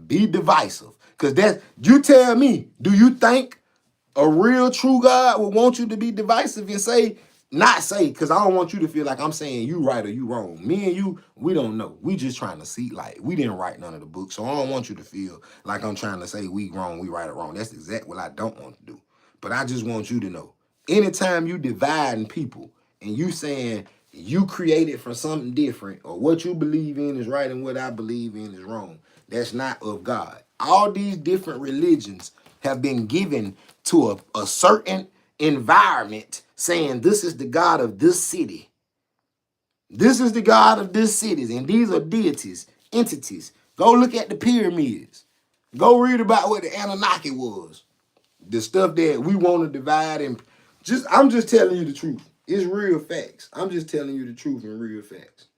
Speaker 1: be divisive. Cause that's you tell me. Do you think a real true God will want you to be divisive and say, not say, because I don't want you to feel like I'm saying you right or you wrong. Me and you, we don't know. We just trying to see like we didn't write none of the books. So I don't want you to feel like I'm trying to say we wrong, we right or wrong. That's exactly what I don't want to do. But I just want you to know. Anytime you dividing people and you saying you created from something different or what you believe in is right and what I believe in is wrong, that's not of God. All these different religions have been given to a certain environment saying this is the God of this city. This is the God of this city. And these are deities, entities. Go look at the pyramids. Go read about what the Anunnaki was. The stuff that we want to divide and I'm just telling you the truth. It's real facts. I'm just telling you the truth and real facts.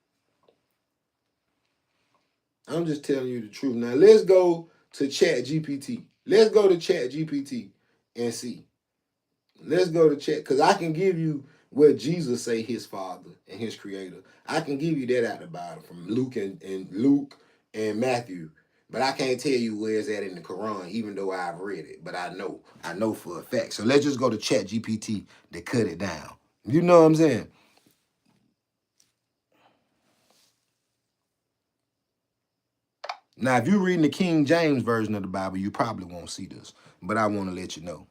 Speaker 1: I'm just telling you the truth. Now let's go to Chat GPT. Let's go to Chat GPT and see. Let's go to Chat because I can give you what Jesus say his father and his creator. I can give you that out the Bible from Luke and Luke and Matthew. But I can't tell you where it's at in the Quran, even though I've read it. But I know for a fact. So let's just go to Chat GPT to cut it down. You know what I'm saying? Now, if you're reading the King James version of the Bible, you probably won't see this. But I want to let you know.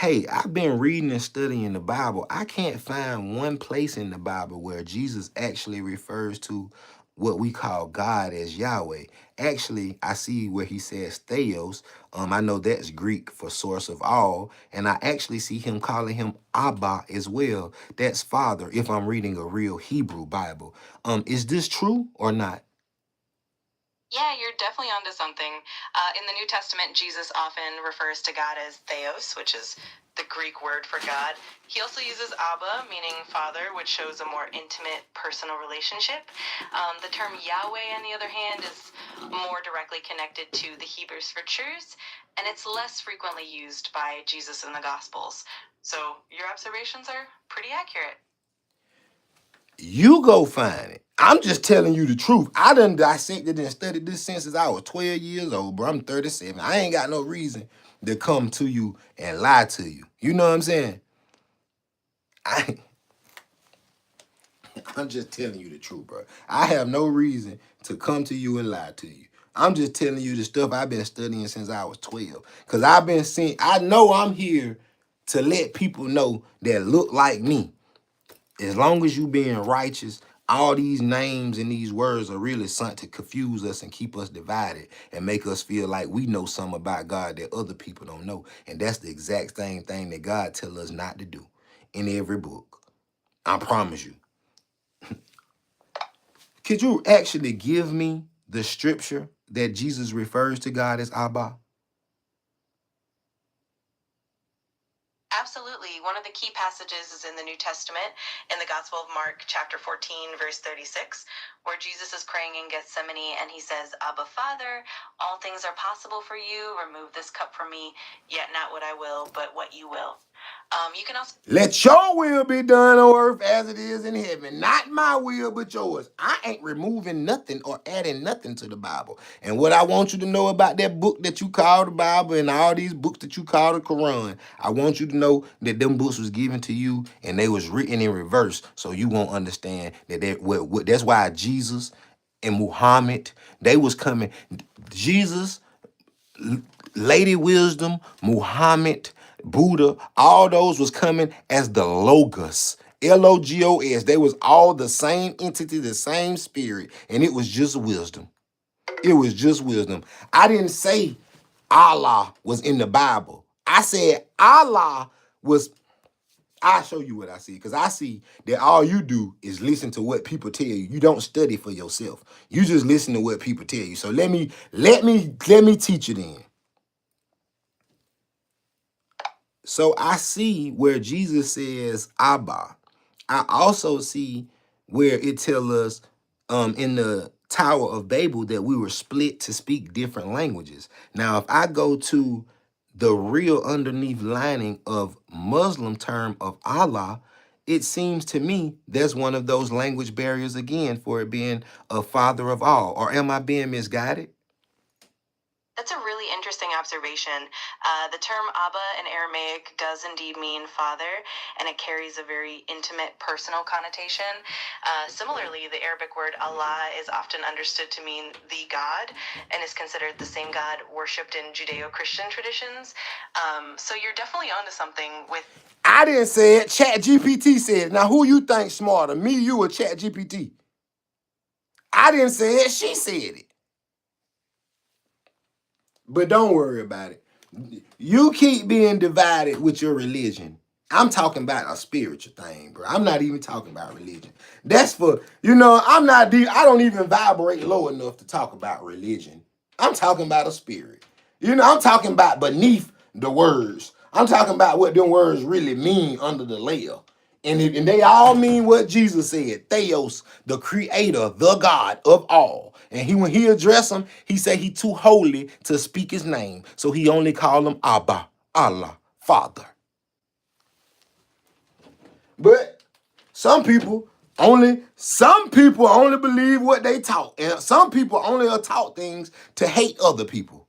Speaker 1: hey, I've been reading and studying the Bible. I can't find one place in the Bible where Jesus actually refers to what we call God as Yahweh. Actually, I see where he says Theos. I know that's Greek for source of all. And I actually see him calling him Abba as well. That's Father, if I'm reading a real Hebrew Bible. Is this true or not?
Speaker 2: Yeah, you're definitely onto something. In the New Testament, Jesus often refers to God as Theos, which is the Greek word for God. He also uses Abba, meaning Father, which shows a more intimate, personal relationship. The term Yahweh, on the other hand, is more directly connected to the Hebrew scriptures, and it's less frequently used by Jesus in the Gospels. So your observations are pretty accurate.
Speaker 1: You go find it. I'm just telling you the truth. I done dissected and studied this since I was 12 years old, bro. I'm 37. I ain't got no reason to come to you and lie to you. You know what I'm saying? I, I'm just telling you the truth, bro. I have no reason to come to you and lie to you. I'm just telling you the stuff I've been studying since I was 12. Because I've been seeing, I know I'm here to let people know that look like me. As long as you being righteous, all these names and these words are really sent to confuse us and keep us divided and make us feel like we know something about God that other people don't know. And that's the exact same thing that God tells us not to do in every book. I promise you. Could you actually give me the scripture that Jesus refers to God as Abba?
Speaker 2: Absolutely. One of the key passages is in the New Testament, in the Gospel of Mark, chapter 14, verse 36, where Jesus is praying in Gethsemane and he says, Abba, Father, all things are possible for you. Remove this cup from me, yet not what I will, but what you will. You can also
Speaker 1: Let your will be done on earth as it is in heaven. Not my will, but yours. I ain't removing nothing or adding nothing to the Bible. And what I want you to know about that book that you call the Bible and all these books that you call the Quran, I want you to know that them books was given to you and they was written in reverse, so you won't understand that that's why Jesus and Muhammad, they was coming. Jesus, Lady Wisdom, Muhammad, Buddha, all those was coming as the Logos. Logos. They was all the same entity, the same spirit, and it was just wisdom. It was just wisdom. I didn't say Allah was in the Bible. I said Allah was. I'll show you what I see, because I see that all you do is listen to what people tell you. You don't study for yourself. You just listen to what people tell you. So let me teach you then. So I see where Jesus says Abba. I also see where it tells us in the Tower of Babel that we were split to speak different languages. Now, if I go to the real underneath lining of Muslim term of Allah, it seems to me that's one of those language barriers again for it being a father of all. Or am I being misguided?
Speaker 2: That's a really interesting observation. The term Abba in Aramaic does indeed mean father, and it carries a very intimate, personal connotation. Similarly, the Arabic word Allah is often understood to mean the God, and is considered the same God worshipped in Judeo-Christian traditions. So you're definitely onto something with.
Speaker 1: I didn't say it. Chat GPT said it. Now, who you think smarter, me, you, or Chat GPT? I didn't say it. She said it. But don't worry about it. You keep being divided with your religion. I'm talking about a spiritual thing, bro. I'm not even talking about religion. That's for, I'm not deep. I don't even vibrate low enough to talk about religion. I'm talking about a spirit. I'm talking about beneath the words. I'm talking about what them words really mean under the layer. And they all mean what Jesus said. Theos, the creator, the God of all. And when he addressed him, he said he too holy to speak his name. So he only called him Abba, Allah, Father. But some people only believe what they taught. And some people only are taught things to hate other people.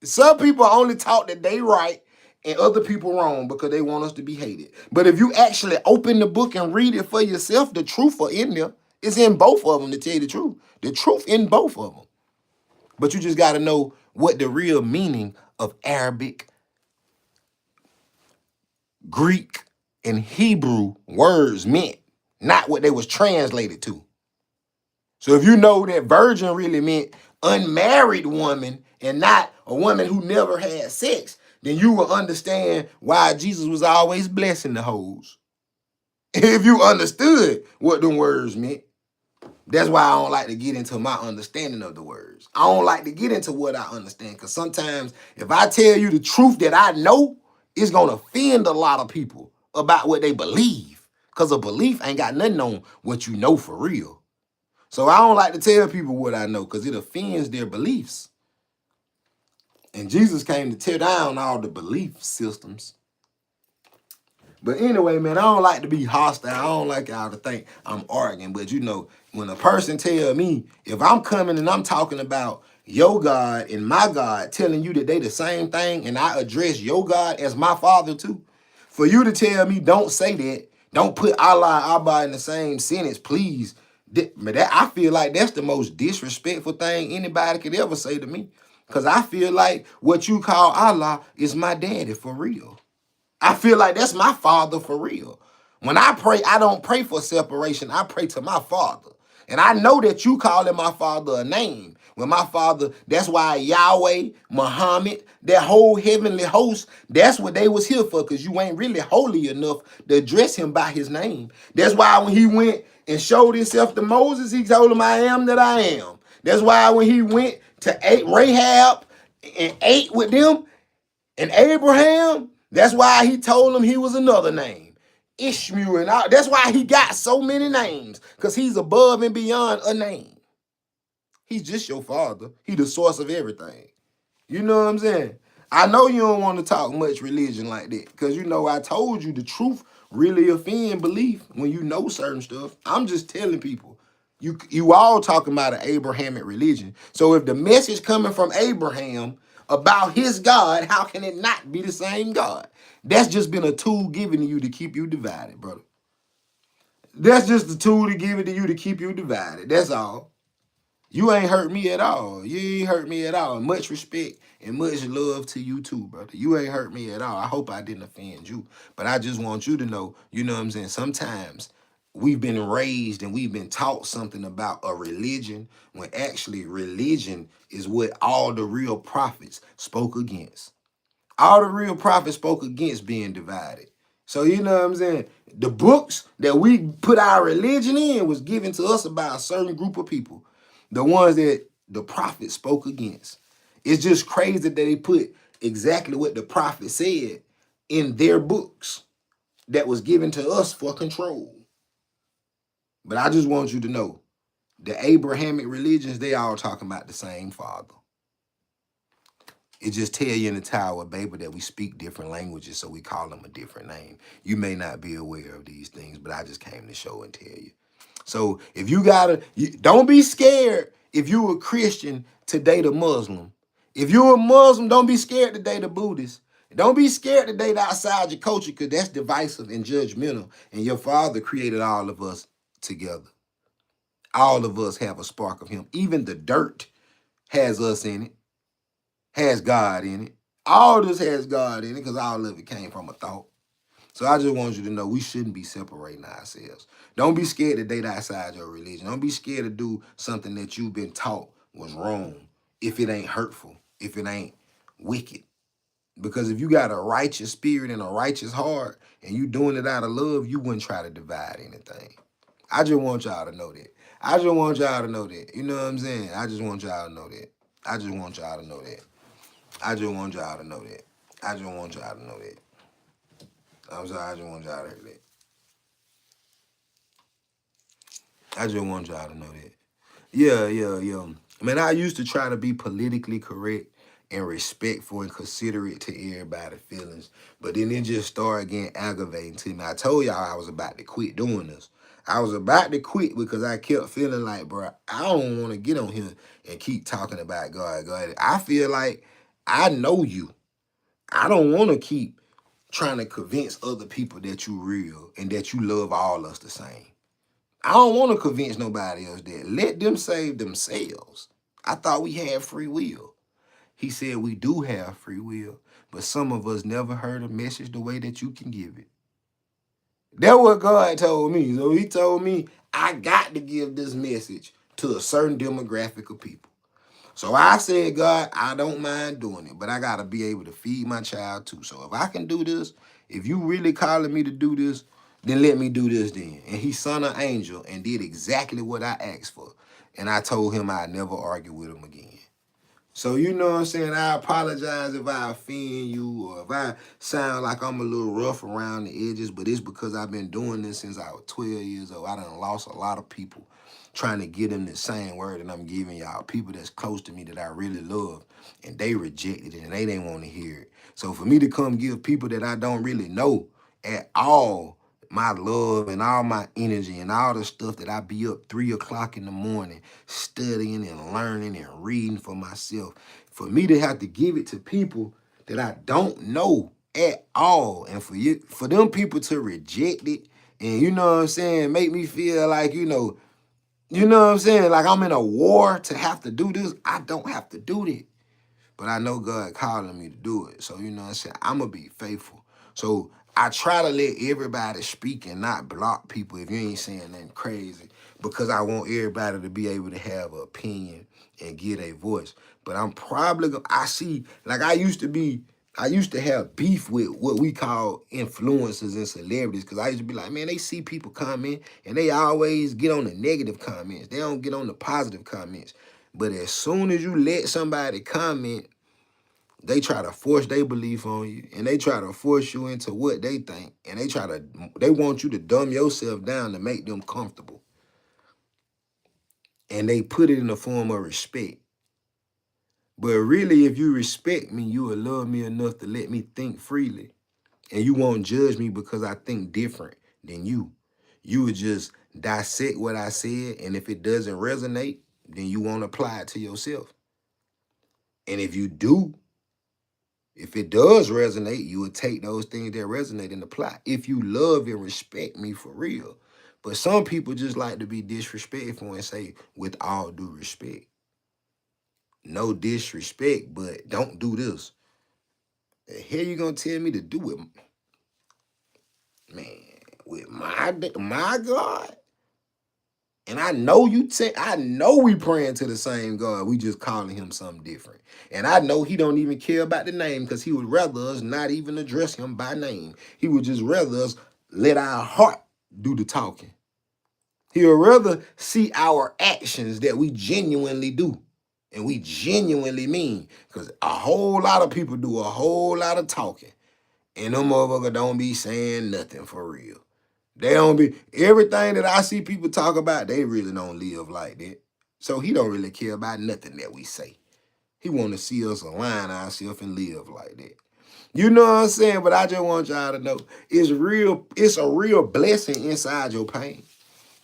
Speaker 1: Some people are only taught that they right and other people wrong because they want us to be hated. But if you actually open the book and read it for yourself, the truth are in there. It's in both of them, to tell you the truth. The truth in both of them. But you just got to know what the real meaning of Arabic Greek, and Hebrew words meant, not what they was translated to. So if you know that virgin really meant unmarried woman and not a woman who never had sex, then you will understand why Jesus was always blessing the hoes. If you understood what them words meant. That's why I don't like to get into my understanding of the words. I don't like to get into what I understand, because sometimes if I tell you the truth that I know, it's going to offend a lot of people about what they believe, because a belief ain't got nothing on what you know for real. So I don't like to tell people what I know because it offends their beliefs. And Jesus came to tear down all the belief systems. But anyway, man, I don't like to be hostile. I don't like y'all to think I'm arguing. But you know, when a person tell me, if I'm coming and I'm talking about your God and my God, telling you that they the same thing, and I address your God as my father too, for you to tell me don't say that, don't put Allah and Abba in the same sentence, please. I feel like that's the most disrespectful thing anybody could ever say to me. Because I feel like what you call Allah is my daddy for real. I feel like that's my father for real. When I pray, I don't pray for separation. I pray to my father. And I know that you calling my father a name. When my father, that's why Yahweh, Muhammad, that whole heavenly host, that's what they was here for, because you ain't really holy enough to address him by his name. That's why when he went and showed himself to Moses, he told him, I am that I am. That's why when he went to Rahab and ate with them, and Abraham, that's why he told him he was another name. Ishmael, and all. That's why he got so many names, because he's above and beyond a name. He's just your father. He the source of everything. You know what I'm saying? I know you don't want to talk much religion like that, because you know I told you the truth really offend belief when you know certain stuff. I'm just telling people. You all talking about an Abrahamic religion. So if the message coming from Abraham about his God, how can it not be the same God? That's just been a tool given to you to keep you divided, brother. That's just the tool to give it to you to keep you divided. That's all. You ain't hurt me at all. You ain't hurt me at all. Much respect and much love to you too, brother. You ain't hurt me at all. I hope I didn't offend you. But I just want you to know, you know what I'm saying? Sometimes we've been raised and we've been taught something about a religion when actually religion is what all the real prophets spoke against. All the real prophets spoke against being divided. So you know what I'm saying? The books that we put our religion in was given to us by a certain group of people. The ones that the prophets spoke against. It's just crazy that they put exactly what the prophet said in their books that was given to us for control. But I just want you to know, the Abrahamic religions, they all talking about the same father. It just tell you in the Tower of Babel that we speak different languages, so we call them a different name. You may not be aware of these things, but I just came to show and tell you. So if you don't be scared if you a Christian to date a Muslim. If you're a Muslim, don't be scared to date a Buddhist. Don't be scared to date outside your culture, because that's divisive and judgmental. And your father created all of us together. All of us have a spark of him. Even the dirt has us in it, has God in it. All this has God in it, because all of it came from a thought. So I just want you to know we shouldn't be separating ourselves. Don't be scared to date outside your religion. Don't be scared to do something that you've been taught was wrong if it ain't hurtful, if it ain't wicked. Because if you got a righteous spirit and a righteous heart and you doing it out of love, you wouldn't try to divide anything. I just want y'all to know that. I just want y'all to know that. You know what I'm saying? I just want y'all to know that. I just want y'all to know that. I just want y'all to know that. I just want y'all to know that. I'm sorry, I just want y'all to hear that. I just want y'all to know that. Yeah. Man, I used to try to be politically correct and respectful and considerate to everybody's feelings, but then it just started getting aggravating to me. I told y'all I was about to quit doing this. I was about to quit because I kept feeling like, bro, I don't want to get on here and keep talking about God. I feel like I know you. I don't want to keep trying to convince other people that you real and that you love all us the same. I don't want to convince nobody else that. Let them save themselves. I thought we had free will. He said we do have free will, But some of us never heard a message the way that you can give it. That's what God told me. So he told me I got to give this message to a certain demographic of people. So I said, God, I don't mind doing it, but I got to be able to feed my child too. So if I can do this, if you really calling me to do this, then let me do this then. And he sent an angel and did exactly what I asked for. And I told him I'd never argue with him again. So you know what I'm saying? I apologize if I offend you or if I sound like I'm a little rough around the edges, but it's because I've been doing this since I was 12 years old. I done lost a lot of people trying to get them the same word that I'm giving y'all. People that's close to me that I really love, and they rejected it and they didn't want to hear it. So for me to come give people that I don't really know at all my love and all my energy and all the stuff that I be up 3 o'clock in the morning studying and learning and reading for myself. For me to have to give it to people that I don't know at all, and for them people to reject it, and you know what I'm saying, make me feel like, you know what I'm saying, like I'm in a war to have to do this. I don't have to do that. But I know God calling me to do it. So, you know what I'm saying? I'm going to be faithful. So I try to let everybody speak and not block people if you ain't saying nothing crazy, because I want everybody to be able to have an opinion and get a voice. But I'm probably going to, I see, like I used to have beef with what we call influencers and celebrities, because I used to be like, man, they see people comment and they always get on the negative comments. They don't get on the positive comments. But as soon as you let somebody comment, they try to force their belief on you, and they try to force you into what they think, and they want you to dumb yourself down to make them comfortable. And they put it in the form of respect. But really, if you respect me, you will love me enough to let me think freely. And you won't judge me because I think different than you. You would just dissect what I said, and if it doesn't resonate, then you won't apply it to yourself. And if it does resonate, you would take those things that resonate and apply. If you love and respect me for real. But some people just like to be disrespectful and say, with all due respect. No disrespect, but don't do this. The hell you gonna tell me to do it? Man, with my God? And I know I know we praying to the same God. We just calling him something different. And I know he don't even care about the name, because he would rather us not even address him by name. He would just rather us let our heart do the talking. He would rather see our actions that we genuinely do. And we genuinely mean. Because a whole lot of people do a whole lot of talking. And them motherfuckers don't be saying nothing for real. They don't be, everything that I see people talk about, they really don't live like that. So he don't really care about nothing that we say. He want to see us align ourselves and live like that. You know what I'm saying? But I just want y'all to know, it's a real blessing inside your pain.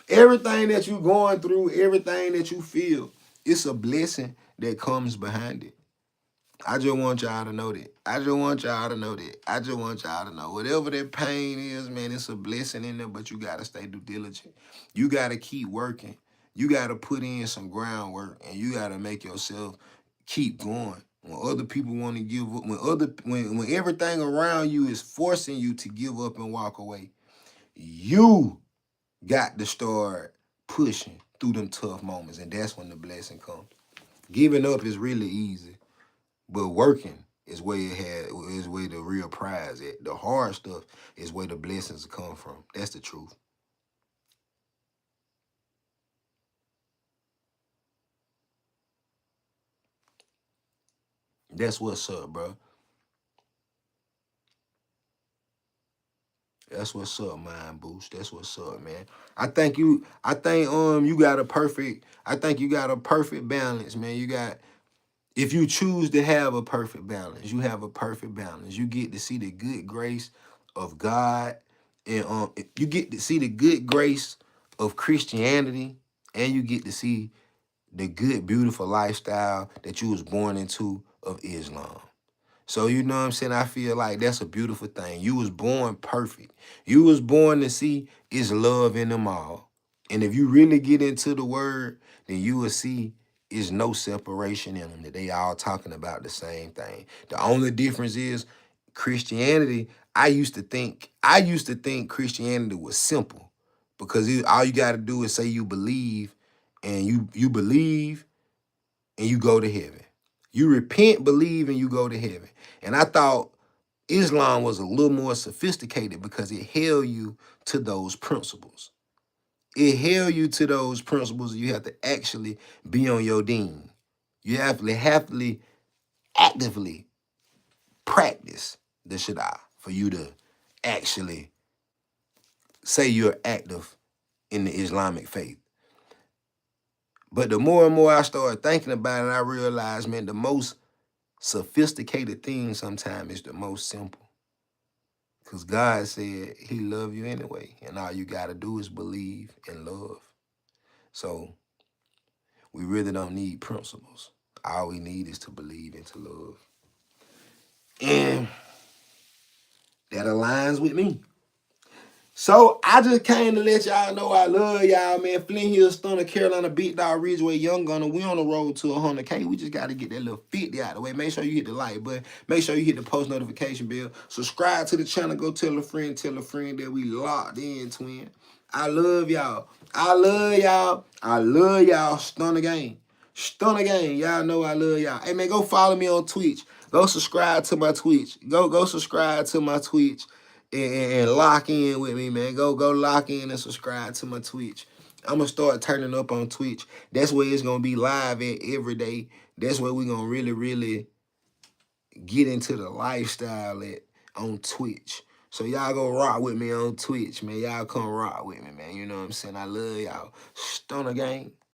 Speaker 1: Everything that you going through, everything that you feel, it's a blessing that comes behind it. I just want y'all to know that. I just want y'all to know that. I just want y'all to know. Whatever that pain is, man, it's a blessing in there, but you got to stay due diligent. You got to keep working. You got to put in some groundwork, and you got to make yourself keep going. When other people want to give up, when everything around you is forcing you to give up and walk away, you got to start pushing through them tough moments, and that's when the blessing comes. Giving up is really easy. But working is where the real prize at. The hard stuff is where the blessings come from. That's the truth. That's what's up, bro. That's what's up, Mind Boost. That's what's up, man. I think you got a perfect balance, man. If you choose to have a perfect balance, you have a perfect balance. You get to see the good grace of God, and you get to see the good grace of Christianity, and you get to see the good, beautiful lifestyle that you was born into of Islam. So you know what I'm saying? I feel like that's a beautiful thing. You was born perfect. You was born to see is love in them all. And if you really get into the word, then you will see Is no separation in them. That they all talking about the same thing. The only difference is Christianity. I used to think Christianity was simple because all you got to do is say you believe, and you believe and you go to heaven. You repent, believe, and you go to heaven. And I thought Islam was a little more sophisticated because it held you to those principles. It held you to those principles. You have to actually be on your deen. You have to actively practice the Shada for you to actually say you're active in the Islamic faith. But the more and more I started thinking about it, I realized, man, the most sophisticated thing sometimes is the most simple. Because God said he love you anyway. And all you got to do is believe and love. So we really don't need principles. All we need is to believe and to love. And that aligns with me. So I just came to let y'all know I love y'all, man. Flint Hill, Stunner, Carolina, Big Dog, Ridgeway, Young Gunner. We on the road to 100K. We just got to get that little 50 out of the way. Make sure you hit the like button. Make sure you hit the post notification bell. Subscribe to the channel. Go tell a friend that we locked in, twin. I love y'all. I love y'all. I love y'all. Stunner Gang. Stunner Gang. Y'all know I love y'all. Hey, man, go follow me on Twitch. Go subscribe to my Twitch. Go subscribe to my Twitch and lock in with me, man. Go lock in and subscribe to my Twitch. I'm gonna start turning up on Twitch. That's where it's gonna be live at every day. That's where we're gonna really get into the lifestyle at on Twitch. So y'all go rock with me on Twitch, man. Y'all come rock with me, man. You know what I'm saying? I love y'all. Stunner Gang.